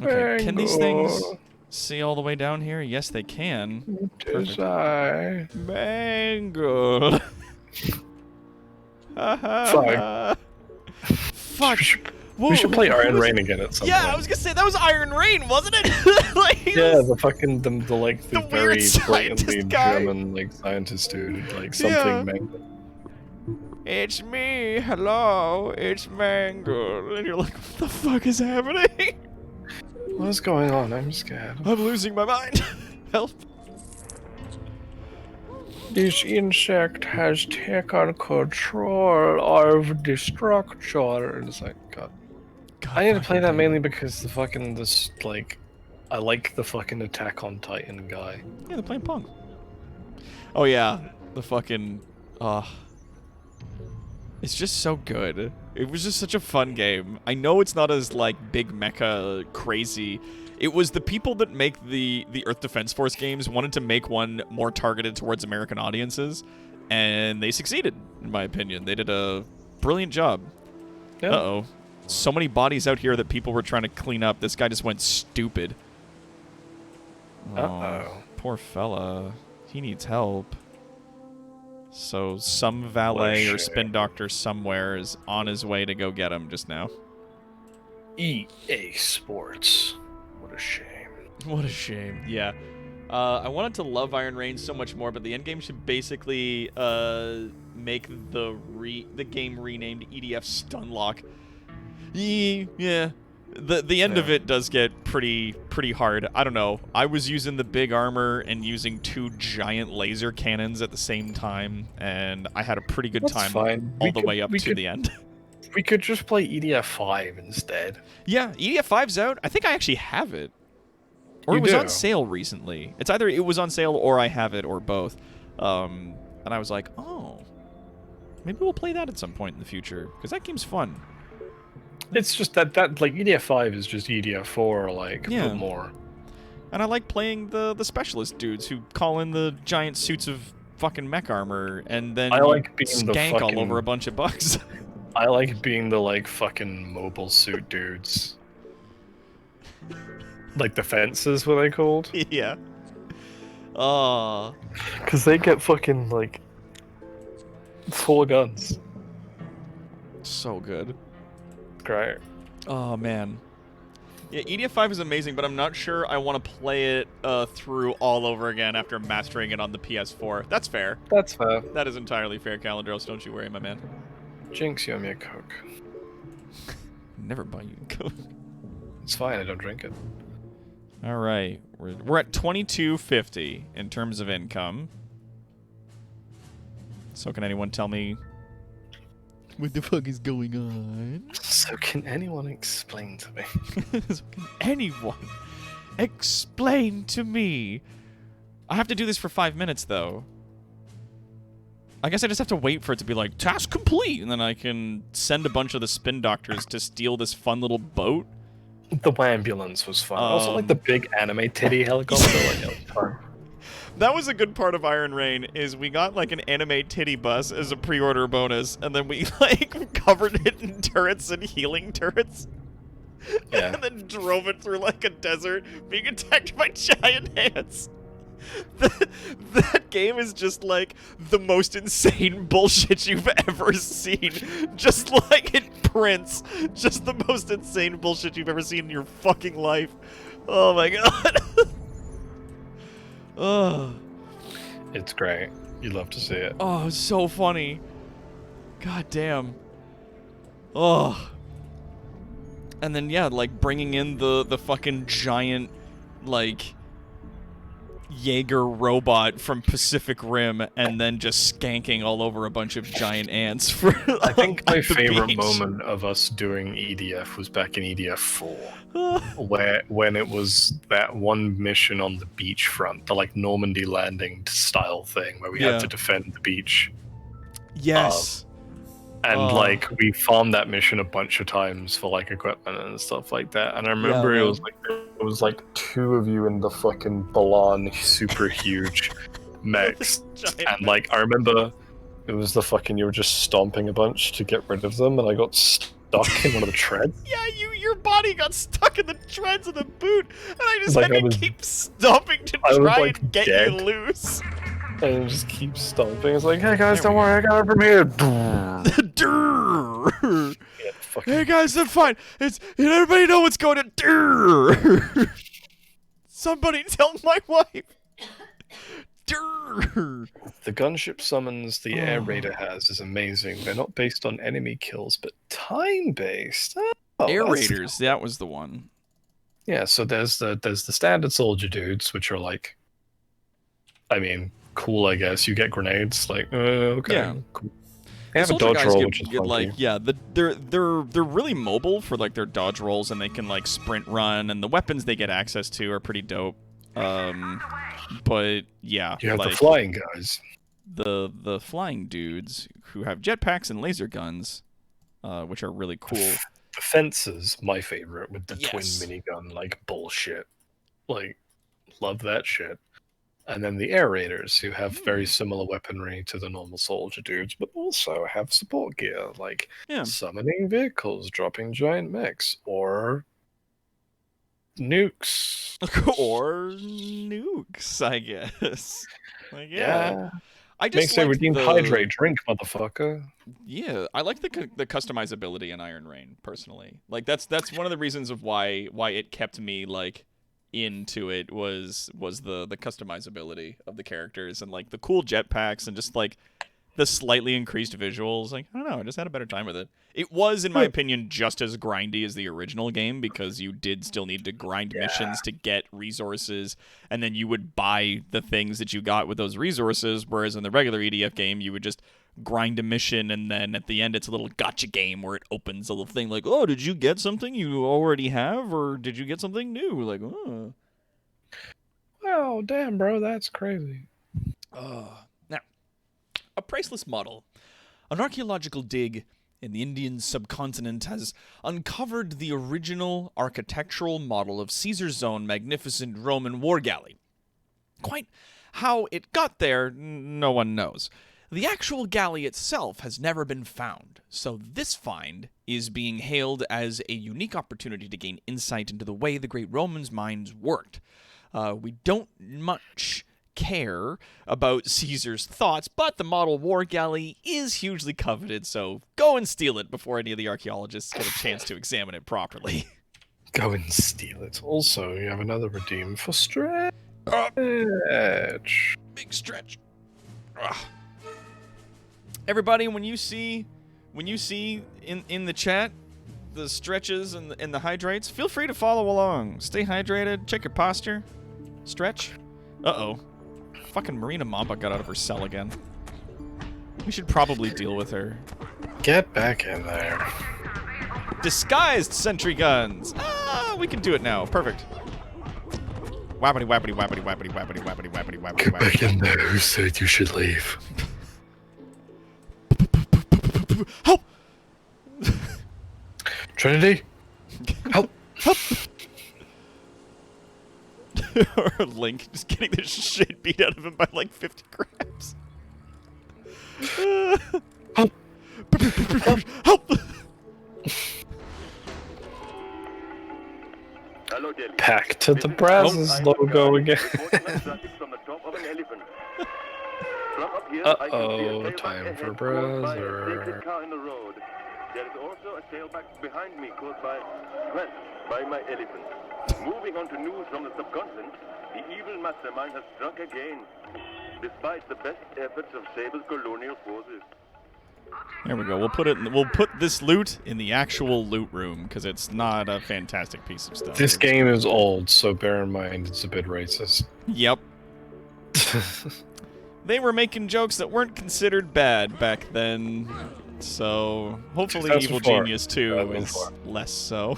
Okay, can these things see all the way down here? Yes, they can. Perfect. Mangle. Fuck. Fuck. We should play Iron Rain again at some point. Yeah, I was gonna say that was Iron Rain, wasn't it? Like, yeah, the fucking the very blatantly German like scientist dude, like something Mangle. It's me, hello, it's Mangle. And you're like, what the fuck is happening? What is going on? I'm scared. I'm losing my mind. Help. This insect has taken control of the structure. And it's like, God. I need to play that mainly because the fucking, I like the fucking Attack on Titan guy. Yeah, they're playing Pong. Oh yeah, the fucking, it's just so good. It was just such a fun game. I know it's not as, like, big mecha crazy. It was the people that make the Earth Defense Force games wanted to make one more targeted towards American audiences, and they succeeded, in my opinion. They did a brilliant job. Yeah. Uh-oh. So many bodies out here that people were trying to clean up. This guy just went stupid. Uh-oh. Poor fella. He needs help. So some valet or spin doctor somewhere is on his way to go get him just now. EA Sports. What a shame. What a shame. Yeah. I wanted to love Iron Rain so much more, but the endgame should basically make the game renamed EDF Stunlock. Yeah. The end of it does get pretty hard. I don't know. I was using the big armor and using 2 giant laser cannons at the same time, and I had a pretty good time all the way up to the end. We could just play EDF 5 instead. Yeah, EDF 5's out. I think I actually have it. Or it was on sale recently. It's either it was on sale or I have it or both. And I was like, oh, maybe we'll play that at some point in the future, because that game's fun. It's just that like EDF 5 is just EDF 4 like a bit more. And I like playing the specialist dudes who call in the giant suits of fucking mech armor and then I like being skank all over a bunch of bugs. I like being the like fucking mobile suit dudes. Like the fences, what they called? Yeah. Because they get fucking like 4 guns. So good. Great. Oh man. Yeah, EDF 5 is amazing, but I'm not sure I want to play it through all over again after mastering it on the PS4. That's fair. That's fair. That is entirely fair, Calendros. Don't you worry, my man. Jinx, you owe me a Coke. Never buy you a Coke. It's fine, I don't drink it. All right, we're at $22.50 in terms of income. So can anyone tell me what the fuck is going on? So can anyone explain to me? So can anyone explain to me? I have to do this for 5 minutes though. I guess I just have to wait for it to be like, task complete, and then I can send a bunch of the spin doctors to steal this fun little boat. The ambulance was fun. Also, like the big anime titty helicopter. Like, that was fun. That was a good part of Iron Rain, is we got like an anime titty bus as a pre-order bonus, and then we like covered it in turrets and healing turrets. Yeah. And then drove it through like a desert, being attacked by giant ants. That game is just like the most insane bullshit you've ever seen. Just like it prints. Just the most insane bullshit you've ever seen in your fucking life. Oh my god. Oh. It's great. You love to see it. Oh, it's so funny. God damn. Oh. And then yeah, like bringing in the fucking giant like Jaeger robot from Pacific Rim and then just skanking all over a bunch of giant ants for I think my favorite beach. moment of us doing EDF was back in EDF 4, when it was that one mission on the beachfront, the like Normandy landing style thing where we had to defend the beach. Yes. And like we farmed that mission a bunch of times for like equipment and stuff like that. And I remember it was like 2 of you in the fucking Balan super huge mechs. And like I remember it was the fucking you were just stomping a bunch to get rid of them, and I got stuck in one of the treads. Yeah, your body got stuck in the treads of the boot, and I just Like, had to keep stomping to try and get you loose. And it just keeps stomping. It's like, hey guys, don't worry, I got it from here. Hey guys, I'm fine. Everybody know what's going on. Somebody tell my wife. The gunship summons the air raider has is amazing. They're not based on enemy kills, but time-based. Air raiders, that was the one. Yeah, so there's the standard soldier dudes, which are like, I mean, cool, I guess. You get grenades, like, okay. Yeah. Cool. They have a Soldier dodge guys roll, which is get like, yeah, they're really mobile for like their dodge rolls, and they can like sprint run, and the weapons they get access to are pretty dope. But yeah, you have like, the flying guys. The flying dudes who have jetpacks and laser guns, which are really cool. The fences, my favorite, with the twin minigun, like bullshit. Like, love that shit. And then the air raiders, who have very similar weaponry to the normal soldier dudes, but also have support gear, like summoning vehicles, dropping giant mechs, or nukes. Or nukes, I guess. Like, Yeah. I just Makes it like redeemed hydrate drink, motherfucker. Yeah, I like the customizability in Iron Rain personally. Like that's one of the reasons of why it kept me like into it was the customizability of the characters and like the cool jetpacks and just like the slightly increased visuals. Like, I don't know, I just had a better time with it. It was, in my opinion, just as grindy as the original game because you did still need to grind missions to get resources, and then you would buy the things that you got with those resources, whereas in the regular EDF game, you would just grind a mission, and then at the end, it's a little gotcha game where it opens a little thing like, oh, did you get something you already have, or did you get something new? Like, oh. Oh, damn, bro, that's crazy. Now, a priceless model. An archaeological dig in the Indian subcontinent has uncovered the original architectural model of Caesar's own magnificent Roman war galley. Quite how it got there, no one knows. The actual galley itself has never been found, so this find is being hailed as a unique opportunity to gain insight into the way the great Romans' minds worked. We don't much care about Caesar's thoughts, but the model war galley is hugely coveted, so go and steal it before any of the archaeologists get a chance to examine it properly. Go and steal it. Also, you have another redeem for stretch. Big stretch. Ugh. Everybody, when you see in the chat the stretches and the hydrates, feel free to follow along. Stay hydrated. Check your posture. Stretch. Uh-oh. Fucking Marina Mamba got out of her cell again. We should probably deal with her. Get back in there. Disguised sentry guns! Ah, we can do it now. Perfect. Wappity wappity wappity wappity wappity wappity wappity wappity. Get back in there. Who said you should leave? Help! Trinity? Help! Help! Or Link just getting the shit beat out of him by like 50 grabs. Help! Help! Hello, Delhi. Back to the Brazos logo again. Uh-oh, time for browser. There is also a sailback behind me caused by stress by my elephant. Moving on to news from the subcontinent, the evil mastermind has struck again, despite the best efforts of Sable's colonial forces. There we go. We'll put this loot in the actual loot room because it's not a fantastic piece of stuff. This game is old, so bear in mind it's a bit racist. Yep. They were making jokes that weren't considered bad back then, so hopefully Evil Genius 2 is less so.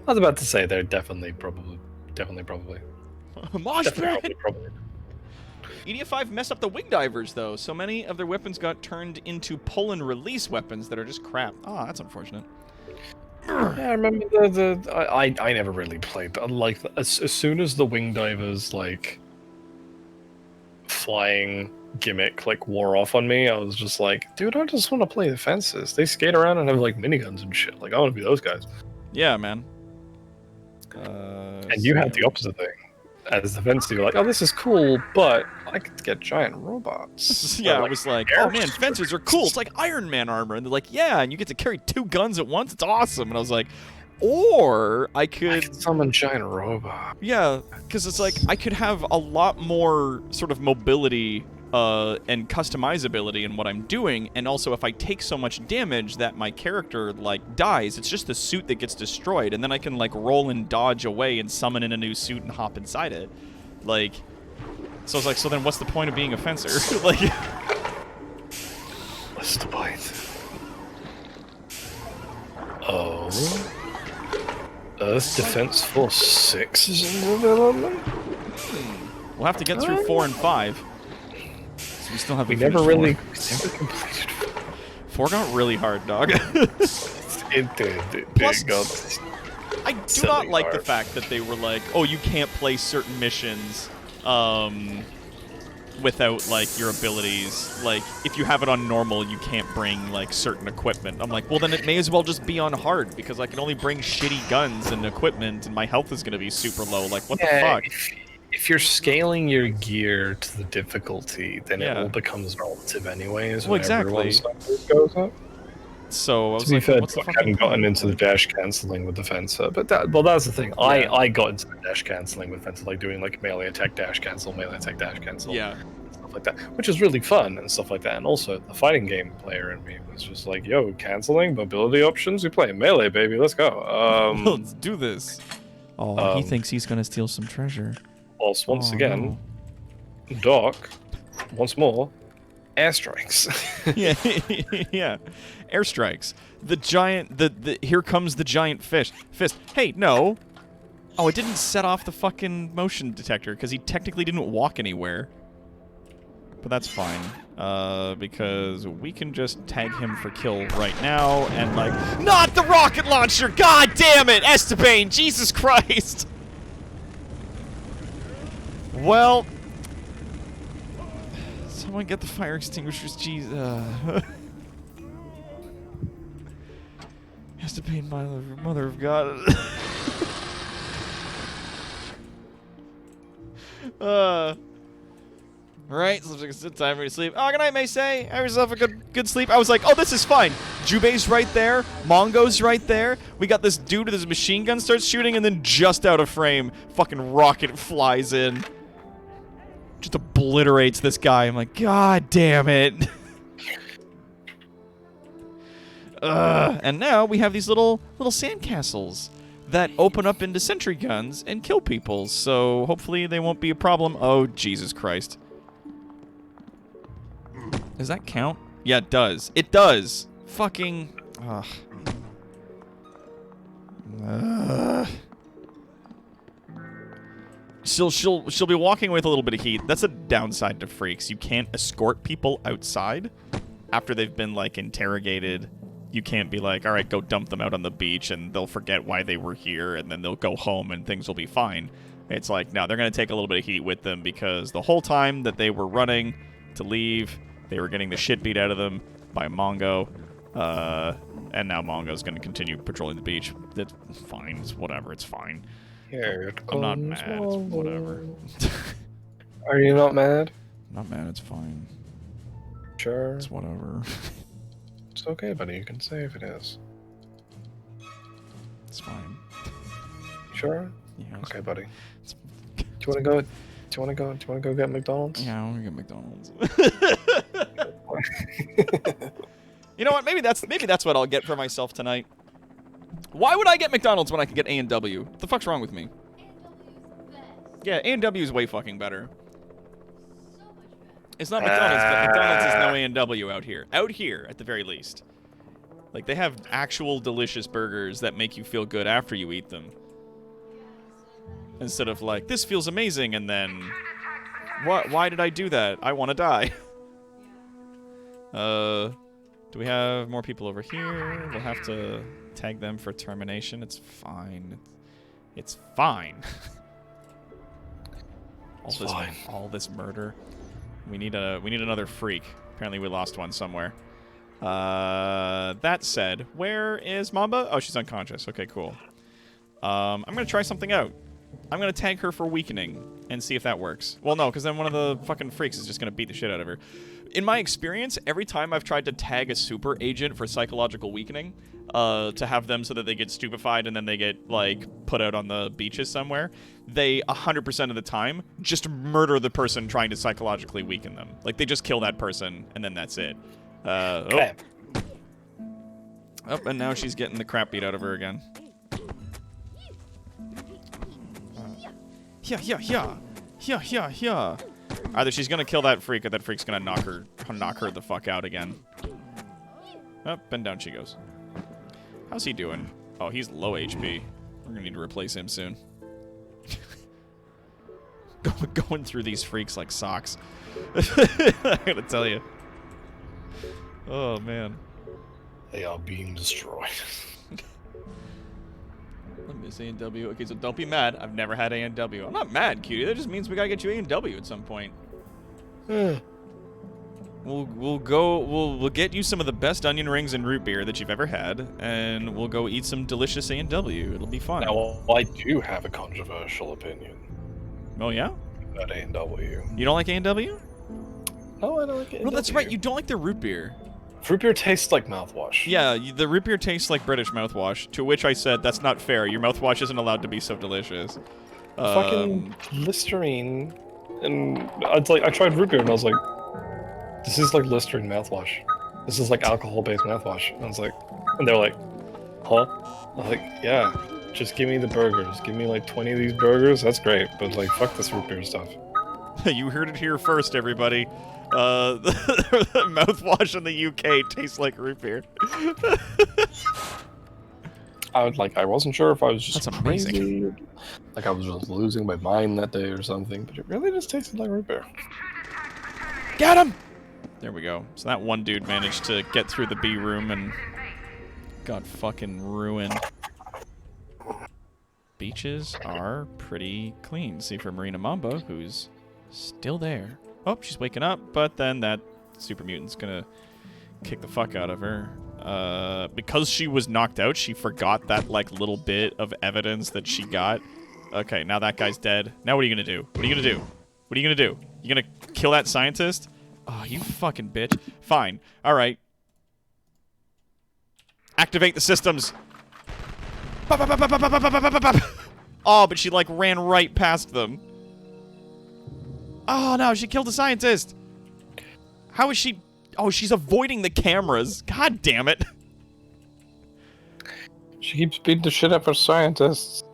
I was about to say they're definitely probably. Mosh pit! Probably. EDF5 messed up the wing divers though. So many of their weapons got turned into pull and release weapons that are just crap. Oh, that's unfortunate. Yeah, I remember I never really played, but like as soon as the wing divers like flying gimmick like wore off on me, I was just like, dude, I just want to play the fences. They skate around and have like miniguns and shit. Like I want to be those guys. Yeah, man. And you had the opposite thing. As the fence, you're like, oh, this is cool, but I could get giant robots. Yeah, I was like, oh man, fencers are cool. It's like Iron Man armor. And they're like, yeah, and you get to carry 2 guns at once. It's awesome. And I was like, or I could summon giant robot. Yeah, because it's like I could have a lot more sort of mobility and customizability in what I'm doing, and also if I take so much damage that my character like dies, it's just the suit that gets destroyed, and then I can like roll and dodge away and summon in a new suit and hop inside it. Like, so I was like, so then what's the point of being a fencer? Like, what's the point? Oh, Earth Defense Force 6 is in development. We'll have to get through 4 and 5. So we still have. We never completed 4 got really hard, dog. It did. Plus, I do not like the fact that they were like, oh, you can't play certain missions without, like, your abilities. Like, if you have it on normal, you can't bring, like, certain equipment. I'm like, well, then it may as well just be on hard, because I can only bring shitty guns and equipment, and my health is going to be super low. Like, what the fuck? If you're scaling your gear to the difficulty, then it all becomes relative anyways. Well, exactly. Goes up. So, I was to be like, fair, what's the I hadn't gotten into the dash cancelling with the fencer, but that's the thing. Yeah. I got into the dash cancelling with fencer, like doing like melee attack dash cancel, stuff like that, which is really fun and stuff like that. And also, the fighting game player in me was just like, "Yo, cancelling mobility options. We play melee, baby. Let's go. Let's do this." Oh, he thinks he's gonna steal some treasure. Whilst once again, no. Doc, once more, airstrikes. yeah, airstrikes. The giant, here comes the giant fist. Hey, no. Oh, it didn't set off the fucking motion detector because he technically didn't walk anywhere. But that's fine, because we can just tag him for kill right now and like, not the rocket launcher! God damn it, Esteban! Jesus Christ! Well. Someone get the fire extinguishers, jeez. Has to pain mother of God. Right, so it's time for you to sleep. Oh, good night, Maysay. Have yourself a good sleep. I was like, oh, this is fine. Jubei's right there. Mongo's right there. We got this dude with his machine gun starts shooting, and then just out of frame, fucking rocket flies in. Just obliterates this guy. I'm like, God damn it. And now we have these little sandcastles that open up into sentry guns and kill people. So hopefully they won't be a problem. Oh, Jesus Christ. Does that count? Yeah, it does. It does. Fucking. She'll be walking with a little bit of heat. That's a downside to freaks. You can't escort people outside after they've been, like, interrogated. You can't be like, all right, go dump them out on the beach, and they'll forget why they were here, and then they'll go home, and things will be fine. It's like, no, they're going to take a little bit of heat with them, because the whole time that they were running to leave, they were getting the shit beat out of them by Mongo, and now Mongo's going to continue patrolling the beach. It's fine. It's whatever. It's fine. Here I'm not mad. It's whatever. Are you not mad? Not mad. It's fine. Sure. It's whatever. It's okay, buddy. You can say if it is. It's fine. Sure. Yeah. Okay, buddy. Do you want to go? Do you want to go? Do you want to go get McDonald's? Yeah, I want to get McDonald's. You know what? Maybe that's what I'll get for myself tonight. Why would I get McDonald's when I can get A&W? What the fuck's wrong with me? Yeah, A&W is way fucking better. It's not McDonald's, but McDonald's is no A&W out here. Out here, at the very least. Like, they have actual delicious burgers that make you feel good after you eat them. Instead of like, this feels amazing, and then... Why did I do that? I want to die. Do we have more people over here? We'll have to tag them for termination. It's fine. It's fine. All this murder. We need another freak. Apparently we lost one somewhere. That said, where is Mamba? Oh, she's unconscious. Okay, cool. I'm gonna try something out. I'm gonna tag her for weakening and see if that works. Well, no, because then one of the fucking freaks is just gonna beat the shit out of her. In my experience, every time I've tried to tag a super agent for psychological weakening, to have them so that they get stupefied and then they get, like, put out on the beaches somewhere, they 100% of the time just murder the person trying to psychologically weaken them. Like, they just kill that person, and then that's it. Oh, and now she's getting the crap beat out of her again. Yeah. Either she's gonna kill that freak, or that freak's gonna knock her the fuck out again. Up and down she goes. How's he doing? Oh, he's low HP. We're gonna need to replace him soon. Going through these freaks like socks. I gotta tell you. Oh, man. They are being destroyed. Let me say A&W. Okay, so don't be mad. I've never had A&W. I'm not mad, cutie. That just means we gotta get you A&W at some point. We'll get you some of the best onion rings and root beer that you've ever had, and we'll go eat some delicious A&W. It'll be fun. Now, I do have a controversial opinion Oh yeah? about A&W. You don't like A&W? No, I don't like A&W. Well, that's right. You don't like the root beer. Root beer tastes like mouthwash. Yeah, the root beer tastes like British mouthwash. To which I said, that's not fair. Your mouthwash isn't allowed to be so delicious. Fucking Listerine, and I tried root beer and I was like, this is like Listerine mouthwash. This is like alcohol-based mouthwash. And I was like, and they're like, huh? I was like, yeah, just give me the burgers. Give me like 20 of these burgers. That's great, but like, fuck this root beer stuff. You heard it here first, everybody. The mouthwash in the UK tastes like root beer. I wasn't sure if I was just That's amazing. crazy, like I was just losing my mind that day or something, but it really just tasted like root beer. Get him! There we go. So that one dude managed to get through the B room and got fucking ruined. Beaches are pretty clean. See for Marina Mamba, who's still there. Oh, she's waking up, but then that super mutant's gonna kick the fuck out of her. Because she was knocked out, she forgot that, like, little bit of evidence that she got. Okay, now that guy's dead. Now what are you gonna do? What are you gonna do? What are you gonna do? You gonna kill that scientist? Oh, you fucking bitch. Fine. Alright. Activate the systems. Oh, but she, like, ran right past them. Oh, no, she killed a scientist. How is she... Oh, she's avoiding the cameras. God damn it. She keeps beating the shit up of scientists.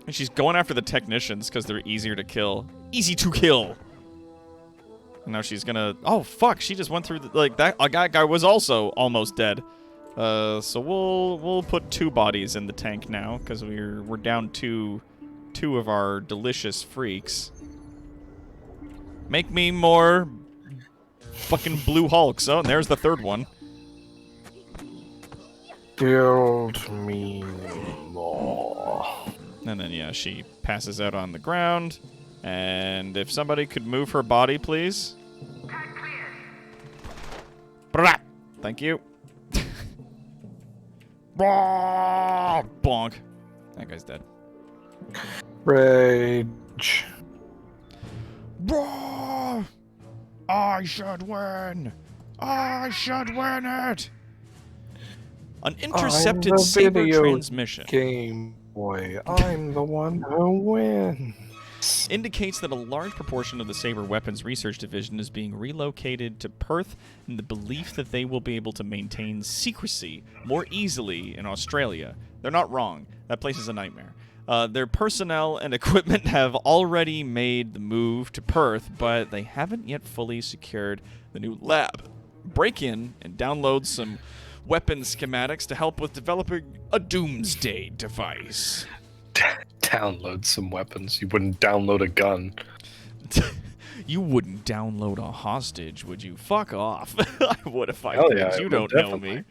And she's going after the technicians because they're easier to kill. Easy to kill. And now she's gonna... Oh, fuck. She just went through... Like, that guy was also almost dead. So we'll put 2 bodies in the tank now because we're down to 2 of our delicious freaks. Make me more... fucking blue Hulks. Oh, and there's the 3rd one. Build me more. And then, yeah, she passes out on the ground. And if somebody could move her body, please. Blah. Thank you. Bonk. That guy's dead. Rage. I should win. I should win it. An intercepted saber transmission Game Boy. I'm the one who wins. indicates that a large proportion of the Saber Weapons Research Division is being relocated to Perth in the belief that they will be able to maintain secrecy more easily in Australia. They're not wrong. That place is a nightmare. Their personnel and equipment have already made the move to Perth, but they haven't yet fully secured the new lab. Break in and download some weapon schematics to help with developing a doomsday device. Download some weapons. You wouldn't download a gun. You wouldn't download a hostage, would you? Fuck off. I would if I Hell did. yeah, You I don't would know me.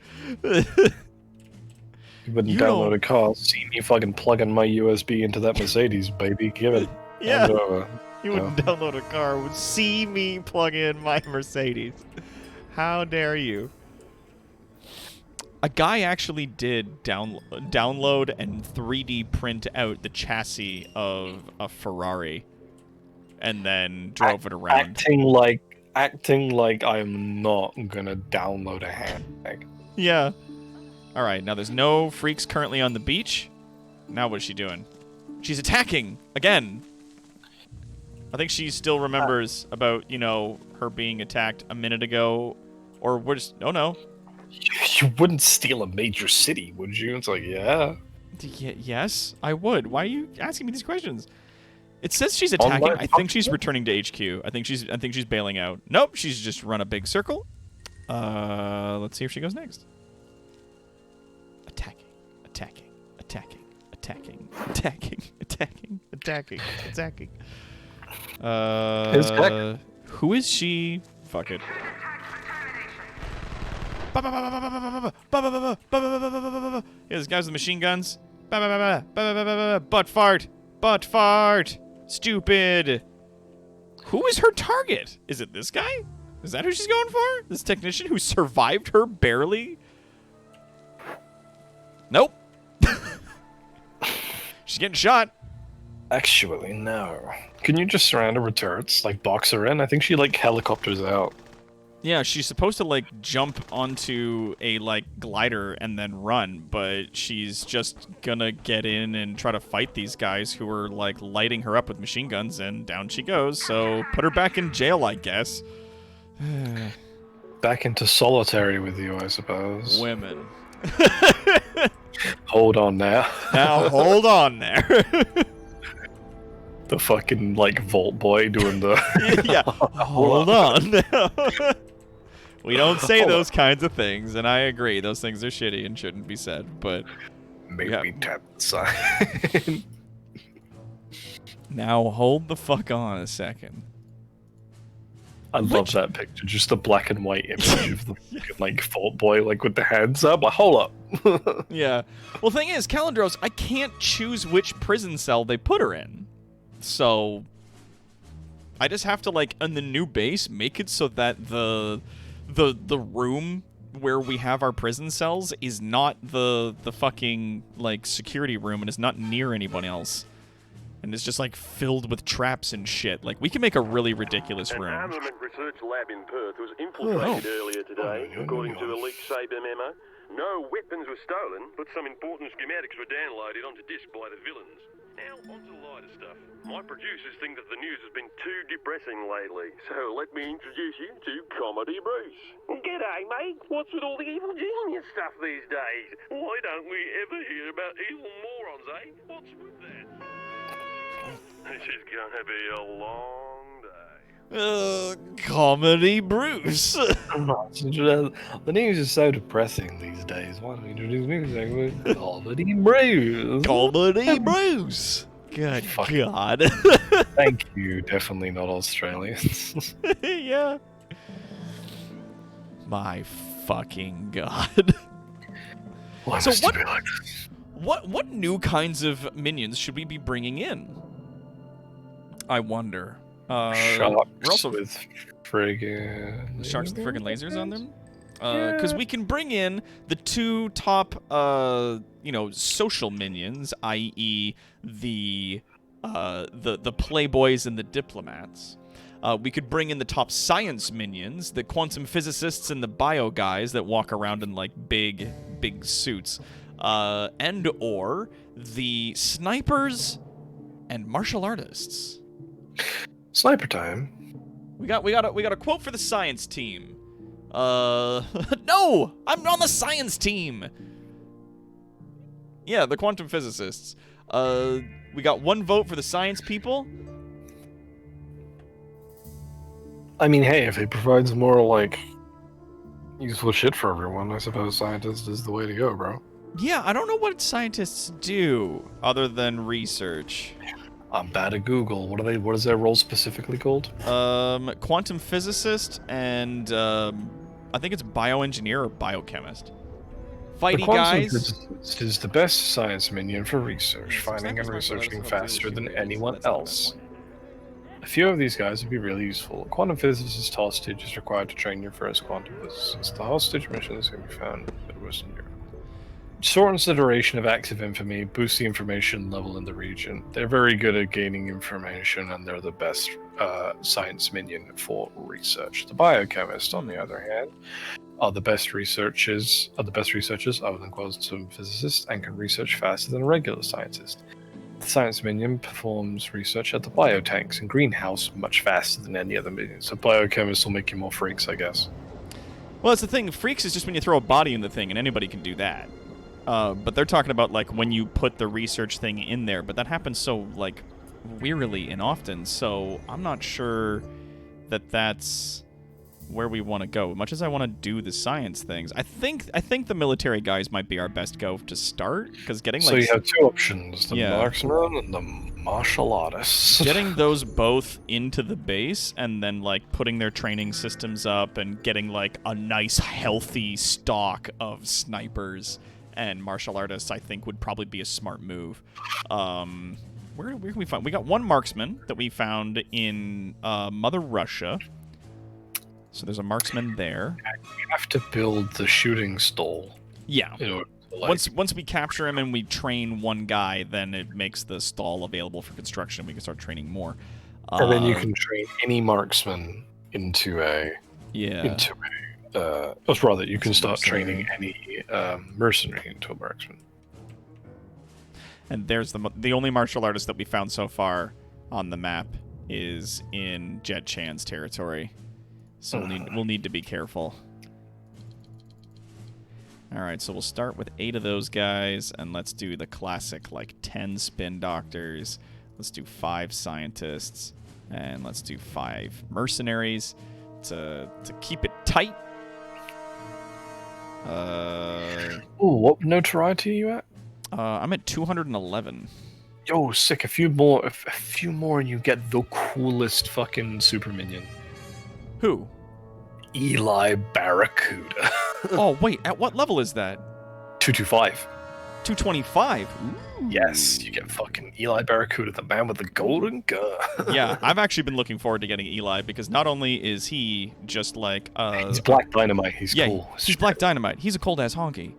You wouldn't You download don't- a car. See me fucking plugging my USB into that Mercedes, baby. Give it. Yeah. Hand it over. You wouldn't download a car, would see me plug in my Mercedes. How dare you? A guy actually did download and 3D print out the chassis of a Ferrari and then drove it around. Acting like I'm not gonna download a handbag. Yeah. Alright, now there's no freaks currently on the beach. Now what's she doing? She's attacking! Again! I think she still remembers about, you know, her being attacked a minute ago. Or we're just... Oh, no. You wouldn't steal a major city, would you? It's like, yeah. Yes, I would. Why are you asking me these questions? It says she's attacking. I think she's returning to HQ. I think she's bailing out. Nope, she's just run a big circle. Let's see if she goes next. Attacking. Who is she? Fuck it. Yeah, this guy with the machine guns. Butt fart. Stupid. Who is her target? Is it this guy? Is that who she's going for? This technician who survived her barely? Nope. She's getting shot. Actually, no. Can you just surround her with turrets? Like, box her in? I think she, like, helicopters out. Yeah, she's supposed to, like, jump onto a, like, glider and then run, but she's just gonna get in and try to fight these guys who are, like, lighting her up with machine guns, and down she goes. So put her back in jail, I guess. Back into solitary with you, I suppose. Women. Hold on now. Now, hold on there. The fucking, like, Vault Boy doing the... Yeah, hold on now. We don't say those kinds of things, and I agree. Those things are shitty and shouldn't be said, but... Maybe tap the sign. Now, hold the fuck on a second. I love that picture. Just the black and white image of the fucking, like, Vault Boy, like, with the hands up. Like, hold up. Yeah. Well, the thing is, Calendros, I can't choose which prison cell they put her in. So... I just have to, like, on the new base, make it so that the room where we have our prison cells is not the fucking, like, security room and is not near anyone else. And it's just, like, filled with traps and shit. Like, we can make a really ridiculous An room. armament research lab in Perth was infiltrated earlier today, according to a leaked Sabre memo. No weapons were stolen, but some important schematics were downloaded onto disk by the villains. Now, onto lighter stuff. My producers think that the news has been too depressing lately, so let me introduce you to Comedy Bruce. G'day, mate. What's with all the evil genius stuff these days? Why don't we ever hear about evil morons, eh? What's with that? This is gonna be a long day. Comedy Bruce. The news is so depressing these days. Why don't we introduce music with Comedy Bruce? Comedy Bruce. Good God. Thank you. Definitely not Australians. Yeah. My fucking God. Why So must what- it be like this? What new kinds of minions should we be bringing in? I wonder. Sharks we're also with friggin' sharks with friggin' lasers on them. Because we can bring in the two top, social minions, i.e., the playboys and the diplomats. We could bring in the top science minions, the quantum physicists and the bio guys that walk around in like big suits, and or the snipers and martial artists. Sniper time. We got a quote for the science team. No! I'm on the science team! Yeah, the quantum physicists. We got one vote for the science people. I mean, hey, if it provides more, like, useful shit for everyone, I suppose scientist is the way to go, bro. Yeah, I don't know what scientists do other than research. I'm bad at Google. What is their role specifically called? Quantum physicist and, I think it's bioengineer or biochemist. Fighty guys. Physicist is the best science minion for research, finding and researching faster than anyone else. A few of these guys would be really useful. A quantum physicist hostage is required to train your first quantum physicist. The hostage missions can be found in Western Europe. Shortens the duration of active infamy, boosts the information level in the region. They're very good at gaining information, and they're the best science minion for research. The biochemist, on the other hand, are the best researchers other than quantum physicists and can research faster than a regular scientist. The science minion performs research at the biotanks and greenhouse much faster than any other minion. So biochemists will make you more freaks, I guess. Well, that's the thing. Freaks is just when you throw a body in the thing, and anybody can do that. But they're talking about, like, when you put the research thing in there, but that happens so, like, wearily and often, so I'm not sure that that's where we want to go. Much as I want to do the science things, I think the military guys might be our best go to start, because getting, like... So you have two options, the Yeah. marksman and the martial artist. Getting those both into the base and then, like, putting their training systems up and getting, like, a nice, healthy stock of snipers and martial artists, I think, would probably be a smart move. where can we find? We got one marksman that we found in Mother Russia. So there's a marksman there. You have to build the shooting stall. Yeah. You know, like, once we capture him and we train one guy, then it makes the stall available for construction. We can start training more. and then you can train any marksman into a rather you can start training any mercenary into a marksman. And there's the only martial artist that we found so far on the map is in Jet Chan's territory. So we'll need to be careful. All right, so we'll start with 8 of those guys, and let's do the classic, like 10 spin doctors. Let's do 5 scientists, and let's do 5 mercenaries to keep it tight. What notoriety are you at? I'm at 211. Yo, sick! A few more, and you get the coolest fucking super minion. Who? Eli Barracuda. Oh, wait, at what level is that? 225. 225? Yes, you get fucking Eli Barracuda, the man with the golden gun. Yeah, I've actually been looking forward to getting Eli, because not only is he just like... he's Black Dynamite, he's cool. He's Black Dynamite. He's a cold-ass honky.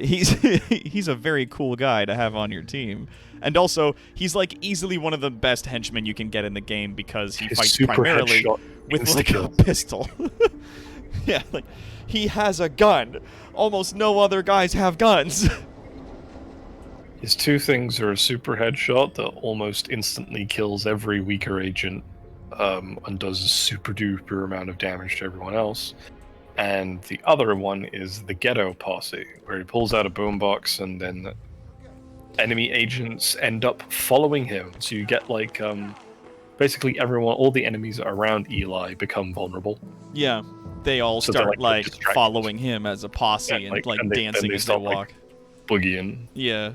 He's a very cool guy to have on your team. And also, he's like easily one of the best henchmen you can get in the game, because he fights primarily with like a pistol. Yeah, like he has a gun. Almost no other guys have guns. His 2 things are a super headshot that almost instantly kills every weaker agent, and does a super duper amount of damage to everyone else. And the other one is the Ghetto Posse, where he pulls out a boombox and then enemy agents end up following him. So you get like basically all the enemies around Eli become vulnerable. Yeah, they all start like following him as a posse, yeah, and dancing as they walk. Boogieing. Yeah.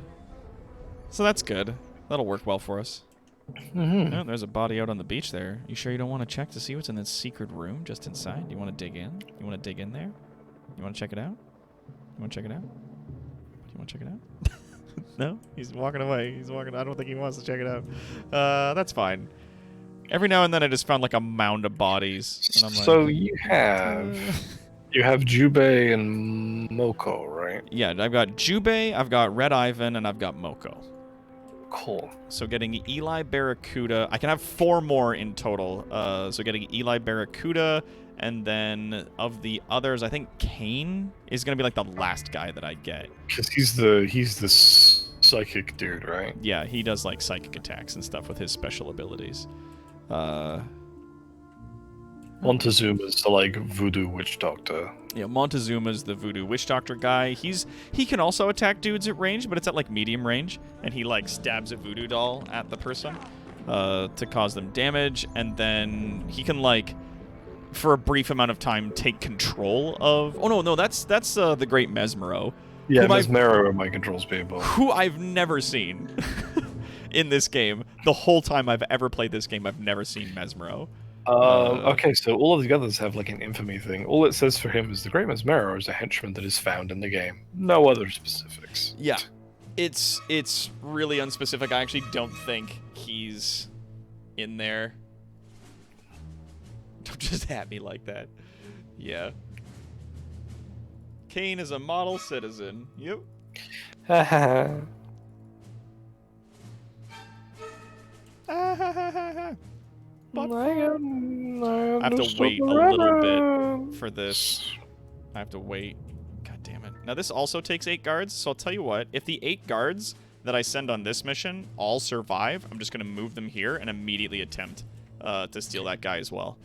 So that's good. That'll work well for us. Mm-hmm. Oh, there's a body out on the beach there. You sure you don't want to check to see what's in this secret room just inside? You want to dig in? You want to dig in there? You want to check it out? You want to check it out? You want to check it out? No? He's walking away. He's walking. I don't think he wants to check it out. That's fine. Every now and then I just found like a mound of bodies. And I'm so like, you have Jubei and Moko, right? Yeah, I've got Jubei, I've got Red Ivan, and I've got Moko. Cool. So getting Eli Barracuda, I can have 4 more in total. So getting Eli Barracuda, and then of the others, I think Kane is gonna be like the last guy that I get. Because he's the psychic dude, right? Yeah, he does like psychic attacks and stuff with his special abilities. Montezuma's the like voodoo witch doctor. Yeah, Montezuma's the voodoo witch doctor guy. He can also attack dudes at range, but it's at like medium range, and he like stabs a voodoo doll at the person to cause them damage, and then he can like for a brief amount of time take control of. Oh no, that's the Great Mesmero. Yeah, Mesmero are my controls people. Who I've never seen in this game. The whole time I've ever played this game, I've never seen Mesmero. Okay, so all of the others have like an infamy thing. All it says for him is the Great Mesmero is a henchman that is found in the game. No other specifics. Yeah, it's really unspecific. I actually don't think he's in there. Don't just at me like that. Yeah. Kane is a model citizen. Yep. Haha. I have to wait a little bit for this. I have to wait. God damn it. Now, this also takes 8 guards, so I'll tell you what. If the 8 guards that I send on this mission all survive, I'm just going to move them here and immediately attempt to steal that guy as well.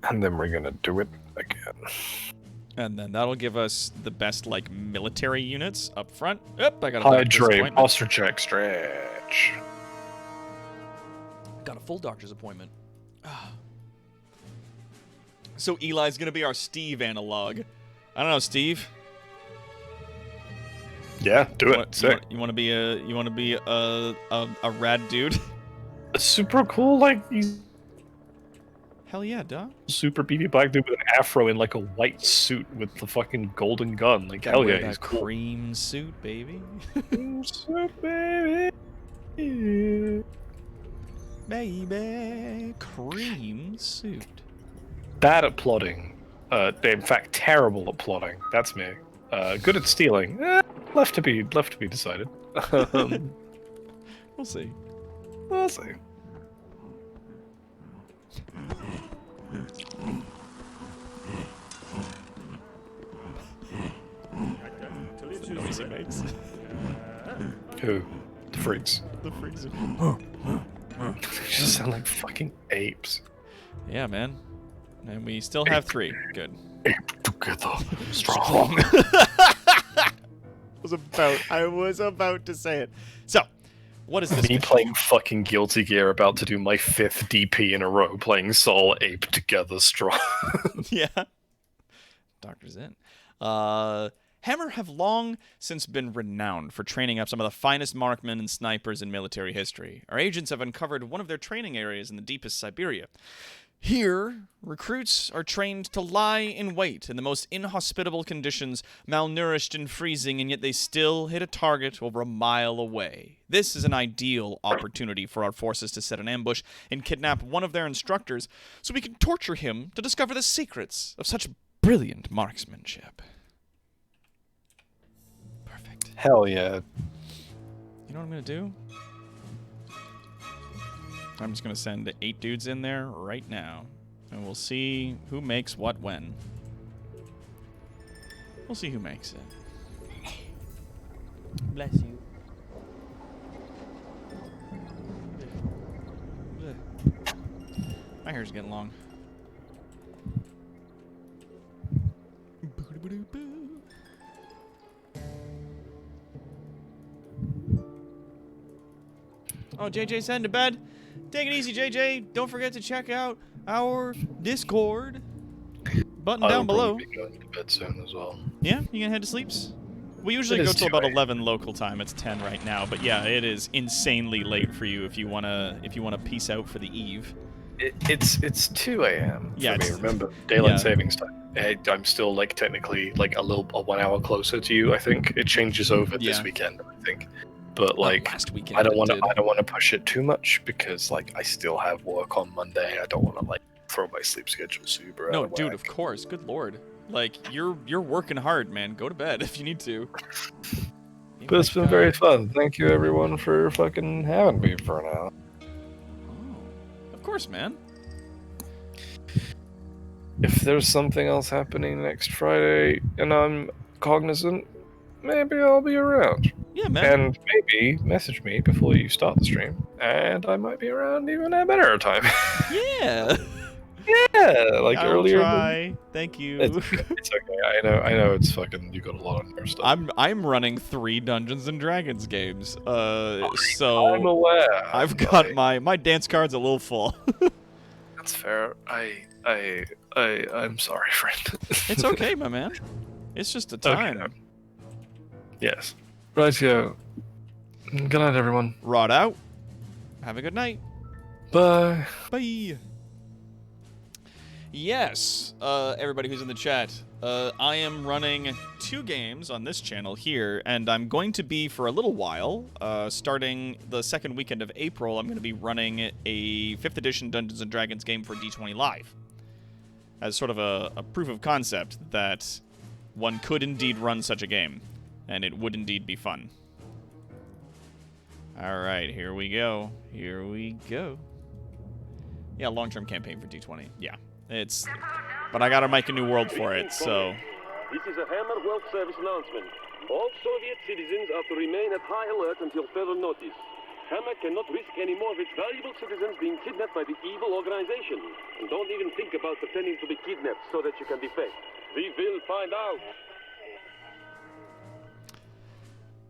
And then we're going to do it again. And then that'll give us the best, like, military units up front. Yep, I got a Hydrate, posture check, stretch. Got a full doctor's appointment. So Eli's gonna be our Steve analog. I don't know, Steve. Yeah, do it. Sick. You want to be a rad dude? A super cool, like he's Hell yeah, duh. super beefy black dude with an afro in like a white suit with the fucking golden gun. Like hell yeah, he's cool. Cream suit, baby. Cream suit, baby. Baby, cream suit. Bad at plotting. In fact, terrible at plotting. That's me. Good at stealing. Left to be decided. We'll see. We'll see. That's the noise it makes. Who? The freaks. The freaks. They just sound like fucking apes. Yeah, man. And we still have 3. Good. Ape together. Strong. I was about to say it. So, what is this? Me playing fucking Guilty Gear, about to do my 5th DP in a row, playing Soul Ape together strong. Yeah. Doctor's in. Hammer have long since been renowned for training up some of the finest marksmen and snipers in military history. Our agents have uncovered one of their training areas in the deepest Siberia. Here, recruits are trained to lie in wait in the most inhospitable conditions, malnourished and freezing, and yet they still hit a target over a mile away. This is an ideal opportunity for our forces to set an ambush and kidnap one of their instructors so we can torture him to discover the secrets of such brilliant marksmanship. Perfect. Hell yeah. You know what I'm going to do? I'm just going to send 8 dudes in there right now. And we'll see who makes what when. We'll see who makes it. Bless you. My hair's getting long. Oh, JJ's heading to bed. Take it easy, JJ. Don't forget to check out our Discord button down below. Be going to bed soon as well. Yeah, you gonna head to sleeps? We usually go till about 11 local time. It's 10 right now, but yeah, it is insanely late for you if you wanna peace out for the eve. It's 2 a.m. Yeah, for me. it's- Remember daylight yeah. savings time. I'm still like technically like a 1 hour closer to you. I think it changes over Yeah. this weekend. I think, but like last weekend I don't it want to. did. I don't want to push it too much because like I still have work on Monday. I don't want to like throw my sleep schedule super. No, out of dude, whack. of course. Good lord. Like you're working hard, man. Go to bed if you need to. But it's been very fun. Thank you everyone for fucking having me for an hour. Oh, of course, man. If there's something else happening next Friday and I'm cognizant, maybe I'll be around. Yeah, man. And maybe message me before you start the stream, and I might be around even at a better time. Yeah. Yeah, like I'll earlier. try. Thank you. It's okay. I know. It's fucking. You got a lot of nerve stuff. I'm running 3 Dungeons and Dragons games. So I'm aware. I've got my dance cards a little full. That's fair. I'm sorry, friend. It's okay, my man. It's just a time. Okay. Yes. Right here. Good night, everyone. Rod out. Have a good night. Bye. Bye. Yes, everybody who's in the chat, I am running 2 games on this channel here, and I'm going to be for a little while, starting the second weekend of April, I'm going to be running a 5th edition Dungeons & Dragons game for D20 Live, as sort of a proof of concept that one could indeed run such a game, and it would indeed be fun. Alright, here we go. Here we go. Yeah, long-term campaign for D20, yeah. But I gotta make a new world for it, so... This is a Hammer World Service announcement. All Soviet citizens are to remain at high alert until further notice. Hammer cannot risk any more of its valuable citizens being kidnapped by the evil organization. And don't even think about pretending to be kidnapped so that you can defect. We will find out.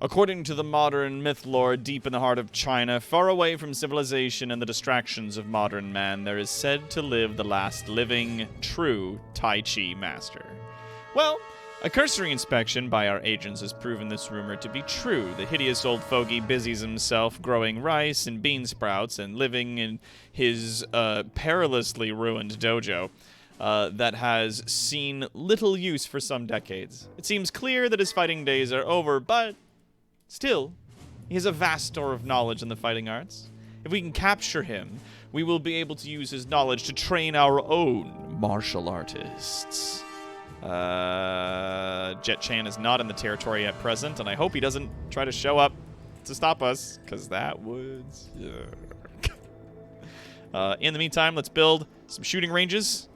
According to the modern myth lore deep in the heart of China, far away from civilization and the distractions of modern man, there is said to live the last living, true Tai Chi master. Well, a cursory inspection by our agents has proven this rumor to be true. The hideous old fogey busies himself growing rice and bean sprouts and living in his perilously ruined dojo that has seen little use for some decades. It seems clear that his fighting days are over, but... still, He has a vast store of knowledge in the fighting arts. If we can capture him, we will be able to use his knowledge to train our own martial artists. Jet Chan is not in the territory at present, and I hope he doesn't try to show up to stop us, because that would suck. In the meantime, let's build some shooting ranges.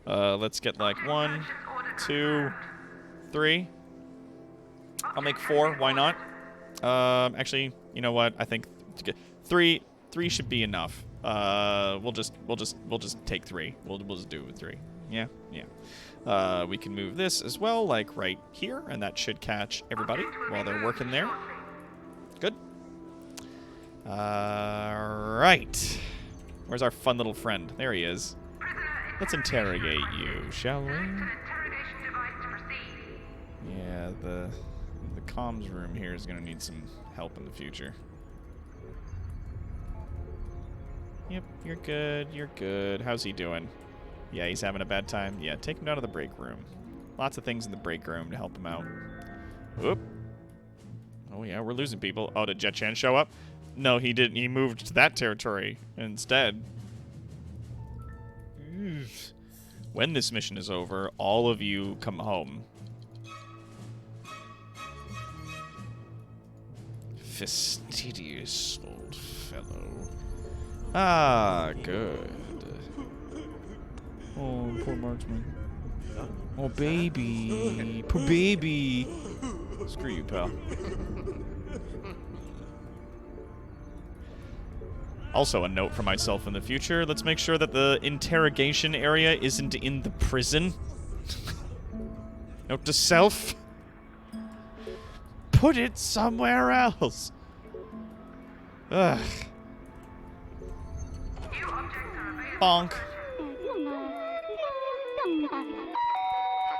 Let's get like 1, 2, 3. I'll make 4. Why not? Actually, you know what? I think 3 should be enough. We'll just take 3. We'll just do it with 3. Yeah. We can move this as well, like right here, and that should catch everybody while they're working there. Good. Right. Where's our fun little friend? There he is. Let's interrogate you, shall we? Yeah, the comms room here is gonna need some help in the future. Yep, you're good, you're good. How's he doing? Yeah, he's having a bad time. Yeah, take him down to the break room. Lots of things in the break room to help him out. Whoop. Oh yeah, we're losing people. Oh, did Jet Chan show up? No, he didn't. He moved to that territory instead. When this mission is over, all of you come home. Fastidious old fellow. Ah, good. Oh, poor marksman. Oh, baby. Poor baby. Screw you, pal. Also, a note for myself in the future. Let's make sure that the interrogation area isn't in the prison. Note to self. Put it somewhere else. Ugh. Bonk.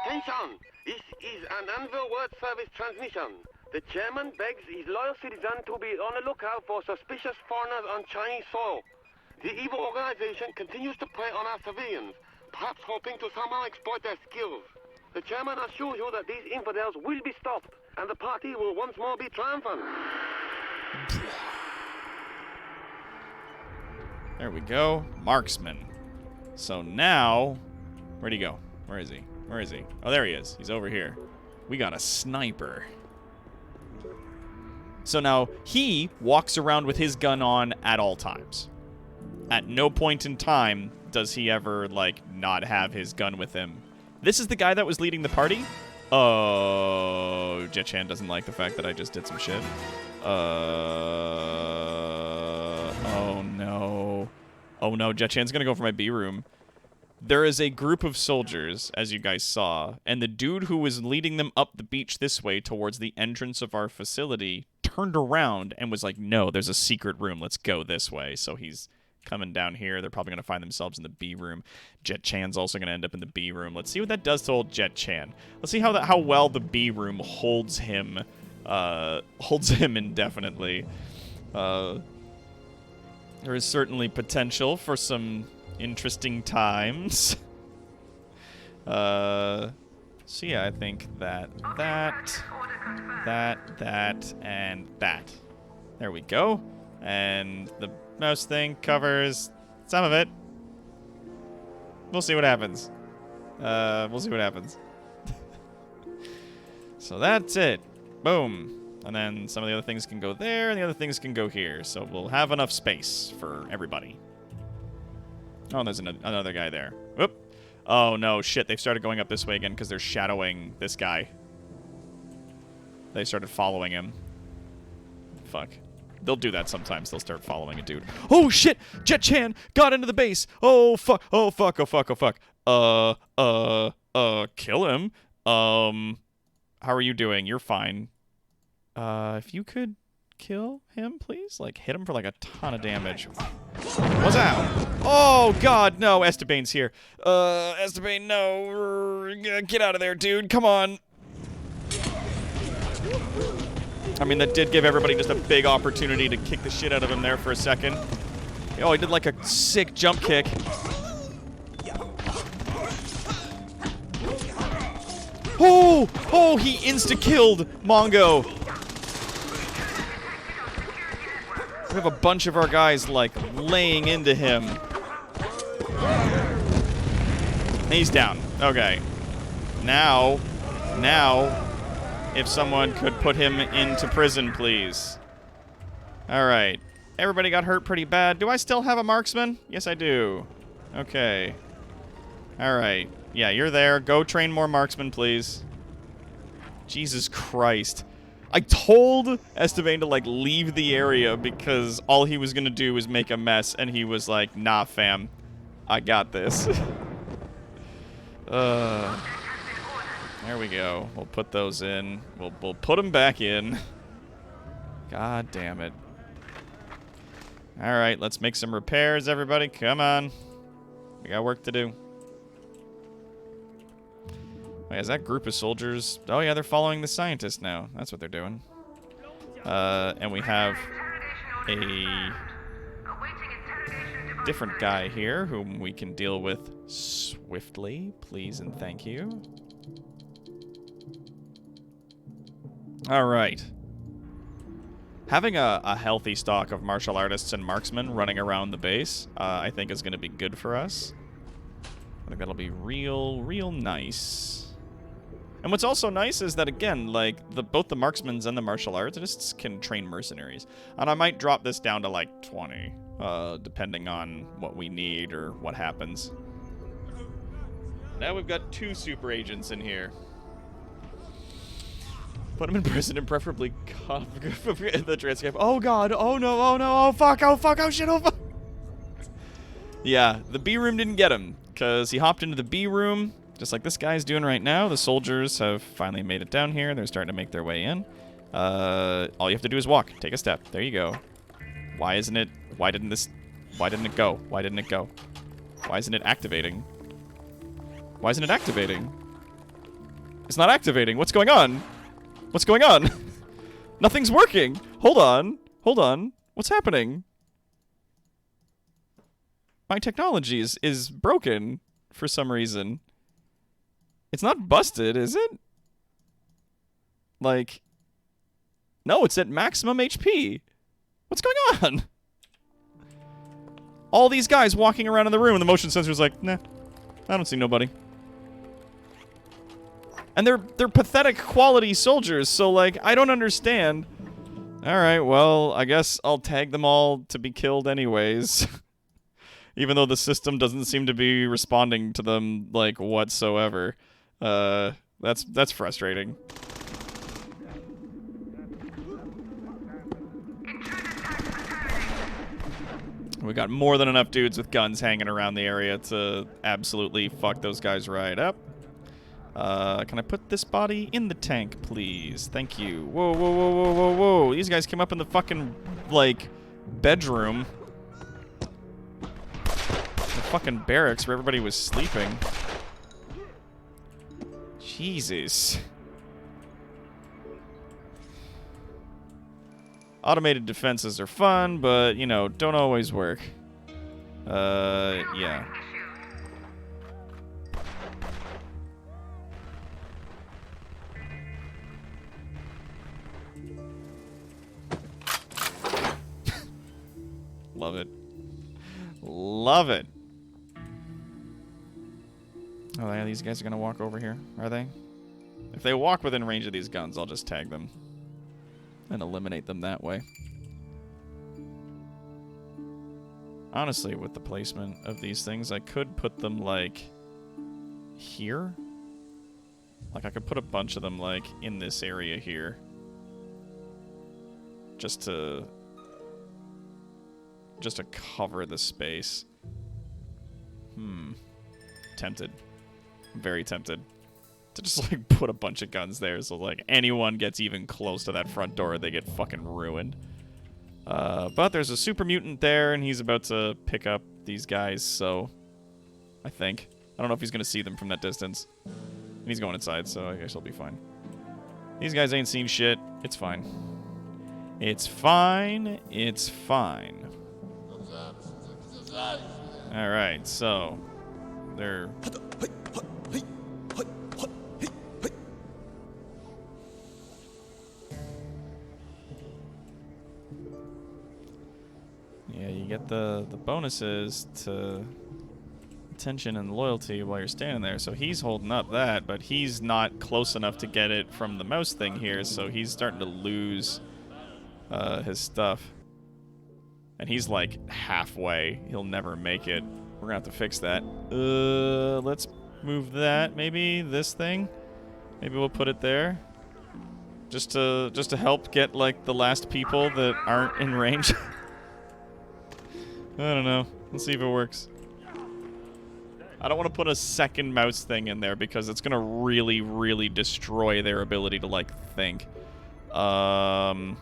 Attention! This is an Anvil Word Service transmission. The chairman begs his loyal citizen to be on the lookout for suspicious foreigners on Chinese soil. The evil organization continues to prey on our civilians, perhaps hoping to somehow exploit their skills. The chairman assures you that these infidels will be stopped, and the party will once more be triumphant. There we go. Marksman. So now... Where'd he go? Where is he? Where is he? Oh, there he is. He's over here. We got a sniper. So now he walks around with his gun on at all times. At no point in time does he ever, like, not have his gun with him. This is the guy that was leading the party? Oh, Jet Chan doesn't like the fact that I just did some shit. Oh no. Oh no, Jet Chan's gonna go for my B room. There is a group of soldiers, as you guys saw, and the dude who was leading them up the beach this way towards the entrance of our facility turned around and was like, no, there's a secret room, let's go this way. So he's coming down here. They're probably going to find themselves in the B room. Jet Chan's also going to end up in the B room. Let's see what that does to old Jet Chan. Let's see how well the B room holds him indefinitely. There is certainly potential for some interesting times. So yeah, I think that, and that. There we go. And the mouse thing covers some of it. We'll see what happens. We'll see what happens. So that's it. Boom. And then some of the other things can go there, and the other things can go here. So we'll have enough space for everybody. Oh, and there's another guy there. Whoop. Oh, no, shit. They've started going up this way again because they're shadowing this guy. They started following him. Fuck. They'll do that sometimes. They'll start following a dude. Oh, shit! Jet Chan got into the base! Oh, fuck. Oh, fuck. Oh, fuck. Oh, fuck. Kill him? How are you doing? You're fine. If you could kill him, please? Like, hit him for, like, a ton of damage. What's that? Oh, God, no. Estebane's here. Estabane, no. Get out of there, dude. Come on. I mean, that did give everybody just a big opportunity to kick the shit out of him there for a second. Oh, he did, like, a sick jump kick. Oh! Oh, he insta-killed Mongo. We have a bunch of our guys, like, laying into him. He's down. Okay. Now, if someone could put him into prison, please. Alright. Everybody got hurt pretty bad. Do I still have a marksman? Yes, I do. Okay. Alright. Yeah, you're there. Go train more marksmen, please. Jesus Christ. I told Esteban to, like, leave the area because all he was gonna do was make a mess, and he was like, nah, fam. I got this. There we go. We'll put those in. We'll put them back in. God damn it. Alright, let's make some repairs, everybody. Come on. We got work to do. Wait, is that group of soldiers? Oh yeah, they're following the scientist now. That's what they're doing. And we have a different guy here whom we can deal with swiftly. Please and thank you. Alright. Having a healthy stock of martial artists and marksmen running around the base, I think is going to be good for us. I think that'll be real nice. And what's also nice is that, again, like, both the marksmen and the martial artists can train mercenaries. And I might drop this down to, like, 20, depending on what we need or what happens. Now we've got 2 super agents in here. Put them in prison and preferably cuff the transcript. Oh god, oh no, oh fuck, oh shit, oh fuck. Yeah, the B room didn't get him, because he hopped into the B room, just like this guy's doing right now. The soldiers have finally made it down here. They're starting to make their way in. All you have to do is walk. Take a step. There you go. Why isn't it go? Why didn't it go? Why isn't it activating? Why isn't it activating? It's not activating. What's going on? What's going on? Nothing's working. Hold on. What's happening? My technology is broken for some reason. It's not busted, is it? Like, no, it's at maximum HP. What's going on? All these guys walking around in the room, and the motion sensor's like, nah, I don't see nobody. And they're pathetic quality soldiers, so, like, I don't understand. Alright, well, I guess I'll tag them all to be killed anyways. Even though the system doesn't seem to be responding to them, like, whatsoever. That's frustrating. We got more than enough dudes with guns hanging around the area to absolutely fuck those guys right up. Can I put this body in the tank, please? Thank you. Whoa. These guys came up in the fucking, like, bedroom. The fucking barracks where everybody was sleeping. Jesus. Automated defenses are fun, but, you know, don't always work. Yeah. Love it. Love it. Oh, yeah, these guys are gonna walk over here, are they? If they walk within range of these guns, I'll just tag them and eliminate them that way. Honestly, with the placement of these things, I could put them, like, here. Like, I could put a bunch of them, like, in this area here. Just to cover the space. Tempted. Very tempted to just, like, put a bunch of guns there, so, like, anyone gets even close to that front door, they get fucking ruined. But there's a super mutant there, and he's about to pick up these guys, so I think. I don't know if he's gonna see them from that distance. And he's going inside, so I guess he'll be fine. These guys ain't seen shit. It's fine. It's fine. It's fine. Alright, so they're... Yeah, you get the bonuses to attention and loyalty while you're standing there. So he's holding up that, but he's not close enough to get it from the mouse thing here, so he's starting to lose his stuff. And he's like halfway. He'll never make it. We're gonna have to fix that. Let's move that. Maybe this thing. Maybe we'll put it there. Just to help get like the last people that aren't in range. I don't know. Let's see if it works. I don't want to put a second mouse thing in there because it's gonna really, really destroy their ability to like think. Having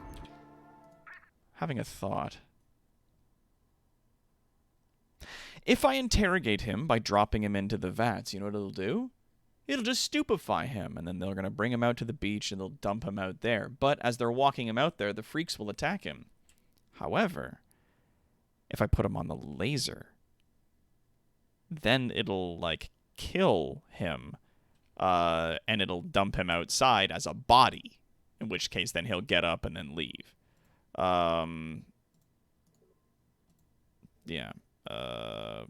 a thought. If I interrogate him by dropping him into the vats, you know what it'll do? It'll just stupefy him, and then they're going to bring him out to the beach and they'll dump him out there. But as they're walking him out there, the freaks will attack him. However, if I put him on the laser, then it'll, like, kill him, and it'll dump him outside as a body, in which case then he'll get up and then leave. Yeah.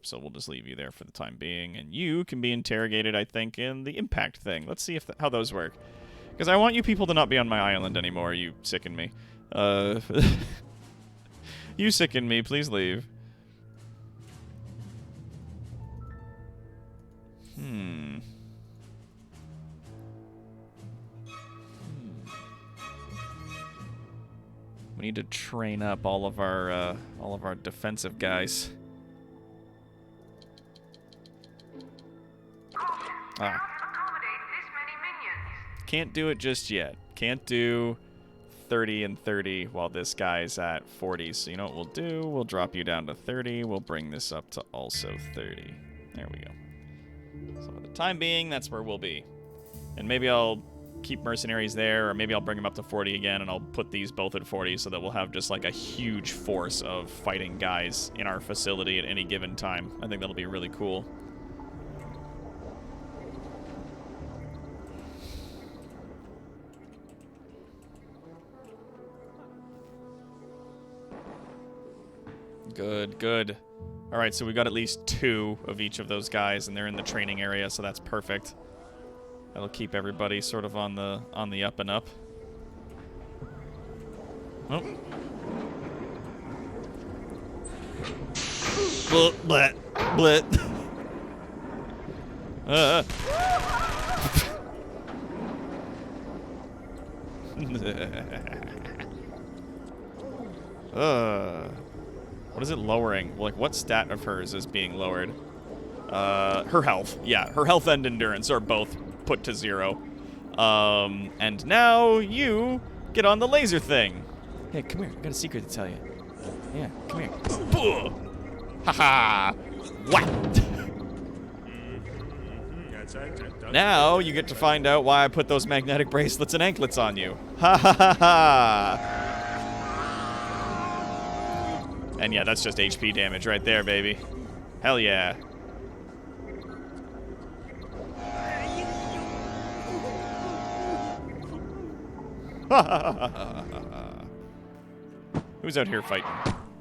So we'll just leave you there for the time being, and you can be interrogated, I think, in the impact thing. Let's see if how those work. Because I want you people to not be on my island anymore. You sicken me. You sicken me. Please leave. We need to train up all of our defensive guys. Accommodate this many minions. Can't do it just yet. Can't do 30 and 30 while this guy's at 40. So you know what we'll do? We'll drop you down to 30. We'll bring this up to also 30. There we go. So for the time being, that's where we'll be. And maybe I'll keep mercenaries there, or maybe I'll bring them up to 40 again, and I'll put these both at 40 so that we'll have just like a huge force of fighting guys in our facility at any given time. I think that'll be really cool. Good, good. All right, so we got at least 2 of each of those guys, and they're in the training area, so that's perfect. That'll keep everybody sort of on the up and up. Oh. Blit, blit. What is it lowering? Like, what stat of hers is being lowered? Her health. Yeah, her health and endurance are both put to 0. And now you get on the laser thing. Hey, come here. I got a secret to tell you. Yeah, come here. Haha. What? Now you get to find out why I put those magnetic bracelets and anklets on you. Ha ha ha ha. And yeah, that's just HP damage right there, baby. Hell yeah. Who's out here fighting?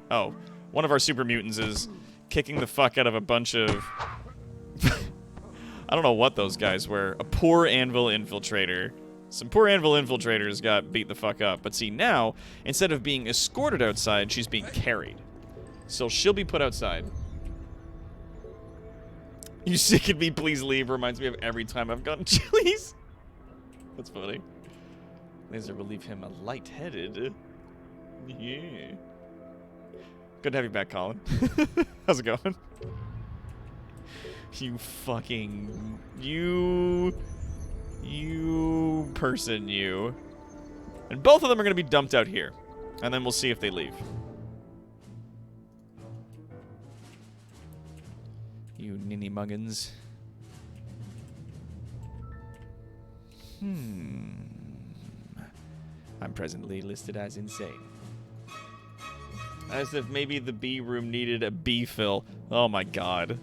Oh, one of our super mutants is kicking the fuck out of a bunch of... I don't know what those guys were. A poor anvil infiltrator. Some poor anvil infiltrators got beat the fuck up. But see, now, instead of being escorted outside, she's being carried. So she'll be put outside. You sicken me, please leave. Reminds me of every time I've gotten chilies. That's funny. Laser will leave him lightheaded. Yeah. Good to have you back, Colin. How's it going? You fucking... You person, you. And both of them are going to be dumped out here. And then we'll see if they leave. You ninny muggins. I'm presently listed as insane. As if maybe the B room needed a B fill. Oh my god.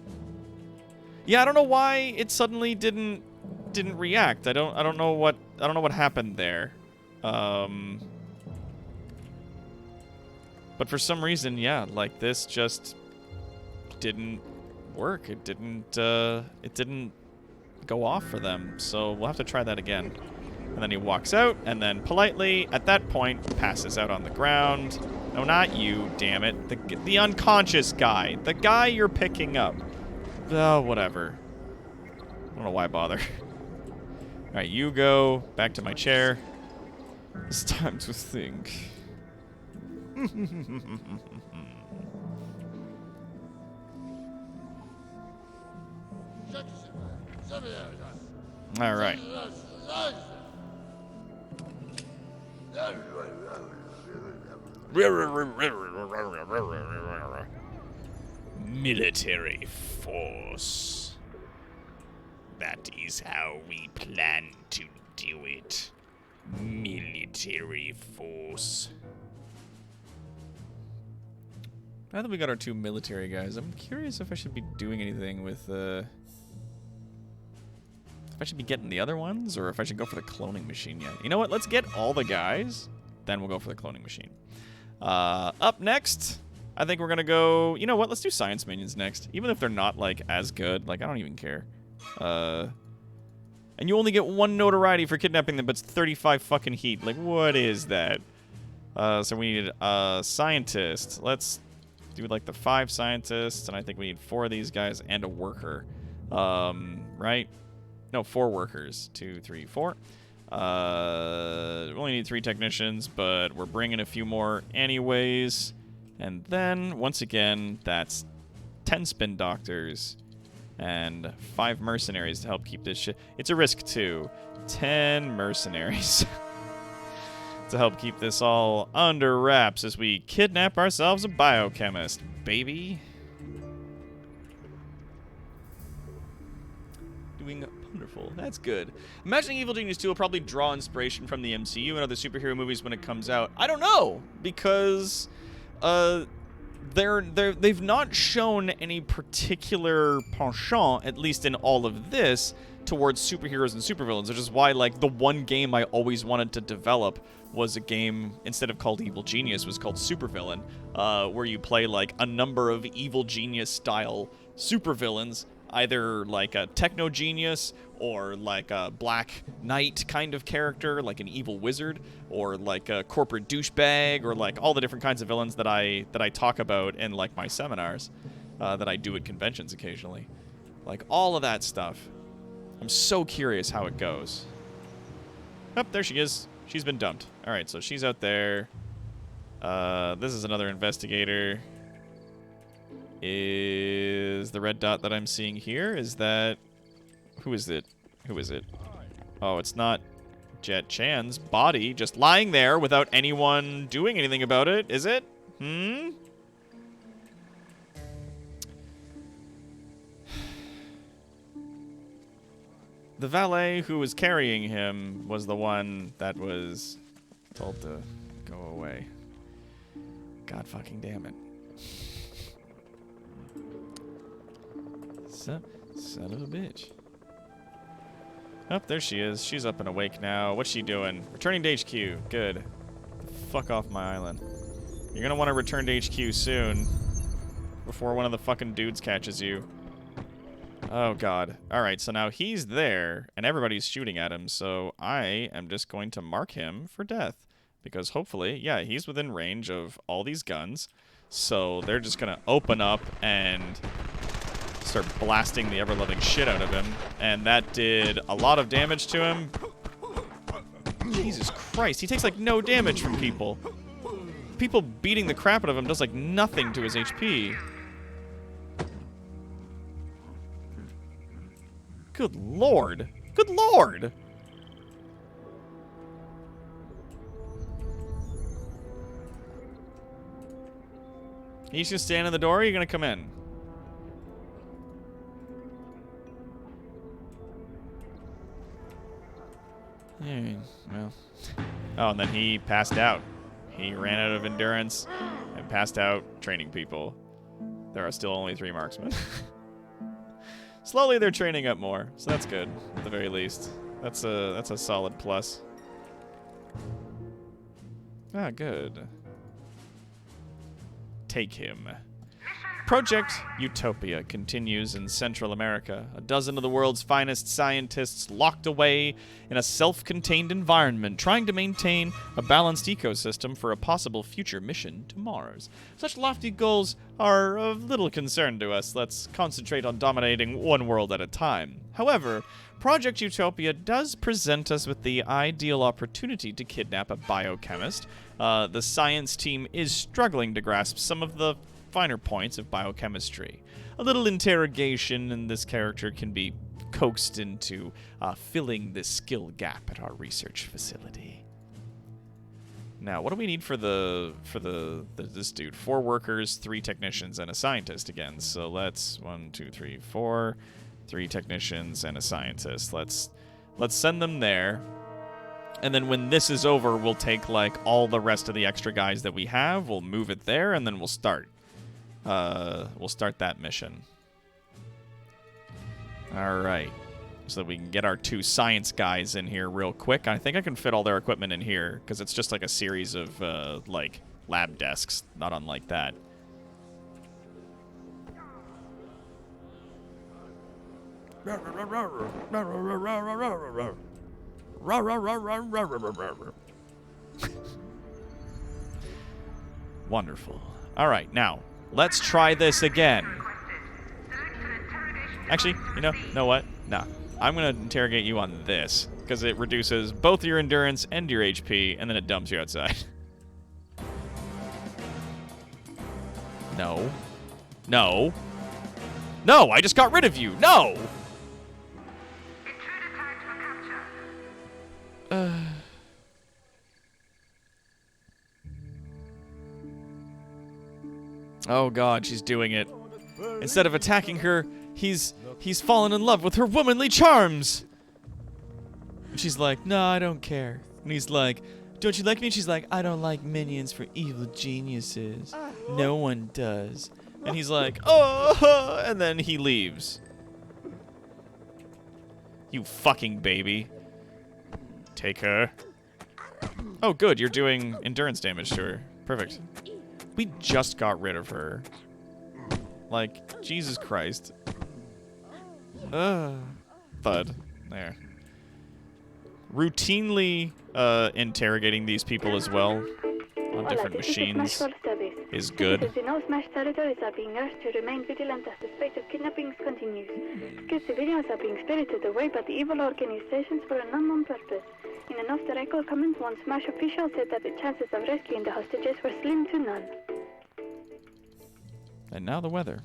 Yeah, I don't know why it suddenly didn't react. I don't know what happened there. But for some reason, yeah, like this just didn't work. It didn't go off for them. So we'll have to try that again. And then he walks out, and then politely, at that point, passes out on the ground. No, not you, damn it. The unconscious guy. The guy you're picking up. Oh, whatever. I don't know why bother. Alright, you go back to my chair. It's time to think. Alright. Military force. That is how we plan to do it. Military force. Now that we got our 2 military guys, I'm curious if I should be doing anything with, if I should be getting the other ones, or if I should go for the cloning machine yet. You know what? Let's get all the guys, then we'll go for the cloning machine. Up next, I think we're gonna go... You know what? Let's do science minions next. Even if they're not, like, as good. Like, I don't even care. And you only get 1 notoriety for kidnapping them, but it's 35 fucking heat. Like, what is that? So we need a scientist. Let's do, like, the 5 scientists, and I think we need 4 of these guys and a worker. Right? No, 4 workers. 2, 3, 4. We only need 3 technicians, but we're bringing a few more anyways. And then, once again, that's 10 spin doctors and 5 mercenaries to help keep this shit. It's a risk, too. 10 mercenaries to help keep this all under wraps as we kidnap ourselves a biochemist, baby. Doing wonderful. That's good. Imagining Evil Genius 2 will probably draw inspiration from the MCU and other superhero movies when it comes out. I don't know, because they've not shown any particular penchant, at least in all of this, towards superheroes and supervillains, which is why, like, the one game I always wanted to develop was a game, instead of called Evil Genius, was called Supervillain, where you play, like, a number of Evil Genius-style supervillains, either like a techno genius or like a Black Knight kind of character, like an evil wizard, or like a corporate douchebag, or like all the different kinds of villains that I talk about in like my seminars that I do at conventions occasionally. Like all of that stuff. I'm so curious how it goes. Oh, there she is. She's been dumped. All right, so she's out there. This is another investigator. Is the red dot that I'm seeing here, is that... Who is it? Who is it? Oh, it's not Jet Chan's body just lying there without anyone doing anything about it, is it? Hmm? The valet who was carrying him was the one that was told to go away. God fucking damn it. Son of a bitch. Oh, there she is. She's up and awake now. What's she doing? Returning to HQ. Good. Fuck off my island. You're gonna want to return to HQ soon. Before one of the fucking dudes catches you. Oh, God. Alright, so now he's there, and everybody's shooting at him, so I am just going to mark him for death. Because hopefully, yeah, he's within range of all these guns. So they're just gonna open up and start blasting the ever-loving shit out of him. And that did a lot of damage to him. Jesus Christ, he takes like no damage from people. People beating the crap out of him does like nothing to his HP. Good lord. Good lord. You just gonna stand in the door or are you gonna come in? Alright, well. Oh, and then he passed out. He ran out of endurance and passed out training people. There are still only 3 marksmen. Slowly they're training up more, so that's good, at the very least. That's a solid plus. Ah, good. take him. Project Utopia continues in Central America. A dozen of the world's finest scientists locked away in a self-contained environment, trying to maintain a balanced ecosystem for a possible future mission to Mars. Such lofty goals are of little concern to us. Let's concentrate on dominating one world at a time. However, Project Utopia does present us with the ideal opportunity to kidnap a biochemist. The science team is struggling to grasp some of the finer points of biochemistry. A little interrogation and this character can be coaxed into filling this skill gap at our research facility. Now, what do we need for this dude? 4 workers, 3 technicians, and a scientist again. So let's 1, 2, 3, 4, 3 technicians and a scientist. Let's send them there. And then when this is over, we'll take like all the rest of the extra guys that we have, we'll move it there, and then we'll start. We'll start that mission. Alright. So that we can get our 2 science guys in here real quick. I think I can fit all their equipment in here, because it's just like a series of, like, lab desks. Not unlike that. Wonderful. Alright, now, let's try this again. Actually, you know what? Nah. I'm going to interrogate you on this, because it reduces both your endurance and your HP, and then it dumps you outside. No. No. No, I just got rid of you. No! Oh god, she's doing it. Instead of attacking her, he's fallen in love with her womanly charms. And she's like, no, I don't care. And he's like, don't you like me? And she's like, I don't like minions for evil geniuses. No one does. And he's like, oh, and then he leaves. You fucking baby. Take her. Oh, good, you're doing endurance damage to her. Perfect. We just got rid of her. Like, Jesus Christ. Thud. There. Routinely interrogating these people as well on different machines is good. The no Smash territories are being urged to remain vigilant as the spate of kidnappings continues. Skilled civilians are being spirited away by the evil organizations for an unknown purpose. In an off-the-record comment, one Smash official said that the chances of rescuing the hostages were slim to none. And now the weather.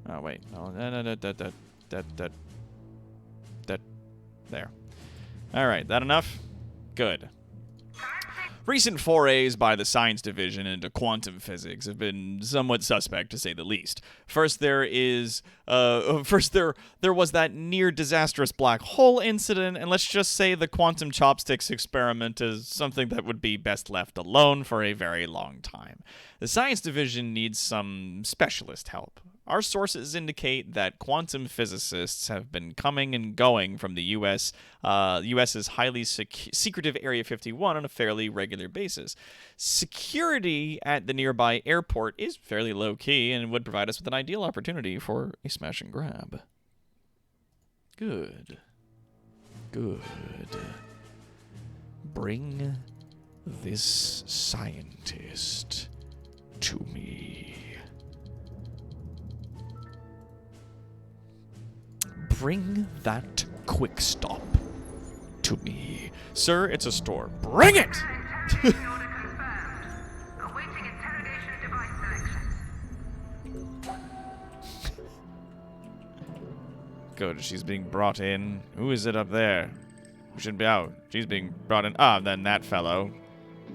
Oh, wait. No, there. Alright, that enough? Good. Recent forays by the science division into quantum physics have been somewhat suspect, to say the least. First, there was that near disastrous black hole incident, and let's just say the quantum chopsticks experiment is something that would be best left alone for a very long time. The science division needs some specialist help. Our sources indicate that quantum physicists have been coming and going from the U.S.'s highly secretive Area 51 on a fairly regular basis. Security at the nearby airport is fairly low-key and would provide us with an ideal opportunity for a smash and grab. Good. Good. Bring this scientist to me. Bring that quick stop to me. Sir, it's a store. Bring it! Good, she's being brought in. Who is it up there? Who should be out? She's being brought in. Ah, then that fellow.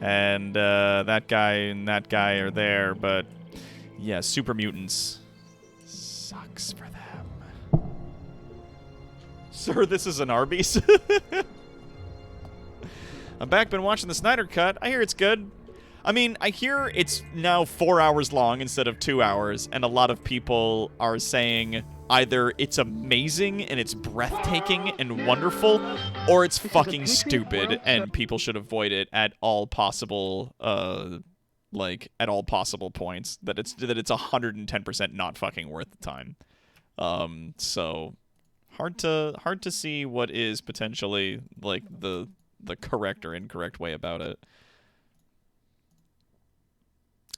And that guy and that guy are there, but yeah, super mutants. Sucks for them. Sir, this is an Arby's. I'm back, been watching the Snyder Cut. I hear it's good. I mean, I hear it's now 4 hours long instead of 2 hours, and a lot of people are saying, either it's amazing and it's breathtaking and wonderful, or it's fucking stupid and people should avoid it at all possible at all possible points. That it's 110% not fucking worth the time. So hard to see what is potentially like the correct or incorrect way about it.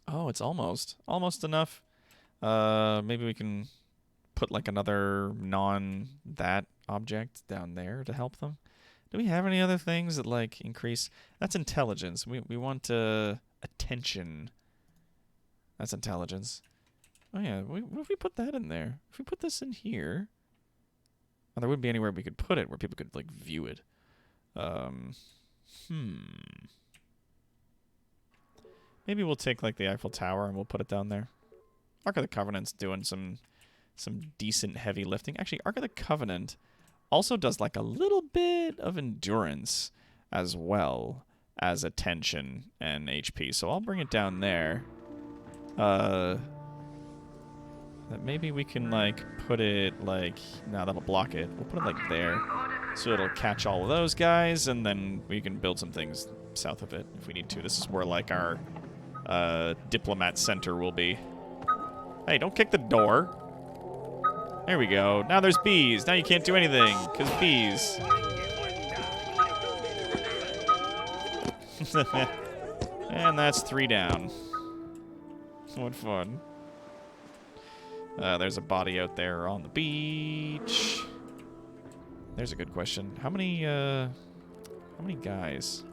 Oh, it's almost enough. Maybe we can put like another that object down there to help them. Do we have any other things that like increase? That's intelligence. We want attention. That's intelligence. Oh yeah, what if we put that in there? If we put this in here, oh, there wouldn't be anywhere we could put it where people could like view it. Maybe we'll take like the Eiffel Tower and we'll put it down there. Ark of the Covenant's doing some decent heavy lifting. Actually, Ark of the Covenant also does like a little bit of endurance as well as attention and HP. So I'll bring it down there. Maybe we can like put it like, no, that'll block it. We'll put it like there. So it'll catch all of those guys, and then we can build some things south of it if we need to. This is where like our diplomat center will be. Hey, don't kick the door. There we go. Now there's bees. Now you can't do anything, because bees. And that's 3 down. What fun. There's a body out there on the beach. There's a good question. How many guys?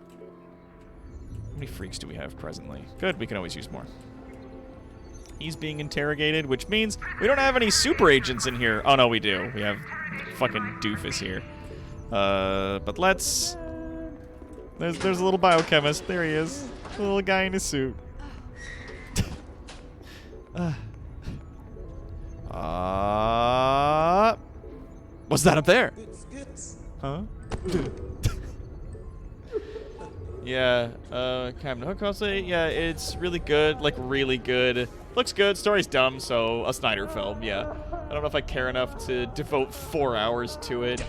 How many freaks do we have presently? Good, we can always use more. He's being interrogated, which means we don't have any super agents in here. Oh, no, we do. We have fucking doofus here. But let's... There's a little biochemist. There he is. A little guy in a suit. What's that up there? Huh? Yeah, Captain Hook, I'll say, yeah, it's really good, like, really good. Looks good, story's dumb, so a Snyder film, yeah. I don't know if I care enough to devote 4 hours to it.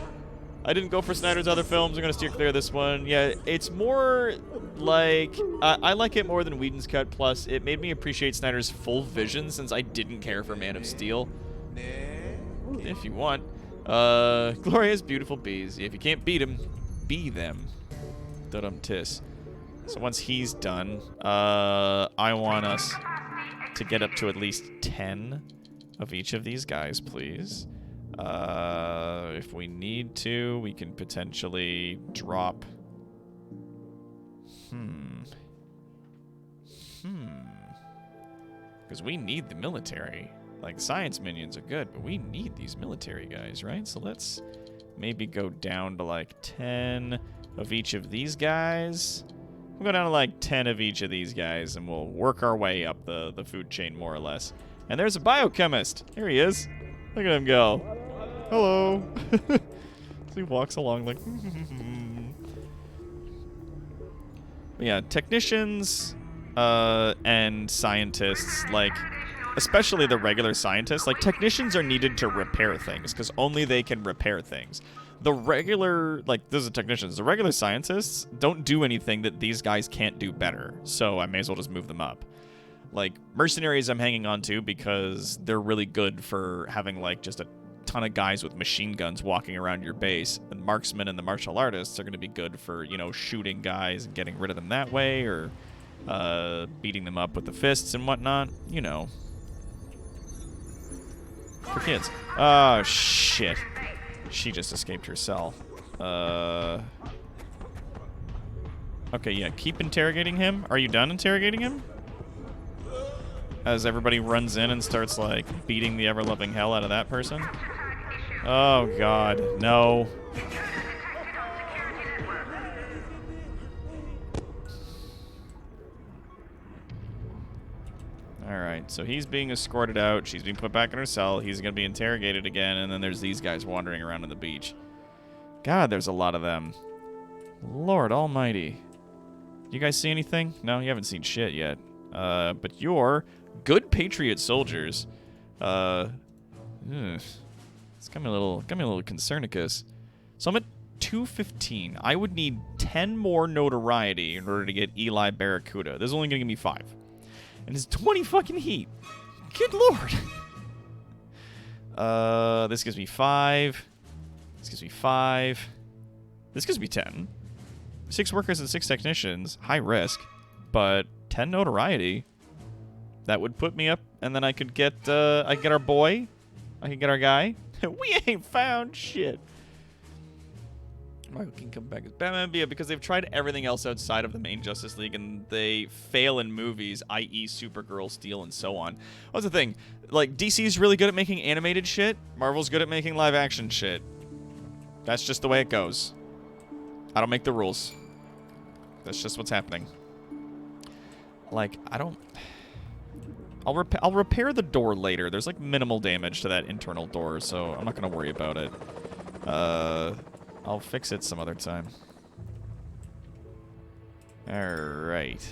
I didn't go for Snyder's other films, I'm gonna steer clear of this one. Yeah, it's more like, I like it more than Whedon's cut, plus it made me appreciate Snyder's full vision since I didn't care for Man of Steel. If you want. Glorious, beautiful bees. If you can't beat them, be them. Dum-tis. So once he's done, I want us to get up to at least 10 of each of these guys, please. If we need to, we can potentially drop... Because we need the military. Like, science minions are good, but we need these military guys, right? So let's maybe go down to, like, 10 of each of these guys. We'll go down to, like, 10 of each of these guys, and we'll work our way up the food chain, more or less. And there's a biochemist. Here he is. Look at him go. Hello. So he walks along like... But yeah, technicians and scientists, like... Especially the regular scientists, like, technicians are needed to repair things, because only they can repair things. The regular, like, those are technicians. The regular scientists don't do anything that these guys can't do better, so I may as well just move them up. Like, mercenaries I'm hanging on to because they're really good for having, like, just a ton of guys with machine guns walking around your base. And marksmen and the martial artists are going to be good for, you know, shooting guys and getting rid of them that way, or beating them up with the fists and whatnot, you know. For kids. Oh, shit. She just escaped her cell. Okay, yeah, keep interrogating him. Are you done interrogating him? As everybody runs in and starts, like, beating the ever-loving hell out of that person. Oh, God. No. Alright, so he's being escorted out. She's being put back in her cell. He's going to be interrogated again. And then there's these guys wandering around on the beach. God, there's a lot of them. Lord almighty. You guys see anything? No, you haven't seen shit yet. But you're good Patriot soldiers. It's got me a little concernicus. So I'm at 215. I would need 10 more notoriety in order to get Eli Barracuda. This is only gonna give me 5. And it's 20 fucking heat. Good lord. This gives me 5. This gives me 5. This gives me 10. 6 workers and 6 technicians. High risk. But 10 notoriety. That would put me up, and then I could get our boy. I could get our guy. We ain't found shit. Michael can come back as Batman, yeah, because they've tried everything else outside of the main Justice League, and they fail in movies, i.e. Supergirl, Steel, and so on. What's the thing? Like, DC's really good at making animated shit. Marvel's good at making live-action shit. That's just the way it goes. I don't make the rules. That's just what's happening. Like, I don't... I'll repair the door later. There's, like, minimal damage to that internal door, so I'm not going to worry about it. I'll fix it some other time. Alright.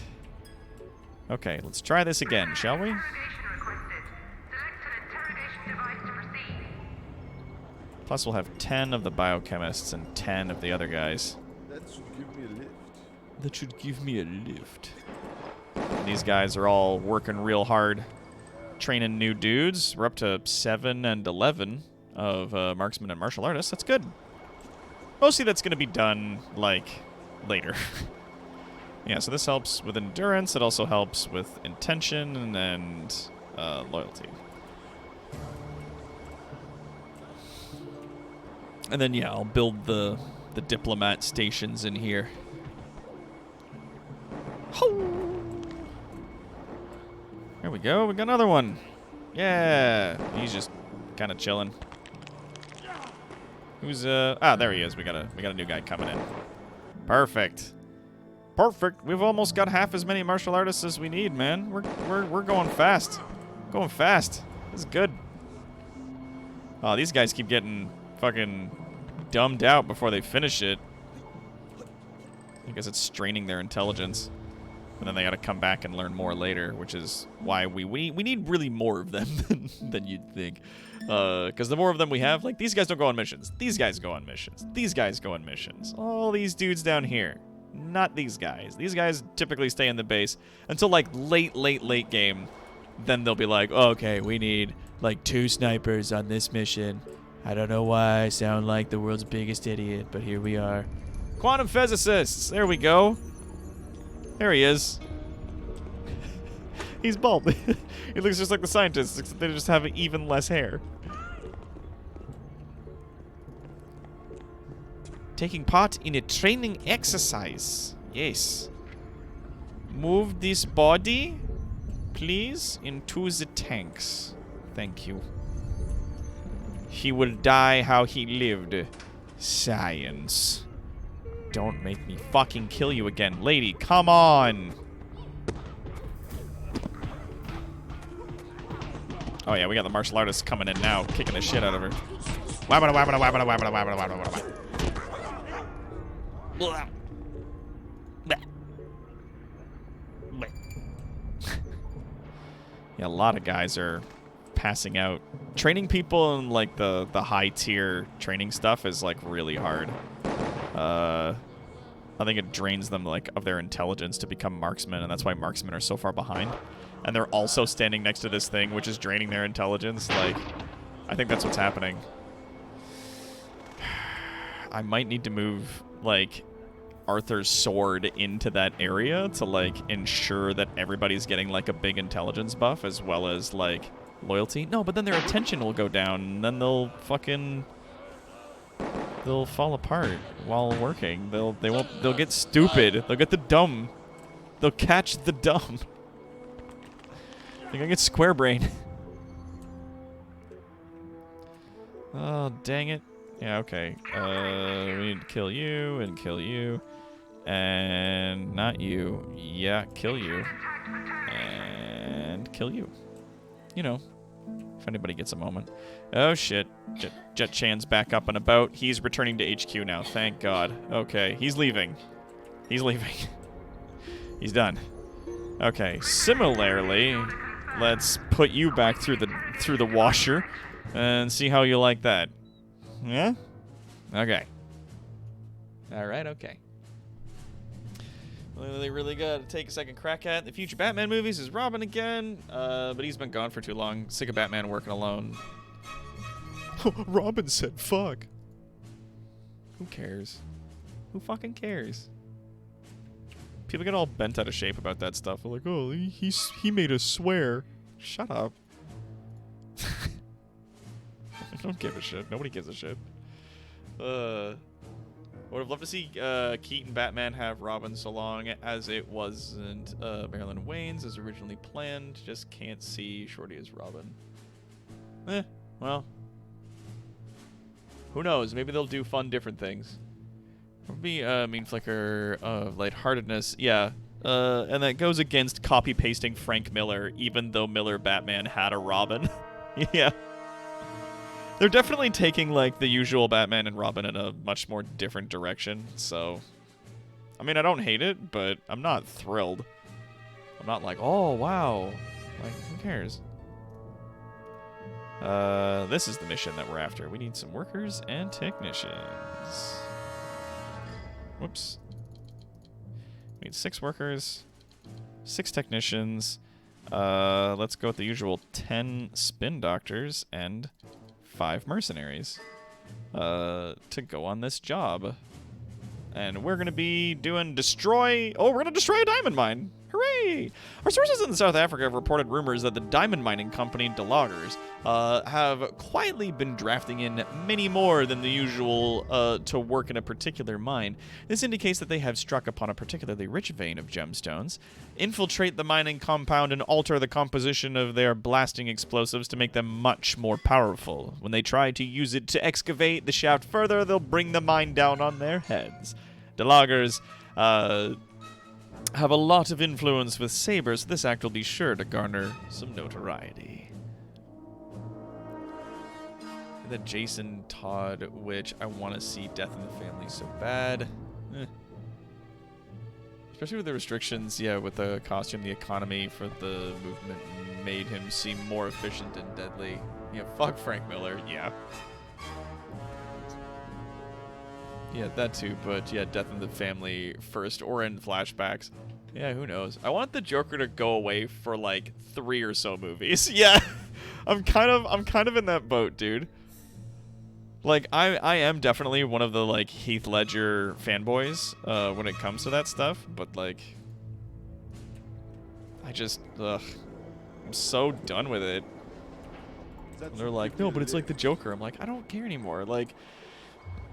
Okay, let's try this again, shall we? Plus we'll have 10 of the biochemists and 10 of the other guys. That should give me a lift. That should give me a lift. These guys are all working real hard, training new dudes. We're up to 7 and 11 of marksmen and martial artists. That's good. Mostly that's going to be done, like, later. Yeah, so this helps with endurance. It also helps with intention and loyalty. And then, yeah, I'll build the diplomat stations in here. There we go. We got another one. Yeah. He's just kind of chilling. Who's there he is. We got a new guy coming in. Perfect. Perfect. We've almost got half as many martial artists as we need, man. We're going fast. Going fast. This is good. Oh, these guys keep getting fucking dumbed out before they finish it. I guess it's straining their intelligence. And then they gotta come back and learn more later, which is why we need really more of them than you'd think. Because the more of them we have, like, these guys don't go on missions. These guys go on missions. These guys go on missions. All these dudes down here. Not these guys. These guys typically stay in the base until, like, late game. Then they'll be like, oh, okay, we need, like, 2 snipers on this mission. I don't know why I sound like the world's biggest idiot, but here we are. Quantum physicists! There we go. There he is. He's bald. He looks just like the scientists, except they just have even less hair. Taking part in a training exercise. Yes. Move this body, please, into the tanks. Thank you. He will die how he lived. Science. Don't make me fucking kill you again. Lady, come on! Oh yeah, we got the martial artists coming in now, kicking the shit out of her. Wabbada, wabbada, wabbada, wabbada, wabbada, wabbada, wabbada. Yeah, a lot of guys are passing out. Training people in, like, the high tier training stuff is, like, really hard. I think it drains them, like, of their intelligence to become marksmen, and that's why marksmen are so far behind. And they're also standing next to this thing, which is draining their intelligence. Like, I think that's what's happening. I might need to move, like, Arthur's sword into that area to, like, ensure that everybody's getting, like, a big intelligence buff as well as, like, loyalty. No, but then their attention will go down, and then they'll fucking... they'll fall apart while working. They'll get stupid. They'll get the dumb. They'll catch the dumb. They're gonna get square brain. Oh, dang it. Yeah, okay. We need to kill you and kill you. And not you. Yeah, kill you. And kill you. You know, if anybody gets a moment. Oh, shit. Jet Chan's back up and about. He's returning to HQ now. Thank God. Okay, he's leaving. He's leaving. He's done. Okay, similarly, let's put you back through the washer and see how you like that. Yeah? Okay. Alright, okay. Well, they really got to take a second crack at the future Batman movies is Robin again, but he's been gone for too long. Sick of Batman working alone. Robin said fuck. Who cares? Who fucking cares? People get all bent out of shape about that stuff. They're like, oh, he made us swear. Shut up. I don't give a shit. Nobody gives a shit. Would have loved to see Keaton Batman have Robin so long as it wasn't Marilyn Wayans as originally planned. Just can't see Shorty as Robin. Well. Who knows? Maybe they'll do fun, different things. It would be a mean flicker of lightheartedness. Yeah. And that goes against copy-pasting Frank Miller, even though Miller Batman had a Robin. Yeah. They're definitely taking, like, the usual Batman and Robin in a much more different direction, so... I mean, I don't hate it, but I'm not thrilled. I'm not like, oh, wow. Like, who cares? This is the mission that we're after. We need some workers and technicians. Whoops. We need 6 workers, 6 technicians. Let's go with the usual 10 spin doctors and 5 mercenaries to go on this job. And we're going to be doing destroy... Oh, we're going to destroy a diamond mine. Hooray! Our sources in South Africa have reported rumors that the diamond mining company DeLoggers have quietly been drafting in many more than the usual to work in a particular mine. This indicates that they have struck upon a particularly rich vein of gemstones, infiltrate the mining compound, and alter the composition of their blasting explosives to make them much more powerful. When they try to use it to excavate the shaft further, they'll bring the mine down on their heads. DeLoggers have a lot of influence with Saber, so this act will be sure to garner some notoriety. The Jason Todd, which I want to see Death in the Family so bad. Especially with the restrictions, yeah, with the costume, the economy for the movement made him seem more efficient and deadly. Yeah, fuck Frank Miller, yeah. Yeah, that too, but yeah, Death in the Family first or in flashbacks. Yeah, who knows? I want the Joker to go away for like 3 or so movies. Yeah. I'm kind of in that boat, dude. Like I am definitely one of the like Heath Ledger fanboys when it comes to that stuff, but like I just I'm so done with it. And they're like, "No, but it's like the Joker." I'm like, "I don't care anymore." Like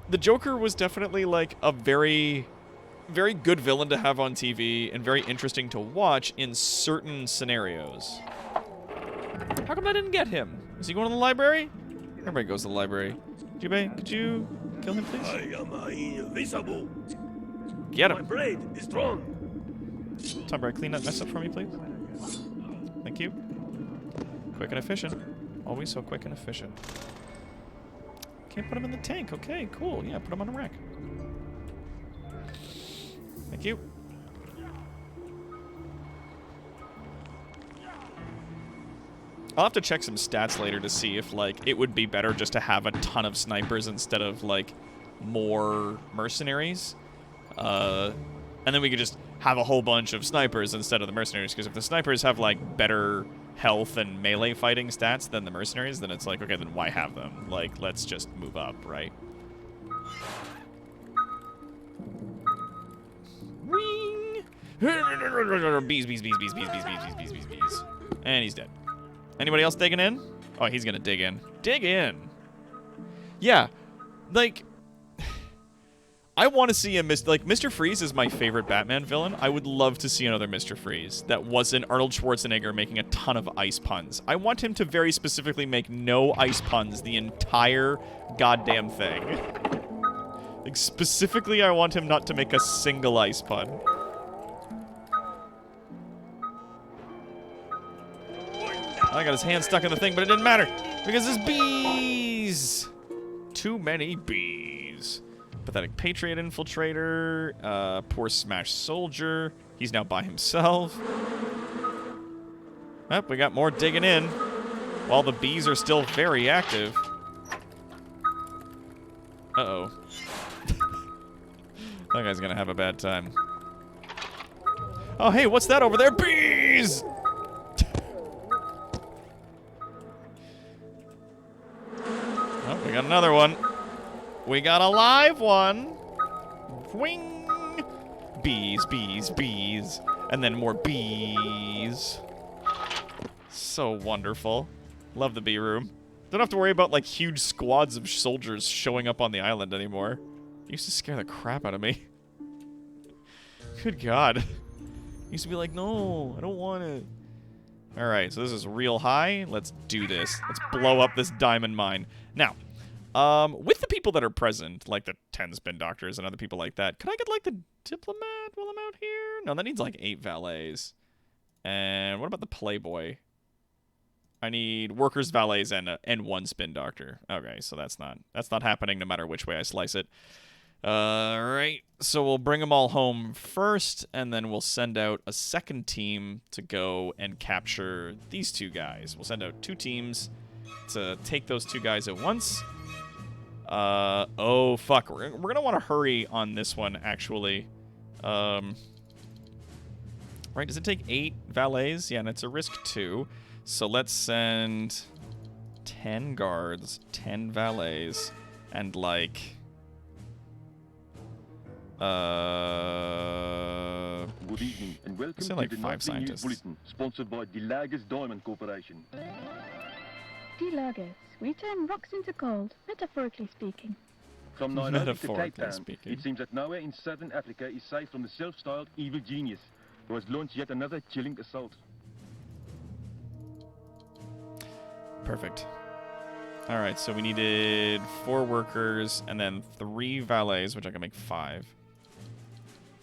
the Joker was definitely like a very, very good villain to have on TV and very interesting to watch in certain scenarios. How come I didn't get him? Is he going to the library? Everybody goes to the library. Jubei, could you kill him, please? I am invisible. Get him. My blade is drawn. Tom Brady, clean that mess up for me, please. Thank you. Quick and efficient. Always so quick and efficient. Can't put him in the tank. Okay, cool. Yeah, put him on a rack. Thank you. I'll have to check some stats later to see if, like, it would be better just to have a ton of snipers instead of, like, more mercenaries. And then we could just have a whole bunch of snipers instead of the mercenaries, because if the snipers have, like, better health and melee fighting stats than the mercenaries, then it's like, okay, then why have them? Like, let's just move up, right? Ring! Bees, bees, bees, bees, bees, bees, bees, bees, bees, bees, bees. And he's dead. Anybody else digging in? Oh, he's gonna dig in. Dig in! Yeah, like... I want to see a Mr. Freeze is my favorite Batman villain. I would love to see another Mr. Freeze that wasn't Arnold Schwarzenegger making a ton of ice puns. I want him to very specifically make no ice puns the entire goddamn thing. Like, specifically, I want him not to make a single ice pun. I got his hand stuck in the thing, but it didn't matter because there's bees. Too many bees. Pathetic Patriot Infiltrator, poor Smash Soldier. He's now by himself. Well, we got more digging in, while the bees are still very active. Uh-oh. That guy's gonna have a bad time. Oh, hey, what's that over there? Bees! Oh, we got another one. We got a live one. Wing! Bees, bees, bees. And then more bees. So wonderful. Love the bee room. Don't have to worry about, like, huge squads of soldiers showing up on the island anymore. It used to scare the crap out of me. Good God. Used to be like, no, I don't want it. Alright, so this is real high. Let's do this. Let's blow up this diamond mine. Now, with the people that are present, like the 10 spin doctors and other people like that, could I get, like, the diplomat while I'm out here? No, that needs, like, 8 valets. And what about the playboy? I need workers, valets, and 1 spin doctor. Okay, so that's not happening no matter which way I slice it. Alright, so we'll bring them all home first, and then we'll send out a second team to go and capture these 2 guys. We'll send out 2 teams to take those 2 guys at once. Oh, fuck. We're gonna want to hurry on this one, actually. Right, does it take 8 valets? Yeah, and it's a risk 2. So let's send 10 guards, 10 valets, and, like... Good evening and welcome say, like, to the 5 Nightly scientists. News Bulletin, sponsored by DeLagers Diamond Corporation. Delagers, we turn rocks into gold, metaphorically speaking. From Nairobi to Cape Metaphorically Town, speaking. it seems that nowhere in southern Africa is safe from the self-styled evil genius who has launched yet another chilling assault. Perfect. Alright, so we needed 4 workers and then 3 valets, which I can make 5.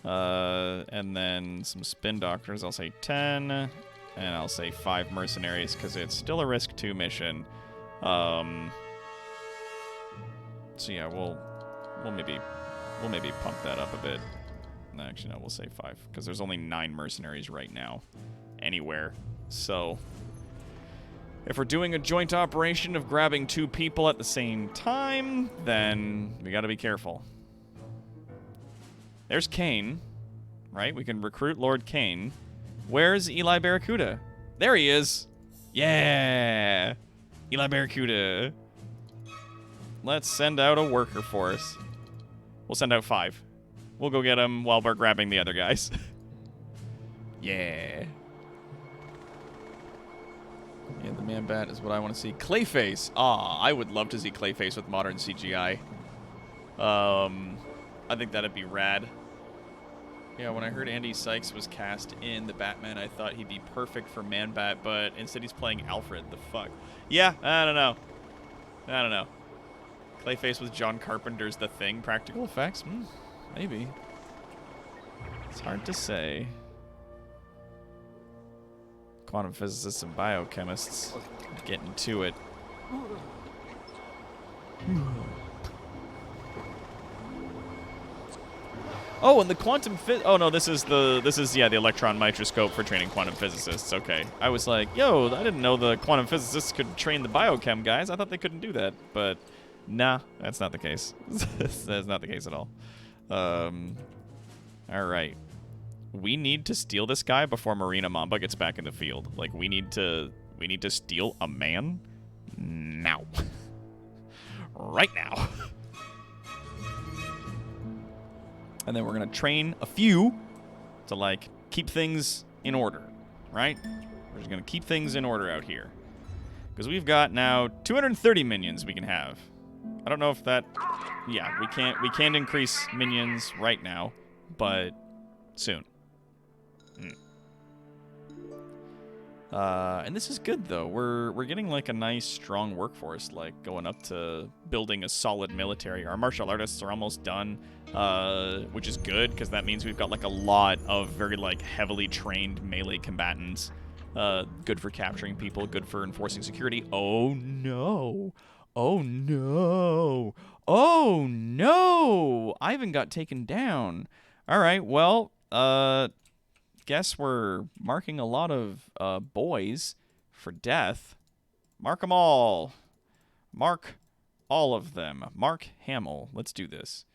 And then some spin doctors. I'll say 10. And I'll say 5 mercenaries because it's still a risk 2 mission. So yeah, we'll maybe pump that up a bit. No, actually, no, we'll say 5 because there's only 9 mercenaries right now, anywhere. So if we're doing a joint operation of grabbing 2 people at the same time, then we got to be careful. There's Kane, right? We can recruit Lord Kane. Where's Eli Barracuda? There he is. Yeah. Eli Barracuda. Let's send out a worker force. We'll send out 5. We'll go get him while we're grabbing the other guys. Yeah. Yeah, the man bat is what I want to see. Clayface. Ah, I would love to see Clayface with modern CGI. I think that'd be rad. Yeah, when I heard Andy Sykes was cast in the Batman, I thought he'd be perfect for Man-Bat, but instead he's playing Alfred. The fuck? Yeah, I don't know. I don't know. Clayface with John Carpenter's The Thing practical effects? Maybe. It's hard to say. Quantum physicists and biochemists getting to it. Oh, and the quantum oh no, this is the electron microscope for training quantum physicists. Okay. I was like, yo, I didn't know the quantum physicists could train the biochem guys. I thought they couldn't do that. But nah, that's not the case. That's not the case at all. All right. We need to steal this guy before Marina Mamba gets back in the field. Like, we need to steal a man now. Right now. And then we're going to train a few to, like, keep things in order, right? We're just going to keep things in order out here. Because we've got now 230 minions we can have. I don't know if that... Yeah, we can't increase minions right now, but soon. And this is good, though. We're getting, like, a nice, strong workforce, like, going up to building a solid military. Our martial artists are almost done, which is good, because that means we've got, like, a lot of very, like, heavily trained melee combatants. Good for capturing people, good for enforcing security. Oh, no. Oh, no. Oh, no. Ivan got taken down. All right, well, guess we're marking a lot of boys for death. Mark them all. Mark all of them. Mark Hamill. Let's do this.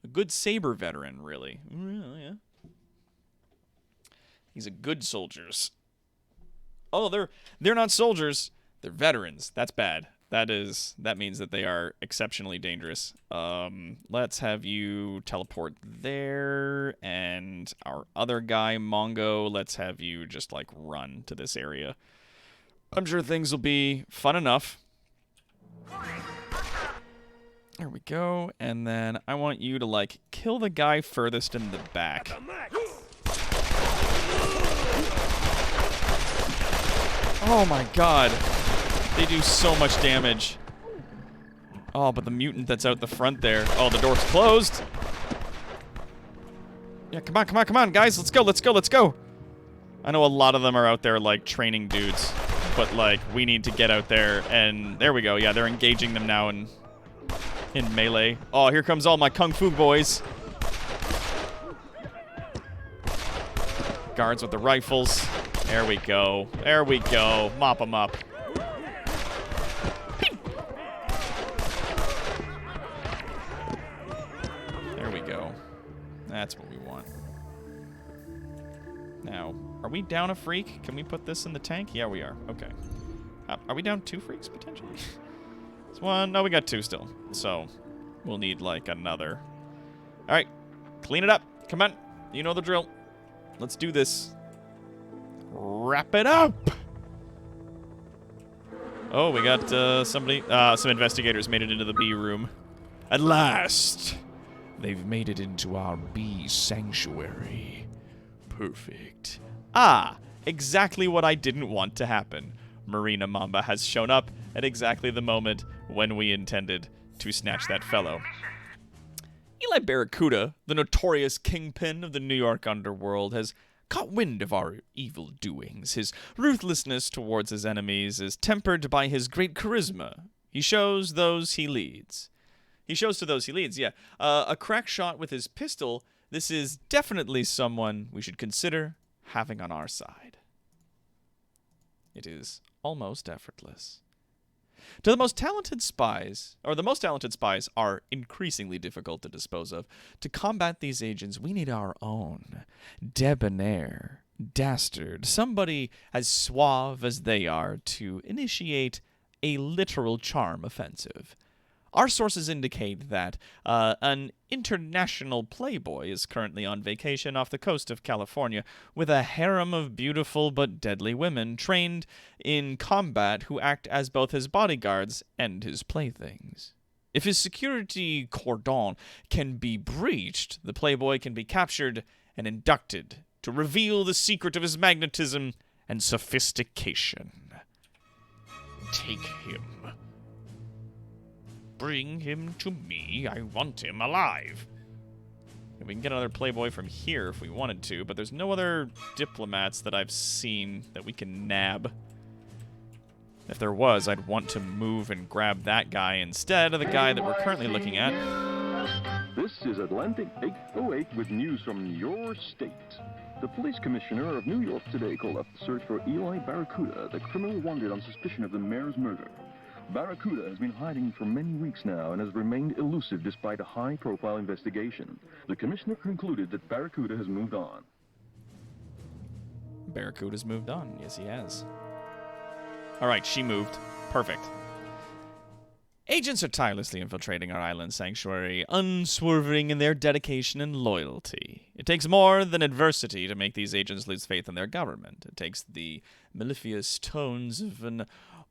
A good saber veteran, really. Yeah. He's a good soldiers. Oh, they're not soldiers. They're veterans. That's bad. That means that they are exceptionally dangerous. Let's have you teleport there, and our other guy, Mongo, let's have you just like run to this area. I'm sure things will be fun enough. There we go, and then I want you to like kill the guy furthest in the back. Oh my god. They do so much damage. Oh, but the mutant that's out the front there. Oh, the door's closed. Yeah, come on, guys. Let's go. I know a lot of them are out there, like, training dudes. But, like, we need to get out there, and there we go. Yeah, they're engaging them now in melee. Oh, here comes all my Kung Fu boys. Guards with the rifles. There we go. Mop them up. There we go. That's what we want. Now, are we down a freak? Can we put this in the tank? Yeah, we are. Okay. Are we down 2 freaks, potentially? It's 1. No, we got 2 still. So, we'll need, like, another. Alright. Clean it up. Come on. You know the drill. Let's do this. Wrap it up! Oh, we got some investigators made it into the B room. At last! They've made it into our bee sanctuary. Perfect. Ah! Exactly what I didn't want to happen. Marina Mamba has shown up at exactly the moment when we intended to snatch that fellow. Eli Barracuda, the notorious kingpin of the New York underworld, has caught wind of our evil doings. His ruthlessness towards his enemies is tempered by his great charisma. He shows those he leads. Yeah. A crack shot with his pistol. This is definitely someone we should consider having on our side. It is almost effortless. The most talented spies are increasingly difficult to dispose of. To combat these agents, we need our own. Debonair, dastard, somebody as suave as they are to initiate a literal charm offensive. Our sources indicate that an international playboy is currently on vacation off the coast of California with a harem of beautiful but deadly women trained in combat who act as both his bodyguards and his playthings. If his security cordon can be breached, the playboy can be captured and inducted to reveal the secret of his magnetism and sophistication. Take him. Bring him to me. I want him alive. We can get another playboy from here if we wanted to, but there's no other diplomats that I've seen that we can nab. If there was, I'd want to move and grab that guy instead of the guy that we're currently looking at. This is Atlantic 808 with news from your state. The police commissioner of New York today called up to search for Eli Barracuda, the criminal wanted on suspicion of the mayor's murder. Barracuda has been hiding for many weeks now and has remained elusive despite a high-profile investigation. The commissioner concluded that Barracuda has moved on. Barracuda's moved on. Yes, he has. All right, she moved. Perfect. Agents are tirelessly infiltrating our island sanctuary, unswerving in their dedication and loyalty. It takes more than adversity to make these agents lose faith in their government. It takes the mellifluous tones of an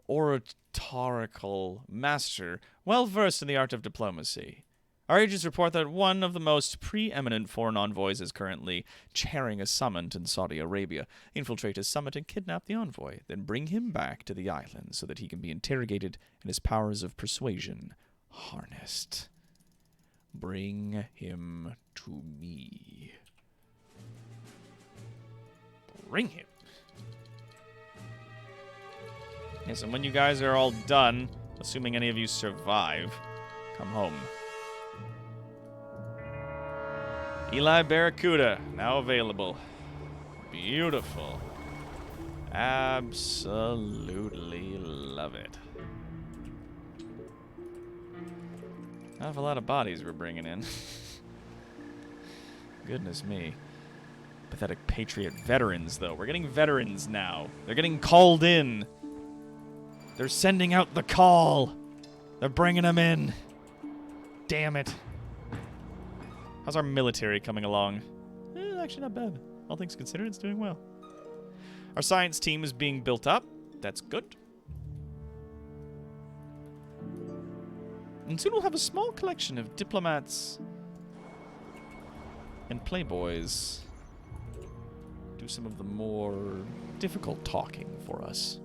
oratorical master, well versed in the art of diplomacy. Our agents report that one of the most preeminent foreign envoys is currently chairing a summit in Saudi Arabia. Infiltrate his summit and kidnap the envoy, then bring him back to the island so that he can be interrogated and his powers of persuasion harnessed. Bring him to me. Bring him. Yes, and when you guys are all done, assuming any of you survive, come home. Eli Barracuda, now available. Beautiful. Absolutely love it. Not a lot of bodies we're bringing in. Goodness me. Pathetic Patriot veterans, though. We're getting veterans now. They're getting called in. They're sending out the call. They're bringing them in. Damn it. How's our military coming along? Actually not bad. All things considered, it's doing well. Our science team is being built up. That's good. And soon we'll have a small collection of diplomats and playboys. Do some of the more difficult talking for us.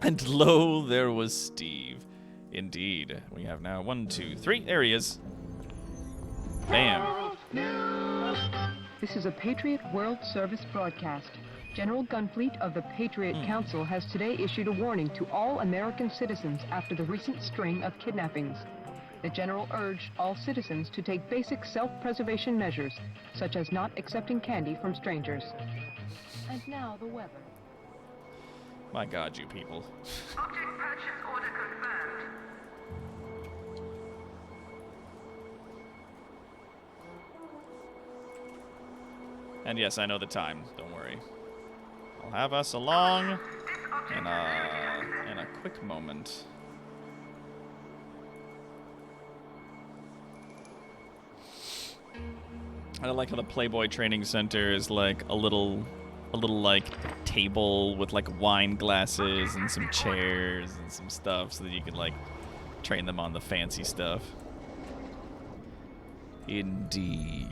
And lo, there was Steve. Indeed. We have now 1, 2, 3. There he is. Bam. This is a Patriot World Service broadcast. General Gunfleet of the Patriot Council has today issued a warning to all American citizens after the recent string of kidnappings. The General urged all citizens to take basic self-preservation measures, such as not accepting candy from strangers. And now the weather. My God, you people. Object purchase order confirmed. And yes, I know the time. Don't worry. I'll have us along in a quick moment. I like how the Playboy Training Center is like a little like table with like wine glasses and some chairs and some stuff so that you can like train them on the fancy stuff. Indeed.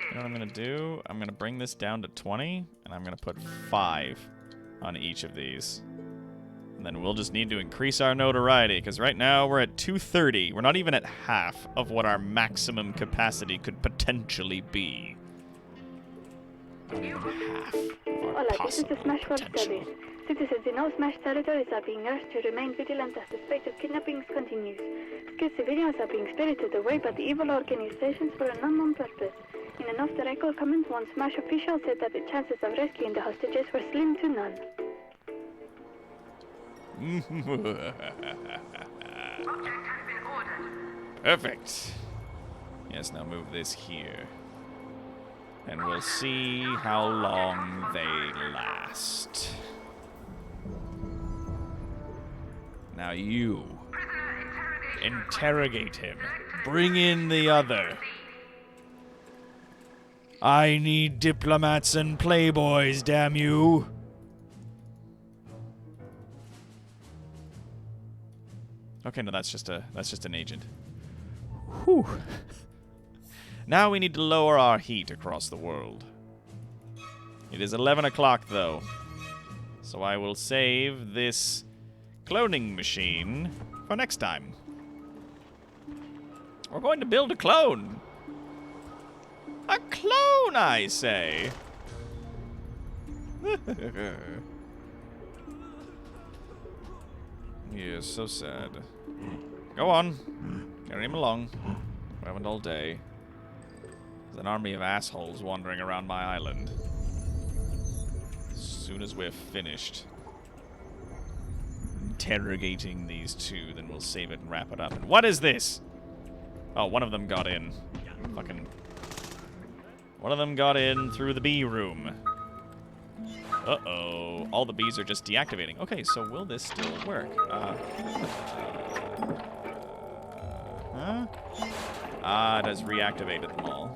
You know what I'm going to do? I'm going to bring this down to 20, and I'm going to put 5 on each of these. And then we'll just need to increase our notoriety, because right now we're at 230. We're not even at half of what our maximum capacity could potentially be. Not even half of our Hola, this is the possible Smashworld potential. Service. Citizens in all Smash territories are being urged to remain vigilant as the spate of kidnappings continues. Skilled civilians are being spirited away by the evil organizations for an unknown purpose. In an off-the-record comment, one Smash official said that the chances of rescuing the hostages were slim to none. Object has been ordered. Perfect. Yes, now move this here. And we'll see how long they last. Now you. Interrogate him. Bring in the other. I need diplomats and playboys, damn you. Okay, no, that's just an agent. Whew. Now we need to lower our heat across the world. It is 11 o'clock, though. So I will save this cloning machine for next time. We're going to build a clone. A clone, I say. Yeah, so sad. Go on. Carry him along. We haven't all day. There's an army of assholes wandering around my island. As soon as we're finished interrogating these two, then we'll save it and wrap it up. And what is this? Oh, one of them got in. Fucking... One of them got in through the bee room. Uh-oh. All the bees are just deactivating. Okay, so will this still work? Huh? Ah, it has reactivated them all.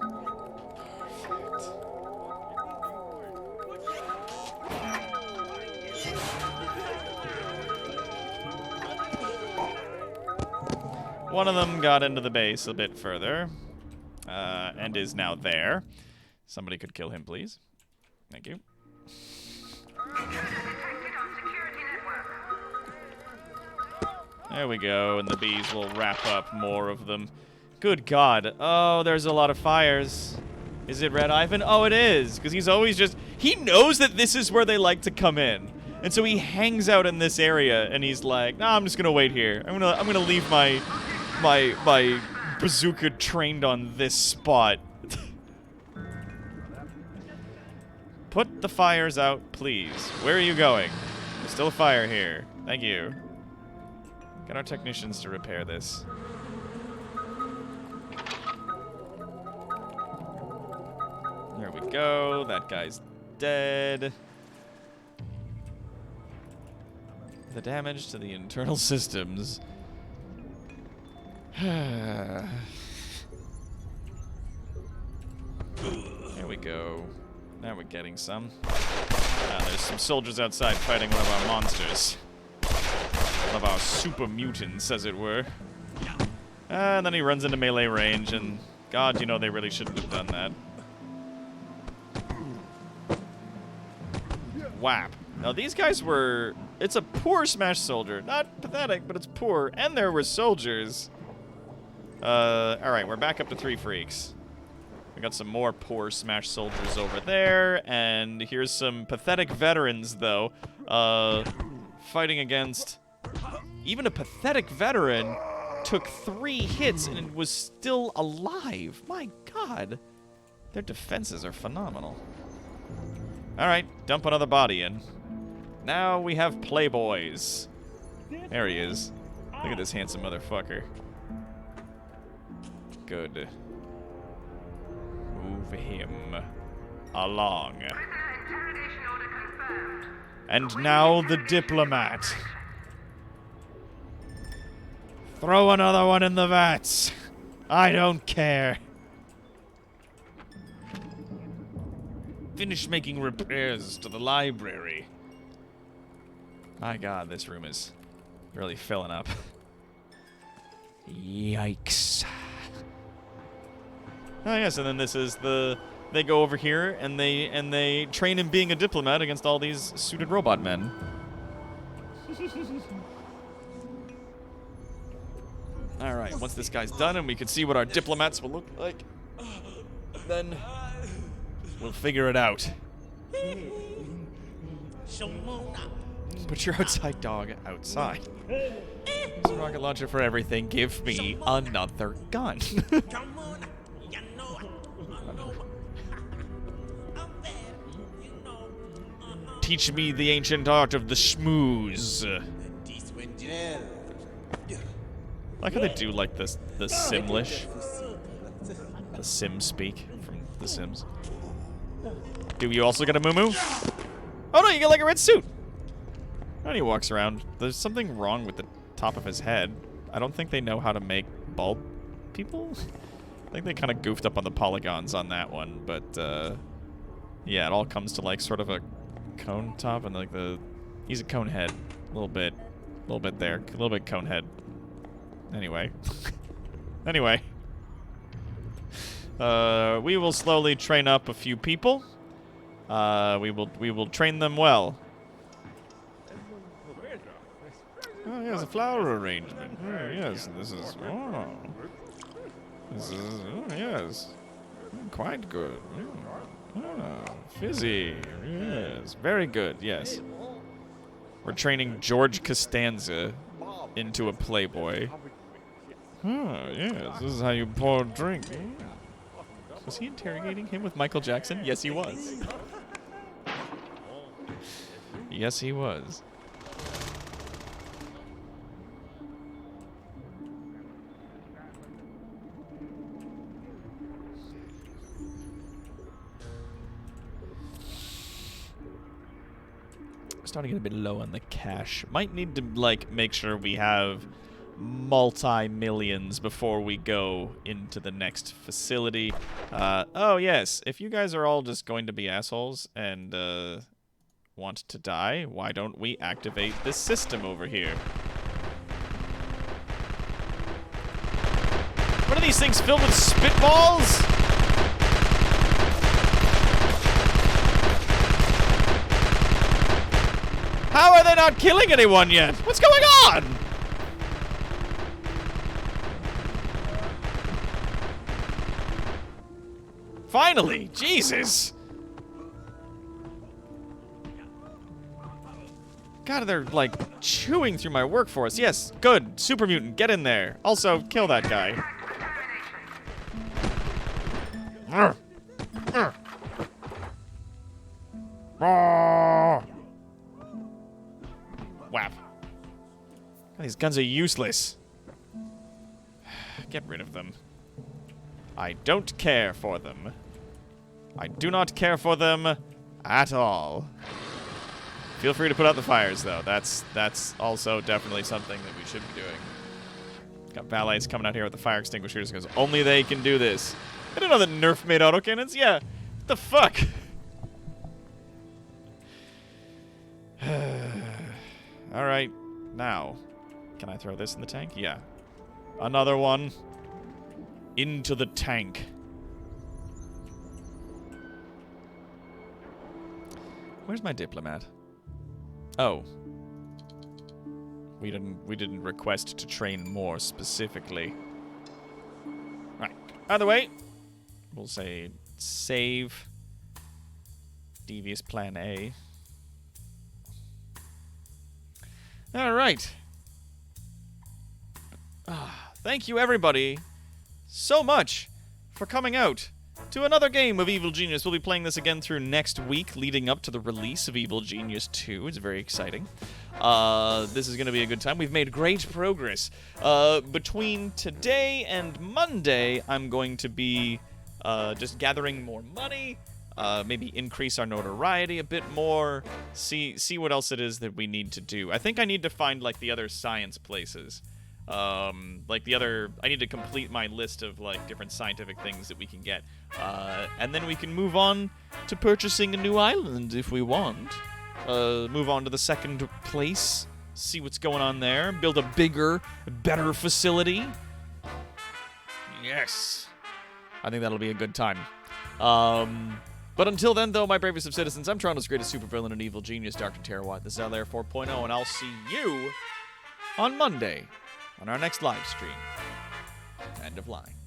One of them got into the base a bit further, and is now there. Somebody could kill him, please. Thank you. There we go, and the bees will wrap up more of them. Good God. Oh, there's a lot of fires. Is it Red Ivan? Oh, it is, because he's always just... He knows that this is where they like to come in. And so he hangs out in this area, and he's like, nah, I'm just gonna wait here. I'm gonna leave my bazooka trained on this spot. Put the fires out, please. Where are you going? There's still a fire here. Thank you. Get our technicians to repair this. There we go. That guy's dead. The damage to the internal systems. There we go. Now we're getting some. There's some soldiers outside fighting one of our monsters. One of our super mutants, as it were. And then he runs into melee range, and God, you know they really shouldn't have done that. Whap. Now these guys were... It's a poor Smash soldier. Not pathetic, but it's poor. And there were soldiers. Alright, we're back up to 3 freaks. We got some more poor Smash soldiers over there. And here's some pathetic veterans, though. Fighting against... Even a pathetic veteran took 3 hits and was still alive. My God. Their defenses are phenomenal. Alright, dump another body in. Now we have Playboys. There he is. Look at this handsome motherfucker. Good. Move him along. Interrogation order confirmed. And now the diplomat. Throw another one in the vats. I don't care. Finish making repairs to the library. My God, this room is really filling up. Yikes. Oh yes, and then this is the... They go over here and they train him being a diplomat against all these suited robot men. Alright, once this guy's done and we can see what our diplomats will look like, then we'll figure it out. Put your outside dog outside. There's a rocket launcher for everything. Give me another gun. Teach me the ancient art of the schmooze. Like how they do like this, the Simlish. The Sim speak from The Sims. Do you also get a moo-moo? Oh no, you get like a red suit! And he walks around. There's something wrong with the top of his head. I don't think they know how to make bulb people. I think they kind of goofed up on the polygons on that one, but yeah, it all comes to like sort of a cone top and like he's a cone head. A little bit there. A little bit cone head. Anyway. Anyway. We will slowly train up a few people. We will train them well. Oh, yes, a flower arrangement. Oh, yes, this is... Oh. This is... Oh, yes. Quite good. Oh, fizzy. Yes. Very good, yes. We're training George Costanza into a playboy. Oh, yes. This is how you pour a drink. Was he interrogating him with Michael Jackson? Yes, he was. Yes, he was. Starting to get a bit low on the cash. Might need to, like, make sure we have multi-millions before we go into the next facility. Oh, yes. If you guys are all just going to be assholes and want to die, why don't we activate this system over here? What are these things filled with spitballs? How are they not killing anyone yet? What's going on? Finally, Jesus. God, they're like chewing through my workforce. Yes, good. Super mutant, get in there. Also, kill that guy. Whap. These guns are useless. Get rid of them. I don't care for them. I do not care for them at all. Feel free to put out the fires, though. That's also definitely something that we should be doing. Got valets coming out here with the fire extinguishers because only they can do this. I didn't know that Nerf made autocannons. Yeah. What the fuck? Alright. Now. Can I throw this in the tank? Yeah. Another one. Into the tank. Where's my diplomat? Oh. We didn't request to train more specifically. Right. Either way, we'll say save devious plan A. All right. Thank you everybody so much for coming out to another game of Evil Genius. We'll be playing this again through next week, leading up to the release of Evil Genius 2. It's very exciting. This is going to be a good time. We've made great progress. Between today and Monday, I'm going to be just gathering more money, maybe increase our notoriety a bit more, see what else it is that we need to do. I think I need to find, like, the other science places. I need to complete my list of, like, different scientific things that we can get. And then we can move on to purchasing a new island if we want. Move on to the second place, see what's going on there, build a bigger, better facility. Yes. I think that'll be a good time. But until then, though, my bravest of citizens, I'm Toronto's greatest supervillain and evil genius, Dr. Terawatt. This is Alair 4.0, and I'll see you on Monday on our next live stream. End of line.